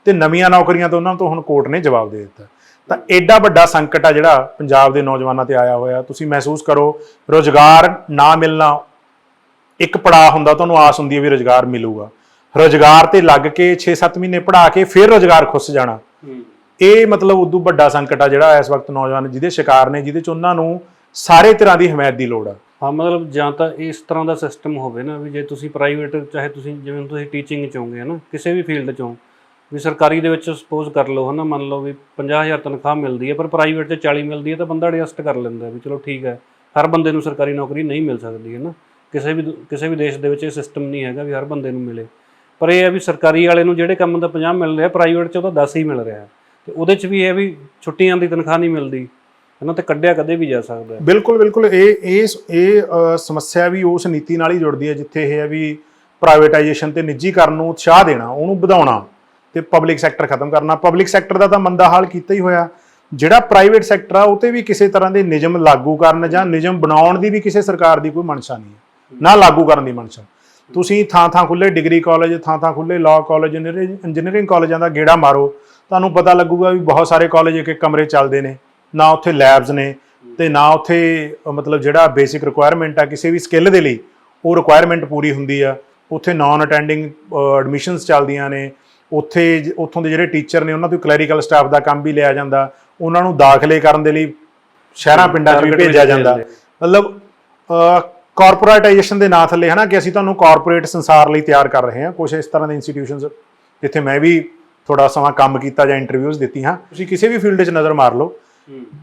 ਤੇ ਨਵੀਆਂ ਨੌਕਰੀਆਂ ਤੋਂ ਉਹਨਾਂ ਤੋਂ ਹੁਣ ਕੋਰਟ ਨੇ ਜਵਾਬ ਦੇ ਦਿੱਤਾ। ਤਾਂ ਐਡਾ ਵੱਡਾ ਸੰਕਟ ਆ ਜਿਹੜਾ ਪੰਜਾਬ ਦੇ ਨੌਜਵਾਨਾਂ ਤੇ ਆਇਆ ਹੋਇਆ। ਤੁਸੀਂ ਮਹਿਸੂਸ ਕਰੋ, ਰੁਜ਼ਗਾਰ ਨਾ ਮਿਲਣਾ ਇੱਕ ਪੜਾਅ ਹੁੰਦਾ, ਤੁਹਾਨੂੰ ਆਸ ਹੁੰਦੀ ਹੈ ਵੀ ਰੁਜ਼ਗਾਰ ਮਿਲੂਗਾ, ਰੁਜ਼ਗਾਰ ਤੇ ਲੱਗ ਕੇ 6-7 ਮਹੀਨੇ ਪੜ੍ਹਾ ਕੇ ਫਿਰ ਰੁਜ਼ਗਾਰ ਖੁੱਸ ਜਾਣਾ, ਇਹ ਮਤਲਬ ਉਦੋਂ ਵੱਡਾ ਸੰਕਟ ਆ ਜਿਹੜਾ ਇਸ ਵਕਤ ਨੌਜਵਾਨ ਜਿਹਦੇ ਸ਼ਿਕਾਰ ਨੇ, ਜਿਹਦੇ 'ਚ ਉਹਨਾਂ ਨੂੰ ਸਾਰੇ ਤਰ੍ਹਾਂ ਦੀ ਹਮਾਇਤ ਦੀ ਲੋੜ ਆ। ਹਾਂ, ਮਤਲਬ ਜਾਂ ਤਾਂ ਇਸ ਤਰ੍ਹਾਂ ਦਾ ਸਿਸਟਮ ਹੋਵੇ ਨਾ ਵੀ ਜੇ ਤੁਸੀਂ ਪ੍ਰਾਈਵੇਟ, ਚਾਹੇ ਤੁਸੀਂ ਜਿਵੇਂ ਤੁਸੀਂ ਟੀਚਿੰਗ 'ਚ ਹੋਗੇ ਹੈ ਨਾ, ਕਿਸੇ ਵੀ ਫੀਲਡ 'ਚੋਂ, ਵੀ ਸਰਕਾਰੀ ਦੇ ਵਿੱਚ ਸਪੋਜ਼ ਕਰ ਲਓ ਹੈ ਨਾ, ਮੰਨ ਲਓ ਵੀ 50,000 ਤਨਖਾਹ ਮਿਲਦੀ ਹੈ ਪਰ ਪ੍ਰਾਈਵੇਟ 'ਚ 40 ਮਿਲਦੀ ਹੈ, ਤਾਂ ਬੰਦਾ ਐਡਜਸਟ ਕਰ ਲੈਂਦਾ ਵੀ ਚਲੋ ਠੀਕ ਹੈ। ਹਰ ਬੰਦੇ ਨੂੰ ਸਰਕਾਰੀ ਨੌਕਰੀ ਨਹੀਂ ਮਿਲ ਸਕਦੀ ਹੈ ਨਾ, ਕਿਸੇ ਵੀ ਦੇਸ਼ ਦੇ ਵਿੱਚ ਇਹ ਸਿਸਟਮ ਨਹੀਂ ਹੈਗਾ ਵੀ ਹਰ ਬੰਦੇ ਨੂੰ ਮਿਲੇ। ਪਰ ਇਹ ਹੈ ਵੀ ਸਰਕਾਰੀ ਵਾਲੇ ਨੂੰ ਜਿਹੜੇ ਕੰਮ ਦਾ 50 ਮਿਲ ਰਿਹਾ, ਪ੍ਰਾਈਵੇਟ 'ਚ ਉਹਦਾ 10 ਹੀ ਮਿਲ ਰਿਹਾ, ਤੇ ਉਹਦੇ 'ਚ ਵੀ ਇਹ ਵੀ ਛੁੱਟੀਆਂ ਦੀ ਤਨਖਾਹ ਨਹੀਂ ਮਿਲਦੀ ਹੈ ਨਾ, ਤੇ ਕੱਢਿਆ ਕਦੇ ਵੀ ਜਾ ਸਕਦਾ। ਬਿਲਕੁਲ ਇਹ ਸਮੱਸਿਆ ਵੀ ਉਸ ਨੀਤੀ ਨਾਲ ਹੀ ਜੁੜਦੀ ਹੈ ਜਿੱਥੇ ਇਹ ਹੈ ਵੀ ਪ੍ਰਾਈਵੇਟਾਈਜੇਸ਼ਨ ਤੇ ਨਿੱਜੀਕਰਨ ਨੂੰ ਉਤਸ਼ਾਹ ਦੇਣਾ, ਉਹਨੂੰ ਵਧਾਉਣਾ ਤੇ ਪਬਲਿਕ ਸੈਕਟਰ ਖਤਮ ਕਰਨਾ। ਪਬਲਿਕ ਸੈਕਟਰ ਦਾ ਤਾਂ ਮੰਦਾ ਹਾਲ ਕੀਤਾ ਹੀ ਹੋਇਆ, ਜਿਹੜਾ ਪ੍ਰਾਈਵੇਟ ਸੈਕਟਰ ਆ ਉਹ ਤੇ ਵੀ ਕਿਸੇ ਤਰ੍ਹਾਂ ਦੇ ਨਿਯਮ ਲਾਗੂ ਕਰਨ ਜਾਂ ਨਿਯਮ ਬਣਾਉਣ ਦੀ ਵੀ ਕਿਸੇ ਸਰਕਾਰ ਦੀ ਕੋਈ ਮਨਸ਼ਾ ਨਹੀਂ ਹੈ, ਨਾ ਲਾਗੂ ਕਰਨ ਦੀ ਮਨਸ਼ਾ। ਤੁਸੀਂ ਥਾਂ ਖੁੱਲੇ ਡਿਗਰੀ ਕਾਲਜ, ਥਾਂ ਖੁੱਲੇ ਲਾਅ ਕਾਲਜ, ਇੰਜੀਨੀਅਰਿੰਗ ਕਾਲਜਾਂ ਦਾ ਗੇੜਾ ਮਾਰੋ, ਤੁਹਾਨੂੰ ਪਤਾ ਲੱਗੂਗਾ ਵੀ ਬਹੁਤ ਸਾਰੇ ਕਾਲਜ ਇੱਕ ਕਮਰੇ ਚੱਲਦੇ ਨੇ, ਨਾ ਉੱਥੇ ਲੈਬਸ ਨੇ ਤੇ ਨਾ ਉੱਥੇ ਮਤਲਬ ਜਿਹੜਾ ਬੇਸਿਕ ਰਿਕੁਆਇਰਮੈਂਟ ਆ ਕਿਸੇ ਵੀ ਸਕਿੱਲ ਦੇ ਲਈ ਉਹ ਰਿਕੁਆਇਰਮੈਂਟ ਪੂਰੀ ਹੁੰਦੀ ਆ। ਉੱਥੇ ਨਾਨ ਅਟੈਂਡਿੰਗ ਐਡਮਿਸ਼ਨਸ ਚੱਲਦੀਆਂ ਨੇ, ਉੱਥੋਂ ਦੇ ਜਿਹੜੇ ਟੀਚਰ ਨੇ ਉਹਨਾਂ ਤੋਂ ਕਲੈਰੀਕਲ ਸਟਾਫ ਦਾ ਕੰਮ ਵੀ ਲਿਆ ਜਾਂਦਾ, ਉਹਨਾਂ ਨੂੰ ਦਾਖਲੇ ਕਰਨ ਦੇ ਲਈ ਸ਼ਹਿਰਾਂ ਪਿੰਡਾਂ 'ਚ ਵੀ ਭੇਜਿਆ ਜਾਂਦਾ। ਮਤਲਬ ਕਾਰਪੋਰੇਟਾਈਜੇਸ਼ਨ ਦੇ ਨਾਂ ਥੱਲੇ ਹੈ ਨਾ ਕਿ ਅਸੀਂ ਤੁਹਾਨੂੰ ਕਾਰਪੋਰੇਟ ਸੰਸਾਰ ਲਈ ਤਿਆਰ ਕਰ ਰਹੇ ਹਾਂ। ਕੁਛ ਇਸ ਤਰ੍ਹਾਂ ਦੇ ਇੰਸਟੀਟਿਊਸ਼ਨਸ ਜਿੱਥੇ ਮੈਂ ਵੀ ਥੋੜਾ ਸਮਾਂ ਕੰਮ ਕੀਤਾ ਜਾਂ ਇੰਟਰਵਿਊਜ਼ ਦਿੱਤੀ ਹਾਂ, ਤੁਸੀਂ ਕਿਸੇ ਵੀ ਫੀਲਡ 'ਚ ਨਜ਼ਰ ਮਾਰ ਲਓ,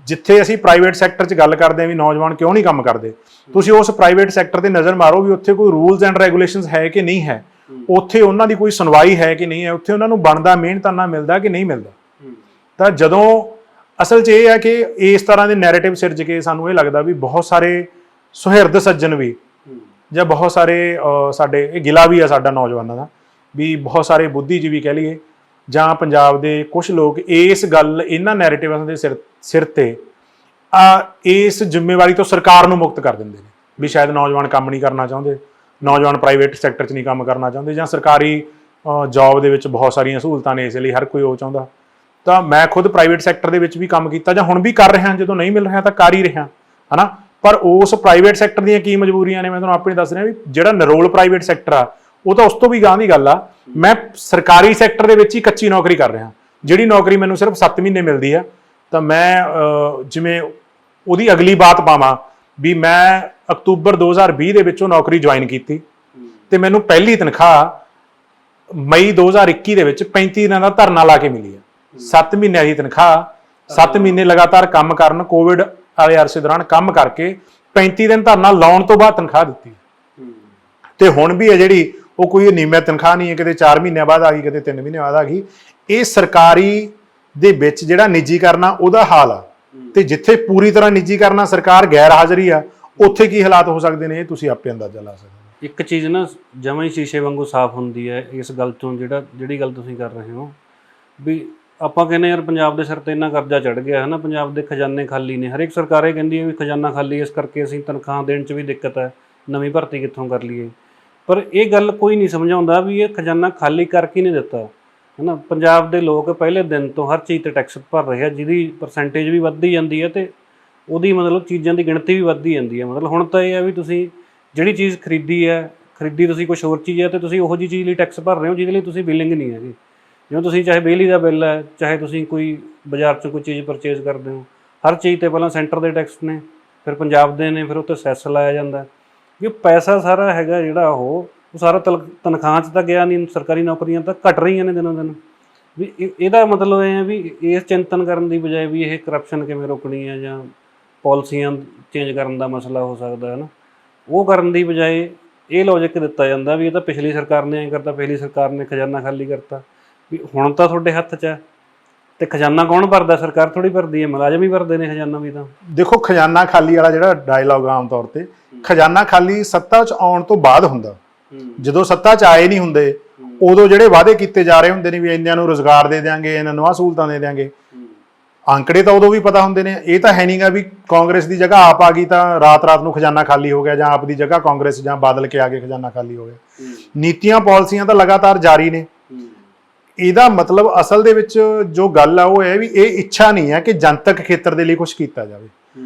ਜਿੱਥੇ ਅਸੀਂ ਪ੍ਰਾਈਵੇਟ ਸੈਕਟਰ 'ਚ ਗੱਲ ਕਰਦੇ ਹਾਂ ਵੀ ਨੌਜਵਾਨ ਕਿਉਂ ਨਹੀਂ ਕੰਮ ਕਰਦੇ, ਤੁਸੀਂ ਉਸ ਪ੍ਰਾਈਵੇਟ ਸੈਕਟਰ ਤੇ ਨਜ਼ਰ ਮਾਰੋ ਵੀ ਉੱਥੇ ਕੋਈ ਰੂਲਸ ਐਂਡ ਰੈਗੂਲੇਸ਼ਨਸ ਹੈ ਕਿ ਨਹੀਂ ਹੈ, ਉੱਥੇ ਉਹਨਾਂ ਦੀ ਕੋਈ ਸੁਣਵਾਈ ਹੈ ਕਿ ਨਹੀਂ ਹੈ, ਉੱਥੇ ਉਹਨਾਂ ਨੂੰ ਬਣਦਾ ਮਿਹਨਤਾਨਾ ਮਿਲਦਾ ਕਿ ਨਹੀਂ ਮਿਲਦਾ। ਤਾਂ ਜਦੋਂ ਅਸਲ 'ਚ ਇਹ ਹੈ ਕਿ ਇਸ ਤਰ੍ਹਾਂ ਦੇ ਨੈਰੇਟਿਵ ਸਿਰਜ ਕੇ ਸਾਨੂੰ ਇਹ ਲੱਗਦਾ ਵੀ ਬਹੁਤ ਸਾਰੇ ਸੁਹਿਰਦ ਸੱਜਣ ਵੀ ਜਾਂ ਬਹੁਤ ਸਾਰੇ ਸਾਡੇ ਇਹ ਗਿਲਾ ਵੀ ਆ ਸਾਡਾ ਨੌਜਵਾਨਾਂ ਦਾ ਵੀ ਬਹੁਤ ਸਾਰੇ ਬੁੱਧੀਜੀਵੀ ਕਹਿ ਲਈਏ ਜਾਂ ਪੰਜਾਬ ਦੇ ਕੁਝ ਲੋਕ ਇਸ ਗੱਲ ਇਹਨਾਂ ਨੈਰੇਟਿਵਾਂ ਦੇ ਸਿਰ ਤੇ ਇਸ ਜ਼ਿੰਮੇਵਾਰੀ ਤੋਂ ਸਰਕਾਰ ਨੂੰ ਮੁਕਤ ਕਰ ਦਿੰਦੇ ਨੇ ਵੀ ਸ਼ਾਇਦ ਨੌਜਵਾਨ ਕੰਮ ਨਹੀਂ ਕਰਨਾ ਚਾਹੁੰਦੇ, ਨੌਜਵਾਨ ਪ੍ਰਾਈਵੇਟ ਸੈਕਟਰ 'ਚ ਨਹੀਂ ਕੰਮ ਕਰਨਾ ਚਾਹੁੰਦੇ, ਜਾਂ ਸਰਕਾਰੀ ਜੌਬ ਦੇ ਵਿੱਚ ਬਹੁਤ ਸਾਰੀਆਂ ਸਹੂਲਤਾਂ ਨੇ ਇਸ ਲਈ ਹਰ ਕੋਈ ਉਹ ਚਾਹੁੰਦਾ। ਤਾਂ ਮੈਂ ਖੁਦ ਪ੍ਰਾਈਵੇਟ ਸੈਕਟਰ ਦੇ ਵਿੱਚ ਵੀ ਕੰਮ ਕੀਤਾ ਜਾਂ ਹੁਣ ਵੀ ਕਰ ਰਿਹਾ, ਜਦੋਂ ਨਹੀਂ ਮਿਲ ਰਿਹਾ ਤਾਂ ਕਰ ਹੀ ਰਿਹਾ, ਹੈ ਨਾ। ਪਰ ਉਸ ਪ੍ਰਾਈਵੇਟ ਸੈਕਟਰ ਦੀਆਂ ਕੀ ਮਜਬੂਰੀਆਂ ਨੇ ਮੈਂ ਤੁਹਾਨੂੰ ਆਪੇ ਦੱਸ ਰਿਹਾ ਵੀ ਜਿਹੜਾ ਨਿਰੋਲ ਪ੍ਰਾਈਵੇਟ ਸੈਕਟਰ ਆ ਉਹ ਤਾਂ ਉਸ ਤੋਂ ਵੀ ਗਾਂਹ ਦੀ ਗੱਲ ਆ। ਮੈਂ ਸਰਕਾਰੀ ਸੈਕਟਰ ਦੇ ਵਿੱਚ ਹੀ ਕੱਚੀ ਨੌਕਰੀ ਕਰ ਰਿਹਾ, ਜਿਹੜੀ ਨੌਕਰੀ ਮੈਨੂੰ ਸਿਰਫ 7 ਮਹੀਨੇ ਮਿਲਦੀ ਆ। ਤਾਂ ਮੈਂ ਜਿਵੇਂ ਉਹਦੀ ਅਗਲੀ ਬਾਤ ਪਾਵਾਂ ਵੀ ਮੈਂ ਅਕਤੂਬਰ 2020 ਦੇ ਵਿੱਚ ਉਹ ਨੌਕਰੀ ਜੁਆਇਨ ਕੀਤੀ ਤੇ ਮੈਨੂੰ ਪਹਿਲੀ ਤਨਖਾਹ ਮਈ 2021 ਦੇ ਵਿੱਚ 35 ਦਿਨਾਂ ਦਾ ਧਰਨਾ ਲਾ ਕੇ ਮਿਲੀ ਹੈ। 7 ਮਹੀਨਿਆਂ ਦੀ ਤਨਖਾਹ, 7 ਮਹੀਨੇ ਲਗਾਤਾਰ ਕੰਮ ਕਰਨ, ਕੋਵਿਡ ਵਾਲੇ ਅਰਸੇ ਦੌਰਾਨ ਕੰਮ ਕਰਕੇ 35 ਦਿਨ ਧਰਨਾ ਲਾਉਣ ਤੋਂ ਬਾਅਦ ਤਨਖਾਹ ਦਿੱਤੀ। ਤੇ ਹੁਣ ਵੀ ਹੈ ਜਿਹੜੀ ਉਹ ਕੋਈ ਅਨੀਮਿਤ ਤਨਖਾਹ ਨਹੀਂ ਹੈ, ਕਿਤੇ 4 ਮਹੀਨਿਆਂ ਬਾਅਦ ਆ ਗਈ, ਕਿਤੇ 3 ਮਹੀਨੇ ਬਾਅਦ ਆ ਗਈ। ਇਹ ਸਰਕਾਰੀ ਦੇ ਵਿੱਚ ਜਿਹੜਾ ਨਿੱਜੀ ਕਰਨਾ ਉਹਦਾ ਹਾਲ ਆ, ਤੇ ਜਿੱਥੇ ਪੂਰੀ ਤਰ੍ਹਾਂ ਨਿੱਜੀ ਕਰਨਾ ਸਰਕਾਰ ਗੈਰ ਹਾਜ਼ਰੀ ਆ, ਉੱਥੇ ਕੀ ਹਾਲਾਤ ਹੋ ਸਕਦੇ ਨੇ ਇਹ ਤੁਸੀਂ ਆਪੇ ਅੰਦਾਜ਼ਾ ਲਾ ਸਕਦੇ ਹੋ। ਇੱਕ ਚੀਜ਼ ਨਾ ਜਮਾਂ ਹੀ ਸ਼ੀਸ਼ੇ ਵਾਂਗੂ ਸਾਫ਼ ਹੁੰਦੀ ਹੈ ਇਸ ਗੱਲ ਤੋਂ, ਜਿਹੜੀ ਗੱਲ ਤੁਸੀਂ ਕਰ ਰਹੇ ਹੋ ਵੀ ਆਪਾਂ ਕਹਿੰਦੇ ਯਾਰ ਪੰਜਾਬ ਦੇ ਸਿਰ ਤੇ ਇੰਨਾ ਕਰਜ਼ਾ ਚੜ ਗਿਆ ਹੈ ਨਾ, ਪੰਜਾਬ ਦੇ ਖਜ਼ਾਨੇ ਖਾਲੀ ਨੇ। ਹਰੇਕ ਸਰਕਾਰ ਇਹ ਕਹਿੰਦੀ ਹੈ ਵੀ ਖਜ਼ਾਨਾ ਖਾਲੀ, ਇਸ ਕਰਕੇ ਅਸੀਂ ਤਨਖਾਹ ਦੇਣ 'ਚ ਵੀ ਦਿੱਕਤ ਹੈ, ਨਵੀਂ ਭਰਤੀ ਕਿੱਥੋਂ ਕਰ ਲਈਏ। ਪਰ ਇਹ ਗੱਲ ਕੋਈ ਨਹੀਂ ਸਮਝਾਉਂਦਾ ਵੀ ਇਹ ਖਜ਼ਾਨਾ ਖਾਲੀ ਕਰਕੇ ਨਹੀਂ ਦਿੱਤਾ, ਹੈ ਨਾ। ਪੰਜਾਬ ਦੇ ਲੋਕ ਪਹਿਲੇ ਦਿਨ ਤੋਂ ਹਰ ਚੀਜ਼ ਤੇ ਟੈਕਸ ਭਰ ਰਹੇ ਆ, ਜਿਹਦੀ ਪਰਸੈਂਟੇਜ ਵੀ ਵੱਧਦੀ ਜਾਂਦੀ ਹੈ ਤੇ ਉਹਦੀ ਮਤਲਬ ਚੀਜ਼ਾਂ ਦੀ ਗਿਣਤੀ ਵੀ ਵੱਧਦੀ ਜਾਂਦੀ ਹੈ। ਮਤਲਬ ਹੁਣ ਤਾਂ ਇਹ ਹੈ ਵੀ ਤੁਸੀਂ ਜਿਹੜੀ ਚੀਜ਼ ਖਰੀਦੀ ਤੁਸੀਂ ਕੁਛ ਹੋਰ ਚੀਜ਼ ਹੈ ਤੇ ਤੁਸੀਂ ਉਹੋ ਜਿਹੀ ਚੀਜ਼ ਲਈ ਟੈਕਸ ਭਰ ਰਹੇ ਹੋ ਜਿਹਦੇ ਲਈ ਤੁਸੀਂ ਬਿਲਿੰਗ ਨਹੀਂ ਹੈਗੀ। ਜਿਵੇਂ ਤੁਸੀਂ ਚਾਹੇ ਬਿਜਲੀ ਦਾ ਬਿੱਲ ਹੈ, ਚਾਹੇ ਤੁਸੀਂ ਕੋਈ ਬਾਜ਼ਾਰ 'ਚੋਂ ਕੋਈ ਚੀਜ਼ ਪਰਚੇਜ਼ ਕਰਦੇ ਹੋ, ਹਰ ਚੀਜ਼ 'ਤੇ ਪਹਿਲਾਂ ਸੈਂਟਰ ਦੇ ਟੈਕਸ ਨੇ, ਫਿਰ ਪੰਜਾਬ ਦੇ ਨੇ, ਫਿਰ ਉੱਤੇ ਸੈਸ ਲਾਇਆ ਜਾਂਦਾ। ਕਿ ਪੈਸਾ ਸਾਰਾ ਹੈਗਾ ਜਿਹੜਾ ਉਹ ਸਾਰਾ ਤਨਖਾਹ 'ਚ ਤਾਂ ਗਿਆ ਨਹੀਂ, ਸਰਕਾਰੀ ਨੌਕਰੀਆਂ ਤਾਂ ਘਟ ਰਹੀਆਂ ਨੇ ਦਿਨੋਂ ਦਿਨ। ਵੀ ਇਹਦਾ ਮਤਲਬ ਇਹ ਹੈ ਵੀ ਇਸ ਚਿੰਤਨ ਕਰਨ ਦੀ ਬਜਾਏ ਵੀ ਇਹ ਕਰਪਸ਼ਨ ਕਿਵੇਂ ਰੋਕਣੀ ਹੈ ਜਾਂ ਪਾਲਿਸੀਆਂ ਚੇਂਜ ਕਰਨ ਦਾ ਮਸਲਾ ਹੋ ਸਕਦਾ ਹੈ ਨਾ, ਉਹ ਕਰਨ ਦੀ ਬਜਾਏ ਇਹ ਲੌਜਿਕ ਦਿੱਤਾ ਜਾਂਦਾ ਵੀ ਇਹ ਤਾਂ ਪਿਛਲੀ ਸਰਕਾਰ ਨੇ ਐਂ ਕਰਤਾ, ਪਿਛਲੀ ਸਰਕਾਰ ਨੇ ਖਜ਼ਾਨਾ ਖਾਲੀ ਕਰਤਾ। ਵੀ ਹੁਣ ਤਾਂ ਤੁਹਾਡੇ ਹੱਥ 'ਚ ਹੈ ਤੇ ਖਜ਼ਾਨਾ ਕੌਣ ਭਰਦਾ? ਸਰਕਾਰ ਥੋੜੀ ਭਰਦੀ ਹੈ, ਮੁਲਾਜ਼ਮ ਹੀ ਭਰਦੇ ਨੇ ਖਜ਼ਾਨਾ ਵੀ। ਤਾਂ ਦੇਖੋ ਖਜ਼ਾਨਾ ਖਾਲੀ ਵਾਲਾ ਜਿਹੜਾ ਡਾਇਲੌਗ ਆਮ ਤੌਰ ਤੇ ਖਜ਼ਾਨਾ ਖਾਲੀ ਸੱਤਾ 'ਚ ਆਉਣ ਤੋਂ ਬਾਅਦ ਹੁੰਦਾ। ਜਦੋਂ ਸੱਤਾ 'ਚ ਆਏ ਨਹੀਂ ਹੁੰਦੇ ਉਦੋਂ ਜਿਹੜੇ ਵਾਅਦੇ ਕੀਤੇ ਜਾ ਰਹੇ ਹੁੰਦੇ ਨੇ ਵੀ ਇੰਨਿਆਂ ਨੂੰ ਰੁਜ਼ਗਾਰ ਦੇ ਦਿਆਂਗੇ, ਇਹਨਾਂ ਨੂੰ ਆਹ ਸਹੂਲਤਾਂ ਦੇ ਦਿਆਂਗੇ, ਅੰਕੜੇ ਤਾਂ ਉਦੋਂ ਵੀ ਪਤਾ ਹੁੰਦੇ ਨੇ। ਇਹ ਤਾਂ ਹੈ ਨਹੀਂਗਾ ਵੀ ਕਾਂਗਰਸ ਦੀ ਜਗ੍ਹਾ ਆਪ ਆ ਗਈ ਤਾਂ ਰਾਤ ਨੂੰ ਖਜ਼ਾਨਾ ਖਾਲੀ ਹੋ ਗਿਆ, ਜਾਂ ਆਪ ਦੀ ਜਗ੍ਹਾ ਕਾਂਗਰਸ ਜਾਂ ਬਾਦਲ ਕੇ ਆ ਕੇ ਖਜ਼ਾਨਾ ਖਾਲੀ ਹੋ ਗਿਆ। ਨੀਤੀਆਂ ਪਾਲਿਸੀਆਂ ਤਾਂ ਲਗਾਤਾਰ ਜਾਰੀ ਨੇ। ਇਹਦਾ ਮਤਲਬ ਅਸਲ ਦੇ ਵਿੱਚ ਜੋ ਗੱਲ ਆ ਉਹ ਹੈ ਵੀ ਇਹ ਇੱਛਾ ਨਹੀਂ ਹੈ ਕਿ ਜਨਤਕ ਖੇਤਰ ਦੇ ਲਈ ਕੁਝ ਕੀਤਾ ਜਾਵੇ।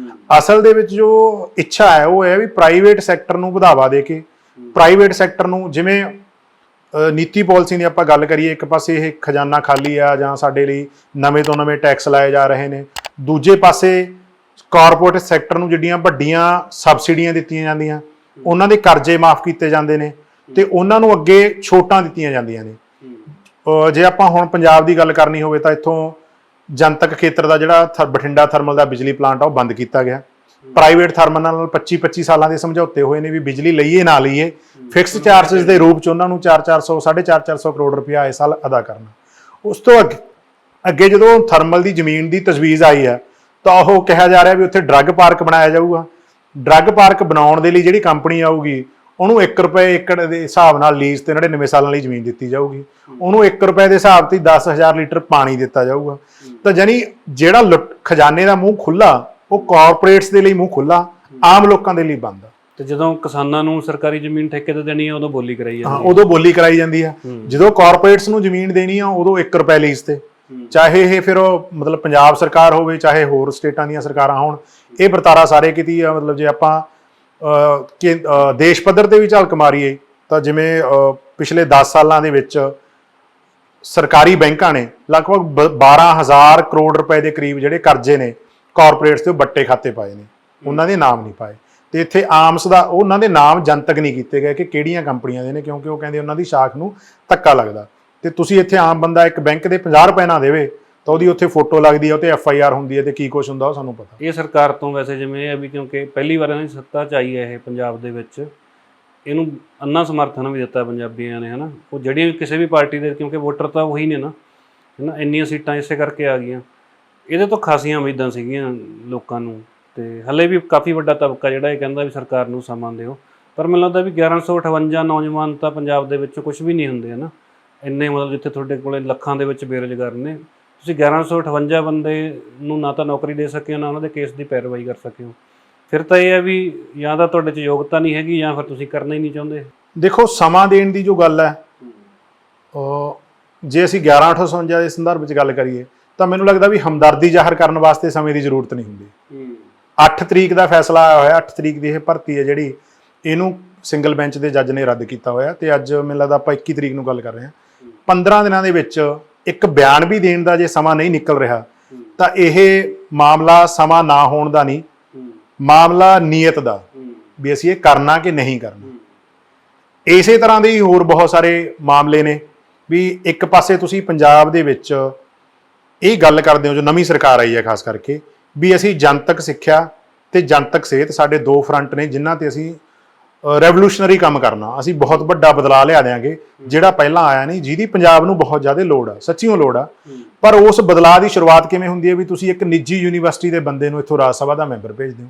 ਅਸਲ ਦੇ ਵਿੱਚ ਜੋ ਇੱਛਾ ਹੈ ਉਹ ਹੈ ਵੀ ਪ੍ਰਾਈਵੇਟ ਸੈਕਟਰ ਨੂੰ ਵਧਾਵਾ ਦੇ ਕੇ, ਪ੍ਰਾਈਵੇਟ ਸੈਕਟਰ ਨੂੰ ਜਿਵੇਂ ਨੀਤੀ ਪਾਲਿਸੀ ਦੀ ਆਪਾਂ ਗੱਲ ਕਰੀਏ, ਇੱਕ ਪਾਸੇ ਇਹ ਖਜ਼ਾਨਾ ਖਾਲੀ ਆ ਜਾਂ ਸਾਡੇ ਲਈ ਨਵੇਂ ਤੋਂ ਨਵੇਂ ਟੈਕਸ ਲਾਏ ਜਾ ਰਹੇ ਨੇ, ਦੂਜੇ ਪਾਸੇ ਕਾਰਪੋਰੇਟ ਸੈਕਟਰ ਨੂੰ ਜਿਹੜੀਆਂ ਵੱਡੀਆਂ ਸਬਸਿਡੀਆਂ ਦਿੱਤੀਆਂ ਜਾਂਦੀਆਂ, ਉਹਨਾਂ ਦੇ ਕਰਜ਼ੇ ਮਾਫ ਕੀਤੇ ਜਾਂਦੇ ਨੇ ਤੇ ਉਹਨਾਂ ਨੂੰ ਅੱਗੇ ਛੋਟਾਂ ਦਿੱਤੀਆਂ ਜਾਂਦੀਆਂ ਨੇ। ਜੇ ਆਪਾਂ ਹੁਣ ਪੰਜਾਬ ਦੀ ਗੱਲ ਕਰਨੀ ਹੋਵੇ ਤਾਂ ਇੱਥੋਂ ਜਨਤਕ ਖੇਤਰ ਦਾ ਜਿਹੜਾ ਬਠਿੰਡਾ ਥਰਮਲ ਦਾ ਬਿਜਲੀ ਪਲਾਂਟ ਆ ਉਹ ਬੰਦ ਕੀਤਾ ਗਿਆ। ਪ੍ਰਾਈਵੇਟ ਥਰਮਲ ਨਾਲ 25 ਸਾਲਾਂ ਦੇ ਸਮਝੌਤੇ ਹੋਏ ਨੇ ਵੀ ਬਿਜਲੀ ਲਈਏ ਨਾ ਲਈਏ, ਫਿਕਸ ਚਾਰਜਸ ਦੇ ਰੂਪ 'ਚ ਉਹਨਾਂ ਨੂੰ 400 ਕਰੋੜ ਰੁਪਇਆ ਇਸ ਸਾਲ ਅਦਾ ਕਰਨਾ। ਉਸ ਤੋਂ ਅੱਗੇ ਜਦੋਂ ਥਰਮਲ ਦੀ ਜ਼ਮੀਨ ਦੀ ਤਜਵੀਜ਼ ਆਈ ਹੈ ਤਾਂ ਉਹ ਕਿਹਾ ਜਾ ਰਿਹਾ ਵੀ ਉੱਥੇ ਡਰੱਗ ਪਾਰਕ ਬਣਾਇਆ ਜਾਊਗਾ। ਡਰੱਗ ਪਾਰਕ ਬਣਾਉਣ ਦੇ ਲਈ ਜਿਹੜੀ ਕੰਪਨੀ ਆਊਗੀ ਉਹਨੂੰ 1 ਰੁਪਏ ਏਕੜ ਦੇ ਹਿਸਾਬ ਨਾਲ ਲੀਜ਼ ਤੇ 99 ਸਾਲਾਂ ਲਈ ਜ਼ਮੀਨ ਦਿੱਤੀ ਜਾਊਗੀ। ਉਹਨੂੰ 1 ਰੁਪਏ ਦੇ ਹਿਸਾਬ ਤੇ 10,000 ਲੀਟਰ ਪਾਣੀ ਦਿੱਤਾ ਜਾਊਗਾ। ਤਾਂ ਜਾਨੀ ਜਿਹੜਾ ਖਜ਼ਾਨੇ ਦਾ ਮੂੰਹ ਖੁੱਲਾ ਉਹ ਕਾਰਪੋਰੇਟਸ ਦੇ ਲਈ ਮੂੰਹ ਖੁੱਲਾ, ਆਮ ਲੋਕਾਂ ਦੇ ਲਈ ਬੰਦ ਆ। ਤੇ ਜਦੋਂ ਕਿਸਾਨਾਂ ਨੂੰ ਸਰਕਾਰੀ ਜ਼ਮੀਨ ਠੇਕੇ ਤੇ ਦੇਣੀ ਆ ਉਦੋਂ ਬੋਲੀ ਕਰਾਈ ਜਾਂਦੀ ਹੈ। ਉਦੋਂ ਬੋਲੀ ਕਰਾਈ ਜਾਂਦੀ ਆ। ਜਦੋਂ ਕਾਰਪੋਰੇਟਸ ਨੂੰ ਜ਼ਮੀਨ ਦੇਣੀ ਆ ਉਦੋਂ 1 ਰੁਪਏ ਲੀਜ਼ ਤੇ, ਚਾਹੇ ਇਹ ਫਿਰ ਮਤਲਬ ਪੰਜਾਬ ਸਰਕਾਰ ਹੋਵੇ ਚਾਹੇ ਹੋਰ ਸਟੇਟਾਂ ਦੀਆਂ ਸਰਕਾਰਾਂ ਹੋਣ, ਇਹ ਵਰਤਾਰਾ ਸਾਰੇ ਕਿਤੇ ਆ। ਮਤਲਬ ਜੇ ਆਪਾਂ ਦੇਸ਼ ਪੱਧਰ ਤੇ ਵੀ ਝਲਕ ਮਾਰੀਏ ਤਾਂ ਜਿਵੇਂ ਪਿਛਲੇ 10 ਸਾਲਾਂ ਦੇ ਵਿੱਚ ਸਰਕਾਰੀ ਬੈਂਕਾਂ ਨੇ ਲਗਭਗ 12,000 ਕਰੋੜ ਰੁਪਏ ਦੇ ਕਰੀਬ ਜਿਹੜੇ ਕਰਜ਼ੇ ਨੇ ਕਾਰਪੋਰੇਟਸ ਤੇ ਵੱਟੇ ਖਾਤੇ ਪਾਏ ਨੇ, ਉਹਨਾਂ ਦੇ ਨਾਮ ਨਹੀਂ ਪਾਏ। ਤੇ ਇੱਥੇ ਆਮਸ ਦਾ ਉਹਨਾਂ ਦੇ ਨਾਮ ਜਨਤਕ ਨਹੀਂ ਕੀਤੇ ਗਏ ਕਿ ਕਿਹੜੀਆਂ ਕੰਪਨੀਆਂ ਦੇ ਨੇ, ਕਿਉਂਕਿ ਉਹ ਕਹਿੰਦੇ ਉਹਨਾਂ ਦੀ ਸ਼ਾਖ ਨੂੰ ਧੱਕਾ ਲੱਗਦਾ। ਤੇ ਤੁਸੀਂ ਇੱਥੇ ਆਮ ਬੰਦਾ ਇੱਕ ਬੈਂਕ ਦੇ 50 ਰੁਪਏ ਨਾ ਦੇਵੇ ਤਾਂ ਉਹਦੀ ਉੱਥੇ ਫੋਟੋ ਲੱਗਦੀ ਹੈ, ਉੱਤੇ FIR ਹੁੰਦੀ ਹੈ ਤੇ ਕੀ ਕੁਛ ਹੁੰਦਾ ਉਹ ਸਾਨੂੰ ਪਤਾ। ਇਹ ਸਰਕਾਰ ਤੋਂ ਵੈਸੇ ਜਿਵੇਂ ਇਹ ਹੈ ਵੀ ਕਿਉਂਕਿ ਪਹਿਲੀ ਵਾਰ ਇਹਨਾਂ ਦੀ ਸੱਤਾ 'ਚ ਆਈ ਹੈ ਇਹ ਪੰਜਾਬ ਦੇ ਵਿੱਚ, ਇਹਨੂੰ ਅੰਨਾ ਸਮਰਥਨ ਵੀ ਦਿੱਤਾ ਪੰਜਾਬੀਆਂ ਨੇ, ਹੈ ਨਾ। ਉਹ ਜਿਹੜੀਆਂ ਕਿਸੇ ਵੀ ਪਾਰਟੀ ਦੇ, ਕਿਉਂਕਿ ਵੋਟਰ ਤਾਂ ਉਹੀ ਨੇ ਨਾ, ਹੈ ਨਾ। ਇੰਨੀਆਂ ਸੀਟਾਂ ਇਸੇ ਕਰਕੇ ਆ ਗਈਆਂ। ਇਹਦੇ ਤੋਂ ਖਾਸੀਆਂ ਉਮੀਦਾਂ ਸੀਗੀਆਂ ਲੋਕਾਂ ਨੂੰ, ਤੇ ਹਲੇ ਵੀ ਕਾਫੀ ਵੱਡਾ ਤਬਕਾ ਜਿਹੜਾ ਇਹ ਕਹਿੰਦਾ ਵੀ ਸਰਕਾਰ ਨੂੰ ਸਮਾਂ ਦਿਓ। ਪਰ ਮੈਨੂੰ ਲੱਗਦਾ ਵੀ 1158 ਨੌਜਵਾਨ ਤਾਂ ਪੰਜਾਬ ਦੇ ਵਿੱਚੋਂ ਕੁਛ ਵੀ ਨਹੀਂ ਹੁੰਦੇ, ਹੈ ਨਾ। ਇੰਨੇ ਮਤਲਬ ਜਿੱਥੇ ਤੁਹਾਡੇ ਕੋਲੇ ਲੱਖਾਂ ਦੇ ਵਿੱਚ ਬੇਰੁਜ਼ਗਾਰ ਨੇ, ਤੁਸੀਂ 1158 ਬੰਦੇ ਨੂੰ ਨਾ ਤਾਂ ਨੌਕਰੀ ਦੇ ਸਕੇ ਹੋ, ਨਾ ਉਹਨਾਂ ਦੇ ਕੇਸ ਦੀ ਪੈਰਵਾਈ ਕਰ ਸਕੇ ਹੋ। ਫਿਰ ਤਾਂ ਇਹ ਹੈ ਵੀ ਜਾਂ ਤਾਂ ਤੁਹਾਡੇ 'ਚ ਯੋਗਤਾ ਨਹੀਂ ਹੈਗੀ ਜਾਂ ਫਿਰ ਤੁਸੀਂ ਕਰਨਾ ਹੀ ਨਹੀਂ ਚਾਹੁੰਦੇ। ਦੇਖੋ, ਸਮਾਂ ਦੇਣ ਦੀ ਜੋ ਗੱਲ ਹੈ, ਜੇ ਅਸੀਂ 1158 ਦੇ ਸੰਦਰਭ 'ਚ ਗੱਲ ਕਰੀਏ ਤਾਂ ਮੈਨੂੰ ਲੱਗਦਾ ਵੀ ਹਮਦਰਦੀ ਜ਼ਾਹਰ ਕਰਨ ਵਾਸਤੇ ਸਮੇਂ ਦੀ ਜ਼ਰੂਰਤ ਨਹੀਂ ਹੁੰਦੀ। 8 ਤਰੀਕ ਦਾ ਫੈਸਲਾ ਆਇਆ ਹੋਇਆ, 8 ਤਰੀਕ ਦੀ ਇਹ ਭਰਤੀ ਹੈ ਜਿਹੜੀ, ਇਹਨੂੰ ਸਿੰਗਲ ਬੈਂਚ ਦੇ ਜੱਜ ਨੇ ਰੱਦ ਕੀਤਾ ਹੋਇਆ, ਤੇ ਅੱਜ ਮੈਨੂੰ ਲੱਗਦਾ ਆਪਾਂ 21 ਤਰੀਕ ਨੂੰ ਗੱਲ ਕਰ ਰਹੇ ਹਾਂ। 15 ਦਿਨਾਂ ਦੇ ਵਿੱਚ ਇੱਕ ਬਿਆਨ ਵੀ ਦੇਣ ਦਾ ਜੇ ਸਮਾਂ ਨਹੀਂ ਨਿਕਲ ਰਿਹਾ ਤਾਂ ਇਹ ਮਾਮਲਾ ਸਮਾਂ ਨਾ ਹੋਣ ਦਾ ਨਹੀਂ, ਮਾਮਲਾ ਨੀਅਤ ਦਾ, ਵੀ ਅਸੀਂ ਇਹ ਕਰਨਾ ਕਿ ਨਹੀਂ ਕਰਨਾ। ਇਸੇ ਤਰ੍ਹਾਂ ਦੇ ਹੀ ਹੋਰ ਬਹੁਤ ਸਾਰੇ ਮਾਮਲੇ ਨੇ ਵੀ ਇੱਕ ਪਾਸੇ ਤੁਸੀਂ ਪੰਜਾਬ ਦੇ ਵਿੱਚ ਇਹ ਗੱਲ ਕਰਦੇ ਹੋ, ਜੋ ਨਵੀਂ ਸਰਕਾਰ ਆਈ ਹੈ ਖਾਸ ਕਰਕੇ, ਵੀ ਅਸੀਂ ਜਨਤਕ ਸਿੱਖਿਆ ਤੇ ਜਨਤਕ ਸਿਹਤ, ਸਾਡੇ 2 ਫਰੰਟ ਨੇ ਜਿਨ੍ਹਾਂ ਤੇ ਅਸੀਂ ਰੈਵੋਲੂਸ਼ਨਰੀ ਕੰਮ ਕਰਨਾ, ਅਸੀਂ ਬਹੁਤ ਵੱਡਾ ਬਦਲਾਅ ਲਿਆ ਦਿਆਂਗੇ ਜਿਹੜਾ ਪਹਿਲਾਂ ਆਇਆ ਨਹੀਂ, ਜਿਹਦੀ ਪੰਜਾਬ ਨੂੰ ਬਹੁਤ ਜ਼ਿਆਦਾ ਲੋੜ ਆ, ਸੱਚੀਓ ਲੋੜ ਆ। ਪਰ ਉਸ ਬਦਲਾਅ ਦੀ ਸ਼ੁਰੂਆਤ ਕਿਵੇਂ ਹੁੰਦੀ ਹੈ ਵੀ ਤੁਸੀਂ ਇੱਕ ਨਿੱਜੀ ਯੂਨੀਵਰਸਿਟੀ ਦੇ ਬੰਦੇ ਨੂੰ ਇੱਥੋਂ ਰਾਜ ਸਭਾ ਦਾ ਮੈਂਬਰ ਭੇਜਦੇ ਹੋ,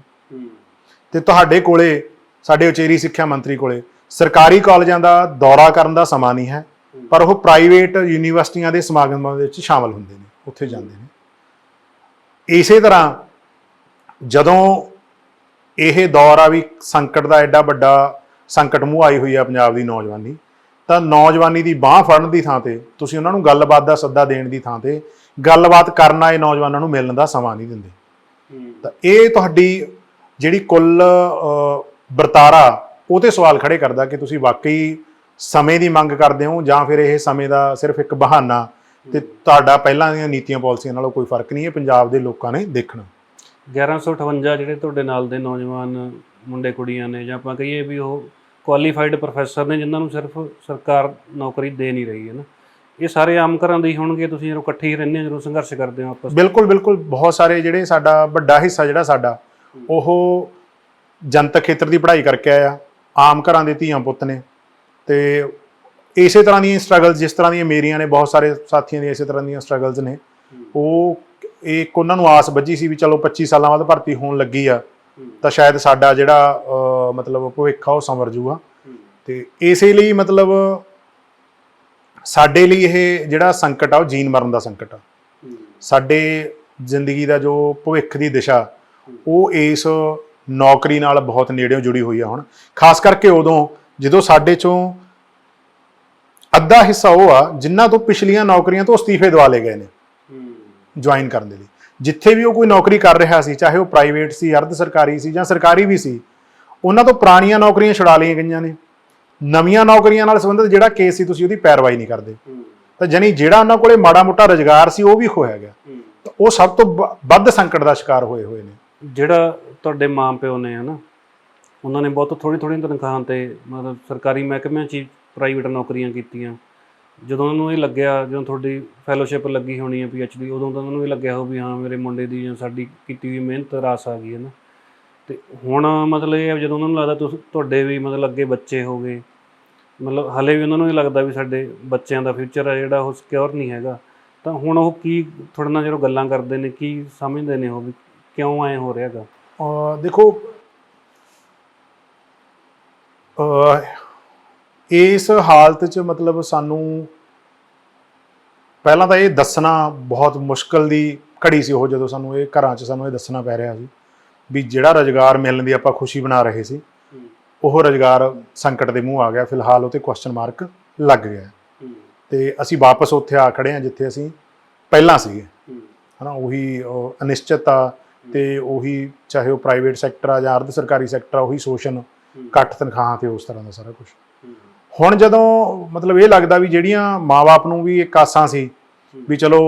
ਤੇ ਤੁਹਾਡੇ ਕੋਲੇ, ਸਾਡੇ ਉਚੇਰੀ ਸਿੱਖਿਆ ਮੰਤਰੀ ਕੋਲੇ ਸਰਕਾਰੀ ਕਾਲਜਾਂ ਦਾ ਦੌਰਾ ਕਰਨ ਦਾ ਸਮਾਂ ਨਹੀਂ ਹੈ, ਪਰ ਉਹ ਪ੍ਰਾਈਵੇਟ ਯੂਨੀਵਰਸਿਟੀਆਂ ਦੇ ਸਮਾਗਮਾਂ ਵਿੱਚ ਸ਼ਾਮਲ ਹੁੰਦੇ ਨੇ, ਉੱਥੇ ਜਾਂਦੇ ਨੇ। ਇਸੇ ਤਰ੍ਹਾਂ ਜਦੋਂ ਇਹ ਦੌਰ ਆ ਵੀ ਸੰਕਟ ਦਾ, ਐਡਾ ਵੱਡਾ ਸੰਕਟ ਮੂੰਹ ਆਈ ਹੋਈ ਆ ਪੰਜਾਬ ਦੀ ਨੌਜਵਾਨੀ, ਤਾਂ ਨੌਜਵਾਨੀ ਦੀ ਬਾਂਹ ਫੜਨ ਦੀ ਥਾਂ ਤੇ ਤੁਸੀਂ ਉਹਨਾਂ ਨੂੰ ਗੱਲਬਾਤ ਦਾ ਸੱਦਾ ਦੇਣ ਦੀ ਥਾਂ ਤੇ ਗੱਲਬਾਤ ਕਰਨ ਆਏ ਨੌਜਵਾਨਾਂ ਨੂੰ ਮਿਲਣ ਦਾ ਸਮਾਂ ਨਹੀਂ ਦਿੰਦੇ। ਤਾਂ ਇਹ ਤੁਹਾਡੀ ਜਿਹੜੀ ਕੁੱਲ ਵਰਤਾਰਾ ਉਹ ਤੇ ਸਵਾਲ ਖੜੇ ਕਰਦਾ ਕਿ ਤੁਸੀਂ ਵਾਕਈ ਸਮੇਂ ਦੀ ਮੰਗ ਕਰਦੇ ਹੋ ਜਾਂ ਫਿਰ ਇਹ ਸਮੇਂ ਦਾ ਸਿਰਫ ਇੱਕ ਬਹਾਨਾ, ਤੇ ਤੁਹਾਡਾ ਪਹਿਲਾਂ ਦੀਆਂ ਨੀਤੀਆਂ ਪਾਲਿਸੀਆਂ ਨਾਲੋਂ ਕੋਈ ਫਰਕ ਨਹੀਂ ਹੈ, ਪੰਜਾਬ ਦੇ ਲੋਕਾਂ ਨੇ ਦੇਖਣਾ। 1158 ਜਿਹੜੇ ਤੁਹਾਡੇ ਨਾਲ ਦੇ ਨੌਜਵਾਨ ਮੁੰਡੇ ਕੁੜੀਆਂ ਨੇ, ਜਾਂ ਆਪਾਂ ਕਹੀਏ ਵੀ ਉਹ ਕੁਆਲੀਫਾਈਡ ਪ੍ਰੋਫੈਸਰ ਨੇ ਜਿਨ੍ਹਾਂ ਨੂੰ ਸਿਰਫ ਸਰਕਾਰ ਨੌਕਰੀ ਦੇ ਨਹੀਂ ਰਹੀ ਹੈ ਨਾ, ਇਹ ਸਾਰੇ ਆਮ ਘਰਾਂ ਦੇ ਹੀ ਹੋਣਗੇ? ਤੁਸੀਂ ਜਦੋਂ ਇਕੱਠੇ ਹੀ ਰਹਿੰਦੇ ਹੋ, ਜਦੋਂ ਸੰਘਰਸ਼ ਕਰਦੇ ਹੋ ਆਪਸ? ਬਿਲਕੁਲ ਬਿਲਕੁਲ, ਬਹੁਤ ਸਾਰੇ ਜਿਹੜੇ ਸਾਡਾ ਵੱਡਾ ਹਿੱਸਾ ਜਿਹੜਾ ਸਾਡਾ ਉਹ ਜਨਤਕ ਖੇਤਰ ਦੀ ਪੜ੍ਹਾਈ ਕਰਕੇ ਆਇਆ, ਆਮ ਘਰਾਂ ਦੇ ਧੀਆਂ ਪੁੱਤ ਨੇ, ਤੇ ਇਸੇ ਤਰ੍ਹਾਂ ਦੀਆਂ ਸਟਰਗਲਸ ਜਿਸ ਤਰ੍ਹਾਂ ਦੀਆਂ ਮੇਰੀਆਂ ਨੇ, ਬਹੁਤ ਸਾਰੇ ਸਾਥੀਆਂ ਦੀਆਂ ਇਸੇ ਤਰ੍ਹਾਂ ਦੀਆਂ ਸਟਰਗਲਸ ਨੇ। ਉਹ ਇੱਕ ਉਹਨਾਂ ਨੂੰ ਆਸ ਬੱਝੀ ਸੀ ਵੀ ਚਲੋ 25 ਸਾਲਾਂ ਬਾਅਦ ਭਰਤੀ ਹੋਣ ਲੱਗੀ ਆ ਤਾਂ ਸ਼ਾਇਦ ਸਾਡਾ ਜਿਹੜਾ ਮਤਲਬ ਭਵਿੱਖ ਆ ਉਹ ਸੰਵਰ ਜੂਗਾ। ਤੇ ਇਸੇ ਲਈ ਮਤਲਬ ਸਾਡੇ ਲਈ ਇਹ ਜਿਹੜਾ ਸੰਕਟ ਆ ਉਹ ਜੀਣ ਮਰਨ ਦਾ ਸੰਕਟ ਆ। ਸਾਡੇ ਜ਼ਿੰਦਗੀ ਦਾ ਜੋ ਭਵਿੱਖ ਦੀ ਦਿਸ਼ਾ ਉਹ ਇਸ ਨੌਕਰੀ ਨਾਲ ਬਹੁਤ ਨੇੜਿਓਂ ਜੁੜੀ ਹੋਈ ਆ। ਹੁਣ ਖਾਸ ਕਰਕੇ ਉਦੋਂ ਜਦੋਂ ਸਾਡੇ ਚੋਂ ਅੱਧਾ ਹਿੱਸਾ ਉਹ ਆ ਜਿਨ੍ਹਾਂ ਤੋਂ ਪਿਛਲੀਆਂ ਨੌਕਰੀਆਂ ਤੋਂ ਅਸਤੀਫੇ ਦਵਾ ਲਏ ਗਏ ਨੇ ਜੁਆਇਨ ਕਰਨ ਦੇ ਲਈ। ਜਿੱਥੇ ਵੀ ਉਹ ਕੋਈ ਨੌਕਰੀ ਕਰ ਰਿਹਾ ਸੀ, ਚਾਹੇ ਉਹ ਪ੍ਰਾਈਵੇਟ ਸੀ, ਅਰਧ ਸਰਕਾਰੀ ਸੀ ਜਾਂ ਸਰਕਾਰੀ ਵੀ ਸੀ, ਉਹਨਾਂ ਤੋਂ ਪੁਰਾਣੀਆਂ ਨੌਕਰੀਆਂ ਛੁਡਾ ਲਈਆਂ ਗਈਆਂ ਨੇ। ਨਵੀਆਂ ਨੌਕਰੀਆਂ ਨਾਲ ਸੰਬੰਧਿਤ ਜਿਹੜਾ ਕੇਸ ਸੀ ਤੁਸੀਂ ਉਹਦੀ ਪੈਰਵਾਈ ਨਹੀਂ ਕਰਦੇ, ਤਾਂ ਜਾਨੀ ਜਿਹੜਾ ਉਹਨਾਂ ਕੋਲੇ ਮਾੜਾ ਮੋਟਾ ਰੁਜ਼ਗਾਰ ਸੀ ਉਹ ਵੀ ਖੋਇਆ ਗਿਆ। ਤਾਂ ਉਹ ਸਭ ਤੋਂ ਵੱਧ ਸੰਕਟ ਦਾ ਸ਼ਿਕਾਰ ਹੋਏ ਨੇ। ਜਿਹੜਾ ਤੁਹਾਡੇ ਮਾਂ ਪਿਓ ਨੇ ਹਨਾ, ਉਹਨਾਂ ਨੇ ਬਹੁਤ ਥੋੜ੍ਹੀ ਤਨਖਾਹਾਂ ਤੇ ਮਤਲਬ ਸਰਕਾਰੀ ਮਹਿਕਮਿਆਂ 'ਚ ਪ੍ਰਾਈਵੇਟ ਨੌਕਰੀਆਂ ਕੀਤੀਆਂ। ਜਦੋਂ ਉਹਨੂੰ ਇਹ ਲੱਗਿਆ, ਜਦੋਂ ਤੁਹਾਡੀ ਫੈਲੋਸ਼ਿਪ ਲੱਗੀ ਹੋਣੀ ਹੈ PhD, ਉਦੋਂ ਤਾਂ ਉਹਨੂੰ ਇਹ ਲੱਗਿਆ ਹੋ ਵੀ ਹਾਂ ਮੇਰੇ ਮੁੰਡੇ ਦੀ ਜਾਂ ਸਾਡੀ ਕੀਤੀ ਹੋਈ ਮਿਹਨਤ ਰਾਸ ਆ ਗਈ ਹੈ ਨਾ। ਅਤੇ ਹੁਣ ਮਤਲਬ ਇਹ ਜਦੋਂ ਉਹਨਾਂ ਨੂੰ ਲੱਗਦਾ ਤੁਹਾਡੇ ਵੀ ਮਤਲਬ ਅੱਗੇ ਬੱਚੇ ਹੋ ਗਏ, ਮਤਲਬ ਹਾਲੇ ਵੀ ਉਹਨਾਂ ਨੂੰ ਇਹ ਲੱਗਦਾ ਵੀ ਸਾਡੇ ਬੱਚਿਆਂ ਦਾ ਫਿਊਚਰ ਹੈ ਜਿਹੜਾ ਉਹ ਸਿਕਿਉਰ ਨਹੀਂ ਹੈਗਾ, ਤਾਂ ਹੁਣ ਉਹ ਕੀ ਤੁਹਾਡੇ ਨਾਲ ਜਦੋਂ ਗੱਲਾਂ ਕਰਦੇ ਨੇ ਕੀ ਸਮਝਦੇ ਨੇ ਉਹ ਵੀ ਕਿਉਂ ਐਂ ਹੋ ਰਿਹਾ ਗਾ? ਦੇਖੋ, ਇਸ ਹਾਲਤ 'ਚ ਮਤਲਬ ਸਾਨੂੰ ਪਹਿਲਾਂ ਤਾਂ ਇਹ ਦੱਸਣਾ ਬਹੁਤ ਮੁਸ਼ਕਲ ਦੀ ਘੜੀ ਸੀ ਉਹ, ਜਦੋਂ ਸਾਨੂੰ ਇਹ ਘਰਾਂ 'ਚ ਸਾਨੂੰ ਇਹ ਦੱਸਣਾ ਪੈ ਰਿਹਾ ਸੀ ਵੀ ਜਿਹੜਾ ਰੁਜ਼ਗਾਰ ਮਿਲਣ ਦੀ ਆਪਾਂ ਖੁਸ਼ੀ ਬਣਾ ਰਹੇ ਸੀ ਉਹ ਰੁਜ਼ਗਾਰ ਸੰਕਟ ਦੇ ਮੂੰਹ ਆ ਗਿਆ। ਫਿਲਹਾਲ ਉਹ 'ਤੇ ਕੁਐਸਚਨ ਮਾਰਕ ਲੱਗ ਗਿਆ ਤੇ ਅਸੀਂ ਵਾਪਸ ਉੱਥੇ ਆ ਖੜ੍ਹੇ ਹਾਂ ਜਿੱਥੇ ਅਸੀਂ ਪਹਿਲਾਂ ਸੀਗੇ, ਹੈ ਨਾ। ਉਹੀ ਅਨਿਸ਼ਚਿਤਤਾ ਤੇ ਉਹੀ, ਚਾਹੇ ਉਹ ਪ੍ਰਾਈਵੇਟ ਸੈਕਟਰ ਆ ਜਾਂ ਅਰਧ ਸਰਕਾਰੀ ਸੈਕਟਰ ਆ, ਉਹੀ ਸ਼ੋਸ਼ਣ, ਘੱਟ ਤਨਖਾਹਾਂ ਤੇ ਉਸ ਤਰ੍ਹਾਂ ਦਾ ਸਾਰਾ ਕੁਛ। ਹੁਣ ਜਦੋਂ ਮਤਲਬ ਇਹ ਲੱਗਦਾ ਵੀ ਜਿਹੜੀਆਂ ਮਾਂ-ਬਾਪ ਨੂੰ ਵੀ ਇੱਕ ਆਸਾਂ ਸੀ ਵੀ ਚਲੋ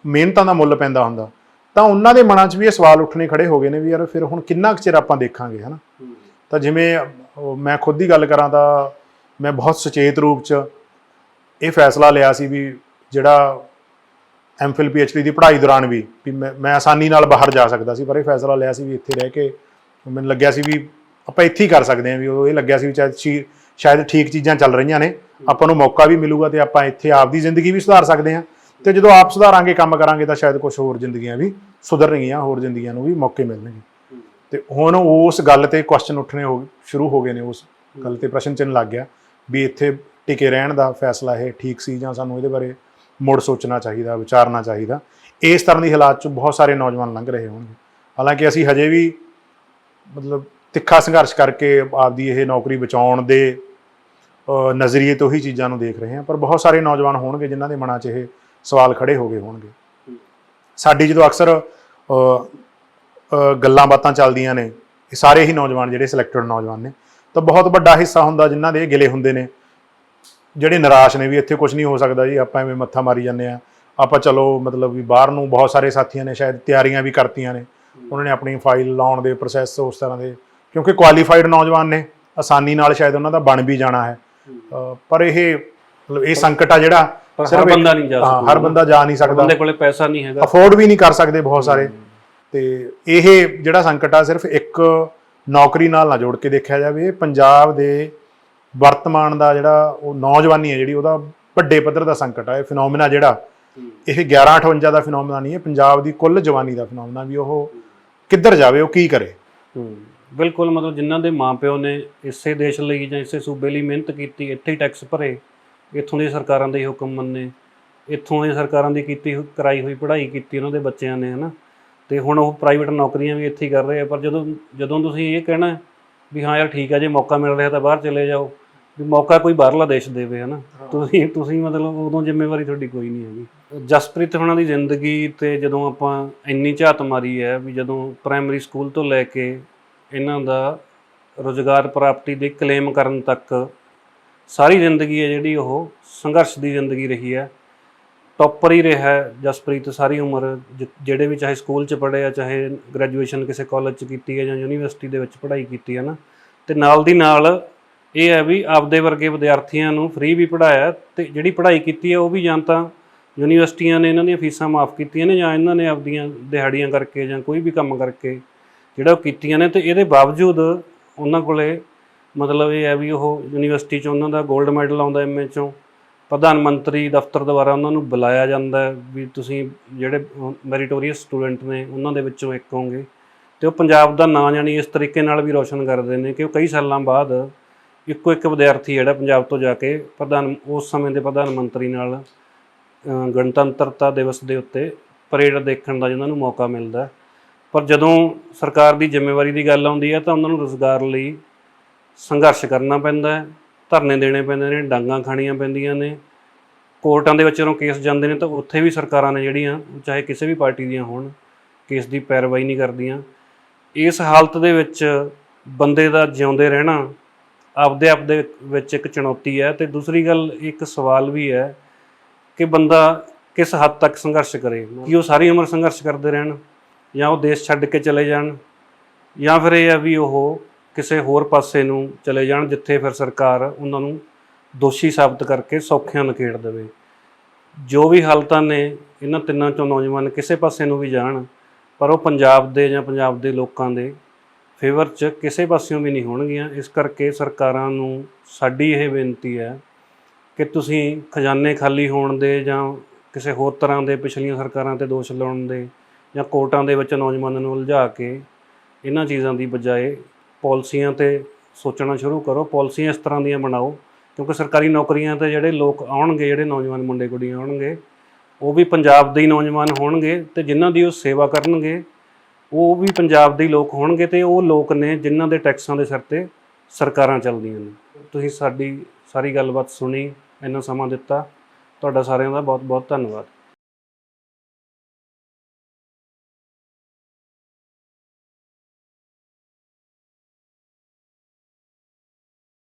ਮਿਹਨਤਾਂ ਦਾ ਮੁੱਲ ਪੈਂਦਾ ਹੁੰਦਾ, ਤਾਂ ਉਹਨਾਂ ਦੇ ਮਨਾਂ 'ਚ ਵੀ ਇਹ ਸਵਾਲ ਉੱਠਣੇ ਖੜੇ ਹੋ ਗਏ ਨੇ ਵੀ ਯਾਰ ਫਿਰ ਹੁਣ ਕਿੰਨਾ ਕੁ ਚਿਰ ਆਪਾਂ ਦੇਖਾਂਗੇ, ਹੈ ਨਾ। ਤਾਂ ਜਿਵੇਂ ਮੈਂ ਖੁਦ ਦੀ ਗੱਲ ਕਰਾਂ ਤਾਂ ਮੈਂ ਬਹੁਤ ਸੁਚੇਤ ਰੂਪ 'ਚ ਇਹ ਫੈਸਲਾ ਲਿਆ ਸੀ ਵੀ ਜਿਹੜਾ MPhil PhD ਦੀ ਪੜ੍ਹਾਈ ਦੌਰਾਨ ਵੀ ਮੈਂ ਆਸਾਨੀ ਨਾਲ ਬਾਹਰ ਜਾ ਸਕਦਾ ਸੀ, ਪਰ ਇਹ ਫੈਸਲਾ ਲਿਆ ਸੀ ਵੀ ਇੱਥੇ ਰਹਿ ਕੇ ਮੈਨੂੰ ਲੱਗਿਆ ਸੀ ਵੀ ਆਪਾਂ ਇੱਥੇ ਹੀ ਕਰ ਸਕਦੇ ਹਾਂ। ਵੀ ਉਹ ਇਹ ਲੱਗਿਆ ਸੀ ਵੀ ਸ਼ਾਇਦ ਠੀਕ ਚੀਜ਼ਾਂ ਚੱਲ ਰਹੀਆਂ ਨੇ, ਆਪਾਂ ਨੂੰ ਮੌਕਾ ਵੀ ਮਿਲੂਗਾ ਤੇ ਆਪਾਂ ਇੱਥੇ ਆਪਦੀ ਜ਼ਿੰਦਗੀ ਵੀ ਸੁਧਾਰ ਸਕਦੇ ਹਾਂ, ਤੇ ਜਦੋਂ ਆਪ ਸੁਧਾਰਾਂਗੇ, ਕੰਮ ਕਰਾਂਗੇ, ਤਾਂ ਸ਼ਾਇਦ ਕੁਛ ਹੋਰ ਜ਼ਿੰਦਗੀਆਂ ਵੀ ਸੁਧਰਨਗੀਆਂ, ਹੋਰ ਜ਼ਿੰਦਗੀਆਂ ਨੂੰ ਵੀ ਮੌਕੇ ਮਿਲਣਗੇ। ਤੇ ਹੁਣ ਉਸ ਗੱਲ ਤੇ ਕੁਐਸਚਨ ਉੱਠਣੇ ਸ਼ੁਰੂ ਹੋ ਗਏ ਨੇ, ਉਸ ਗੱਲ ਤੇ ਪ੍ਰਸ਼ਨ ਚਿੰਨ੍ਹ ਲੱਗ ਗਿਆ ਵੀ ਇੱਥੇ ਟਿਕੇ ਰਹਿਣ ਦਾ ਫੈਸਲਾ ਇਹ ਠੀਕ ਸੀ ਜਾਂ ਸਾਨੂੰ ਇਹਦੇ ਬਾਰੇ ਮੁੜ ਸੋਚਣਾ ਚਾਹੀਦਾ, ਵਿਚਾਰਨਾ ਚਾਹੀਦਾ। ਇਸ ਤਰ੍ਹਾਂ ਦੀ ਹਾਲਾਤ 'ਚ ਬਹੁਤ ਸਾਰੇ ਨੌਜਵਾਨ ਲੰਘ ਰਹੇ ਹੋਣਗੇ। ਹਾਲਾਂਕਿ ਅਸੀਂ ਹਜੇ ਵੀ ਮਤਲਬ ਤਿੱਖਾ ਸੰਘਰਸ਼ ਕਰਕੇ ਆਪਦੀ ਇਹ ਨੌਕਰੀ ਬਚਾਉਣ ਦੇ ਨਜ਼ਰੀਏ ਤੋਂ ਹੀ ਚੀਜ਼ਾਂ ਨੂੰ ਦੇਖ ਰਹੇ ਹਾਂ, ਪਰ ਬਹੁਤ ਸਾਰੇ ਨੌਜਵਾਨ ਹੋਣਗੇ ਜਿਨ੍ਹਾਂ ਦੇ ਮਨਾਂ 'ਚ ਇਹ ਸਵਾਲ ਖੜੇ ਹੋ ਗਏ ਹੋਣਗੇ। ਸਾਡੀ ਜਦੋਂ ਅਕਸਰ ਗੱਲਾਂ ਬਾਤਾਂ ਚੱਲਦੀਆਂ ਨੇ, ਇਹ ਸਾਰੇ ਹੀ ਨੌਜਵਾਨ ਜਿਹੜੇ ਸਿਲੈਕਟਡ ਨੌਜਵਾਨ ਨੇ, ਤਾਂ ਬਹੁਤ ਵੱਡਾ ਹਿੱਸਾ ਹੁੰਦਾ ਜਿਨ੍ਹਾਂ ਦੇ ਗਿਲੇ ਹੁੰਦੇ ਨੇ, ਜਿਹੜੇ ਨਿਰਾਸ਼ ਨੇ ਵੀ ਇੱਥੇ ਕੁਝ ਨਹੀਂ ਹੋ ਸਕਦਾ ਜੀ, ਆਪਾਂ ਐਵੇਂ ਮੱਥਾ ਮਾਰੀ ਜਾਂਦੇ ਹਾਂ, ਆਪਾਂ ਚਲੋ ਮਤਲਬ ਵੀ ਬਾਹਰ ਨੂੰ। ਬਹੁਤ ਸਾਰੇ ਸਾਥੀਆਂ ਨੇ ਸ਼ਾਇਦ ਤਿਆਰੀਆਂ ਵੀ ਕਰਤੀਆਂ ਨੇ, ਉਹਨਾਂ ਨੇ ਆਪਣੀ ਫਾਈਲ ਲਾਉਣ ਦੇ ਪ੍ਰੋਸੈਸ ਉਸ ਤਰ੍ਹਾਂ ਦੇ, ਕਿਉਂਕਿ ਕੁਆਲੀਫਾਈਡ ਨੌਜਵਾਨ ਨੇ, ਆਸਾਨੀ ਨਾਲ ਸ਼ਾਇਦ ਉਹਨਾਂ ਦਾ ਬਣ ਵੀ ਜਾਣਾ ਹੈ। ਪਰ ਇਹ ਮਤਲਬ ਇਹ ਸੰਕਟ ਆ ਜਿਹੜਾ ਹਰ ਬੰਦਾ ਨਹੀਂ ਜਾ ਸਕਦਾ, ਹਰ ਬੰਦਾ ਜਾ ਨਹੀਂ ਸਕਦਾ, ਬੰਦੇ ਕੋਲੇ ਪੈਸਾ ਨਹੀਂ ਹੈਗਾ, ਅਫੋਰਡ ਵੀ ਨਹੀਂ ਕਰ ਸਕਦੇ ਬਹੁਤ ਸਾਰੇ। ਤੇ ਇਹ ਜਿਹੜਾ ਸੰਕਟ ਆ ਸਿਰਫ ਇੱਕ ਨੌਕਰੀ ਨਾਲ ਨਾ ਜੋੜ ਕੇ ਦੇਖਿਆ ਜਾਵੇ, ਇਹ ਪੰਜਾਬ ਦੇ ਵਰਤਮਾਨ ਦਾ ਜਿਹੜਾ ਉਹ ਨੌਜਵਾਨੀ ਹੈ ਜਿਹੜੀ, ਉਹਦਾ ਵੱਡੇ ਪੱਧਰ ਦਾ ਸੰਕਟ ਆ। ਇਹ ਫਿਨੋਮੀਨਾ ਜਿਹੜਾ, ਇਹ 1158 ਦਾ ਫਿਨੋਮੀਨਾ ਨਹੀਂ ਹੈ, ਪੰਜਾਬ ਦੀ ਕੁੱਲ ਜਵਾਨੀ ਦਾ ਫਿਨੋਮੀਨਾ ਵੀ। ਉਹ ਕਿੱਧਰ ਜਾਵੇ, ਉਹ ਕੀ ਕਰੇ। ਬਿਲਕੁਲ, ਮਤਲਬ ਜਿਨ੍ਹਾਂ ਦੇ ਮਾਪਿਓ ਨੇ ਇਸੇ ਦੇਸ਼ ਲਈ ਜਾਂ ਇਸੇ ਸੂਬੇ ਲਈ ਮਿਹਨਤ ਕੀਤੀ, ਇੱਥੇ ਹੀ ਟੈਕਸ ਭਰੇ, ਇੱਥੋਂ ਦੀ ਸਰਕਾਰਾਂ ਦੇ ਹੁਕਮ ਮੰਨੇ, ਇੱਥੋਂ ਦੀ ਸਰਕਾਰਾਂ ਦੀ ਕਰਾਈ ਹੋਈ ਪੜ੍ਹਾਈ ਕੀਤੀ ਉਹਨਾਂ ਦੇ ਬੱਚਿਆਂ ਨੇ, ਹੈ ਨਾ। ਅਤੇ ਹੁਣ ਉਹ ਪ੍ਰਾਈਵੇਟ ਨੌਕਰੀਆਂ ਵੀ ਇੱਥੇ ਹੀ ਕਰ ਰਹੇ ਆ। ਪਰ ਜਦੋਂ ਤੁਸੀਂ ਇਹ ਕਹਿਣਾ ਵੀ ਹਾਂ ਯਾਰ ਠੀਕ ਆ, ਜੇ ਮੌਕਾ ਮਿਲ ਰਿਹਾ ਤਾਂ ਬਾਹਰ ਚਲੇ ਜਾਓ, ਵੀ ਮੌਕਾ ਕੋਈ ਬਾਹਰਲਾ ਦੇਸ਼ ਦੇਵੇ, ਹੈ ਨਾ। ਤੁਸੀਂ ਮਤਲਬ ਉਦੋਂ ਜ਼ਿੰਮੇਵਾਰੀ ਤੁਹਾਡੀ ਕੋਈ ਨਹੀਂ ਹੈਗੀ। ਜਸਪ੍ਰੀਤ ਹੋਣਾ ਦੀ ਜ਼ਿੰਦਗੀ 'ਤੇ ਜਦੋਂ ਆਪਾਂ ਇੰਨੀ ਝਾਤ ਮਾਰੀ ਹੈ ਵੀ ਜਦੋਂ ਪ੍ਰਾਇਮਰੀ ਸਕੂਲ ਤੋਂ ਲੈ ਕੇ ਇਹਨਾਂ ਦਾ ਰੁਜ਼ਗਾਰ ਪ੍ਰਾਪਤੀ ਦੇ ਕਲੇਮ ਕਰਨ ਤੱਕ ਸਾਰੀ ਜ਼ਿੰਦਗੀ ਹੈ ਜਿਹੜੀ ਉਹ ਸੰਘਰਸ਼ ਦੀ ਜ਼ਿੰਦਗੀ ਰਹੀ ਹੈ। ਟੌਪਰ ਹੀ ਰਿਹਾ ਜਸਪ੍ਰੀਤ ਸਾਰੀ ਉਮਰ, ਜਿਹੜੇ ਵੀ ਚਾਹੇ ਸਕੂਲ 'ਚ ਪੜ੍ਹੇ ਆ, ਚਾਹੇ ਗ੍ਰੈਜੂਏਸ਼ਨ ਕਿਸੇ ਕਾਲਜ 'ਚ ਕੀਤੀ ਹੈ ਜਾਂ ਯੂਨੀਵਰਸਿਟੀ ਦੇ ਵਿੱਚ ਪੜ੍ਹਾਈ ਕੀਤੀ ਹੈ ਨਾ। ਅਤੇ ਨਾਲ ਦੀ ਨਾਲ ਇਹ ਹੈ ਵੀ ਆਪਦੇ ਵਰਗੇ ਵਿਦਿਆਰਥੀਆਂ ਨੂੰ ਫ੍ਰੀ ਵੀ ਪੜ੍ਹਾਇਆ, ਅਤੇ ਜਿਹੜੀ ਪੜ੍ਹਾਈ ਕੀਤੀ ਹੈ ਉਹ ਵੀ ਜਾਂ ਤਾਂ ਯੂਨੀਵਰਸਿਟੀਆਂ ਨੇ ਇਹਨਾਂ ਦੀਆਂ ਫੀਸਾਂ ਮਾਫ ਕੀਤੀਆਂ ਨੇ, ਜਾਂ ਇਹਨਾਂ ਨੇ ਆਪਦੀਆਂ ਦਿਹਾੜੀਆਂ ਕਰਕੇ ਜਾਂ ਕੋਈ ਵੀ ਕੰਮ ਕਰਕੇ ਜਿਹੜਾ ਉਹ ਕੀਤੀਆਂ ਨੇ। ਅਤੇ ਇਹਦੇ ਬਾਵਜੂਦ ਉਹਨਾਂ ਕੋਲੇ ਮਤਲਬ ਇਹ ਹੈ ਵੀ ਉਹ ਯੂਨੀਵਰਸਿਟੀ 'ਚੋਂ ਉਹਨਾਂ ਦਾ ਗੋਲਡ ਮੈਡਲ ਆਉਂਦਾ, MA 'ਚੋਂ ਪ੍ਰਧਾਨ ਮੰਤਰੀ ਦਫ਼ਤਰ ਦੁਆਰਾ ਉਹਨਾਂ ਨੂੰ ਬੁਲਾਇਆ ਜਾਂਦਾ ਵੀ ਤੁਸੀਂ ਜਿਹੜੇ ਮੈਰੀਟੋਰੀਅਸ ਸਟੂਡੈਂਟ ਨੇ ਉਹਨਾਂ ਦੇ ਵਿੱਚੋਂ ਇੱਕ ਹੋਗੇ। ਅਤੇ ਉਹ ਪੰਜਾਬ ਦਾ ਨਾਂ ਜਾਣੀ ਇਸ ਤਰੀਕੇ ਨਾਲ ਵੀ ਰੋਸ਼ਨ ਕਰਦੇ ਨੇ ਕਿ ਉਹ ਕਈ ਸਾਲਾਂ ਬਾਅਦ ਇੱਕੋ ਇੱਕ ਵਿਦਿਆਰਥੀ ਜਿਹੜਾ ਪੰਜਾਬ ਤੋਂ ਜਾ ਕੇ ਉਸ ਸਮੇਂ ਦੇ ਪ੍ਰਧਾਨ ਮੰਤਰੀ ਨਾਲ ਗਣਤੰਤਰਤਾ ਦਿਵਸ ਦੇ ਉੱਤੇ ਪਰੇਡ ਦੇਖਣ ਦਾ ਜਿਹਨਾਂ ਨੂੰ ਮੌਕਾ ਮਿਲਦਾ। ਪਰ ਜਦੋਂ ਸਰਕਾਰ ਦੀ ਜ਼ਿੰਮੇਵਾਰੀ ਦੀ ਗੱਲ ਆਉਂਦੀ ਹੈ ਤਾਂ ਉਹਨਾਂ ਨੂੰ ਰੁਜ਼ਗਾਰ ਲਈ ਸੰਘਰਸ਼ ਕਰਨਾ ਪੈਂਦਾ ਹੈ, ਧਰਨੇ ਦੇਣੇ ਪੈਂਦੇ ਨੇ, ਡਾਂਗਾਂ ਖਾਣੀਆਂ ਪੈਂਦੀਆਂ ਨੇ, ਕੋਰਟਾਂ ਦੇ ਵਿੱਚ ਜਦੋਂ ਕੇਸ ਜਾਂਦੇ ਨੇ ਤਾਂ ਉੱਥੇ ਵੀ ਸਰਕਾਰਾਂ ਨੇ ਜਿਹੜੀਆਂ ਚਾਹੇ ਕਿਸੇ ਵੀ ਪਾਰਟੀ ਦੀਆਂ ਹੋਣ, ਕੇਸ ਦੀ ਪੈਰਵਾਈ ਨਹੀਂ ਕਰਦੀਆਂ। ਇਸ ਹਾਲਤ ਦੇ ਵਿੱਚ ਬੰਦੇ ਦਾ ਜਿਉਂਦੇ ਰਹਿਣਾ ਆਪਦੇ ਆਪ ਦੇ ਵਿੱਚ ਇੱਕ ਚੁਣੌਤੀ ਹੈ। ਅਤੇ ਦੂਸਰੀ ਗੱਲ ਇੱਕ ਸਵਾਲ ਵੀ ਹੈ ਕਿ ਬੰਦਾ ਕਿਸ ਹੱਦ ਤੱਕ ਸੰਘਰਸ਼ ਕਰੇ, ਕਿ ਉਹ ਸਾਰੀ ਉਮਰ ਸੰਘਰਸ਼ ਕਰਦੇ ਰਹਿਣ ਜਾਂ ਉਹ ਦੇਸ਼ ਛੱਡ ਕੇ ਚਲੇ ਜਾਣ, ਜਾਂ ਫਿਰ ਇਹ ਹੈ ਵੀ ਉਹ ਕਿਸੇ ਹੋਰ ਪਾਸੇ ਨੂੰ ਚਲੇ ਜਾਣ ਜਿੱਥੇ ਫਿਰ ਸਰਕਾਰ ਉਹਨਾਂ ਨੂੰ ਦੋਸ਼ੀ ਸਾਬਤ ਕਰਕੇ ਸੌਖਿਆਂ ਨਕੇੜ ਦੇਵੇ। ਜੋ ਵੀ ਹਾਲਤਾਂ ਨੇ ਇਹਨਾਂ ਤਿੰਨਾਂ 'ਚੋਂ ਨੌਜਵਾਨ ਕਿਸੇ ਪਾਸੇ ਨੂੰ ਵੀ ਜਾਣ, ਪਰ ਉਹ ਪੰਜਾਬ ਦੇ ਜਾਂ ਪੰਜਾਬ ਦੇ ਲੋਕਾਂ ਦੇ ਫੇਵਰ 'ਚ ਕਿਸੇ ਪਾਸਿਓਂ ਵੀ ਨਹੀਂ ਹੋਣਗੀਆਂ। ਇਸ ਕਰਕੇ ਸਰਕਾਰਾਂ ਨੂੰ ਸਾਡੀ ਇਹ ਬੇਨਤੀ ਹੈ ਕਿ ਤੁਸੀਂ ਖਜ਼ਾਨੇ ਖਾਲੀ ਹੋਣ ਦੇ ਜਾਂ ਕਿਸੇ ਹੋਰ ਤਰ੍ਹਾਂ ਦੇ ਪਿਛਲੀਆਂ ਸਰਕਾਰਾਂ 'ਤੇ ਦੋਸ਼ ਲਾਉਣ ਦੇ ਜਾਂ ਕੋਰਟਾਂ ਦੇ ਵਿੱਚ ਨੌਜਵਾਨਾਂ ਨੂੰ ਉਲਝਾ ਕੇ ਇਹਨਾਂ ਚੀਜ਼ਾਂ ਦੀ ਬਜਾਏ ਪਾਲਿਸੀਆਂ 'ਤੇ ਸੋਚਣਾ ਸ਼ੁਰੂ ਕਰੋ। ਪਾਲਿਸੀਆਂ ਇਸ ਤਰ੍ਹਾਂ ਦੀਆਂ ਬਣਾਓ ਕਿਉਂਕਿ ਸਰਕਾਰੀ ਨੌਕਰੀਆਂ 'ਤੇ ਜਿਹੜੇ ਲੋਕ ਆਉਣਗੇ, ਜਿਹੜੇ ਨੌਜਵਾਨ ਮੁੰਡੇ ਕੁੜੀਆਂ ਆਉਣਗੇ, ਉਹ ਵੀ ਪੰਜਾਬ ਦੇ ਹੀ ਨੌਜਵਾਨ ਹੋਣਗੇ, ਅਤੇ ਜਿਨ੍ਹਾਂ ਦੀ ਉਹ ਸੇਵਾ ਕਰਨਗੇ ਉਹ ਵੀ ਪੰਜਾਬ ਦੇ ਲੋਕ ਹੋਣਗੇ, ਅਤੇ ਉਹ ਲੋਕ ਨੇ ਜਿਨ੍ਹਾਂ ਦੇ ਟੈਕਸਾਂ ਦੇ ਸਿਰ 'ਤੇ ਸਰਕਾਰਾਂ ਚੱਲਦੀਆਂ ਨੇ। ਤੁਸੀਂ ਸਾਡੀ ਸਾਰੀ ਗੱਲਬਾਤ ਸੁਣੀ, ਇੰਨਾ ਸਮਾਂ ਦਿੱਤਾ, ਤੁਹਾਡਾ ਸਾਰਿਆਂ ਦਾ ਬਹੁਤ ਬਹੁਤ ਧੰਨਵਾਦ।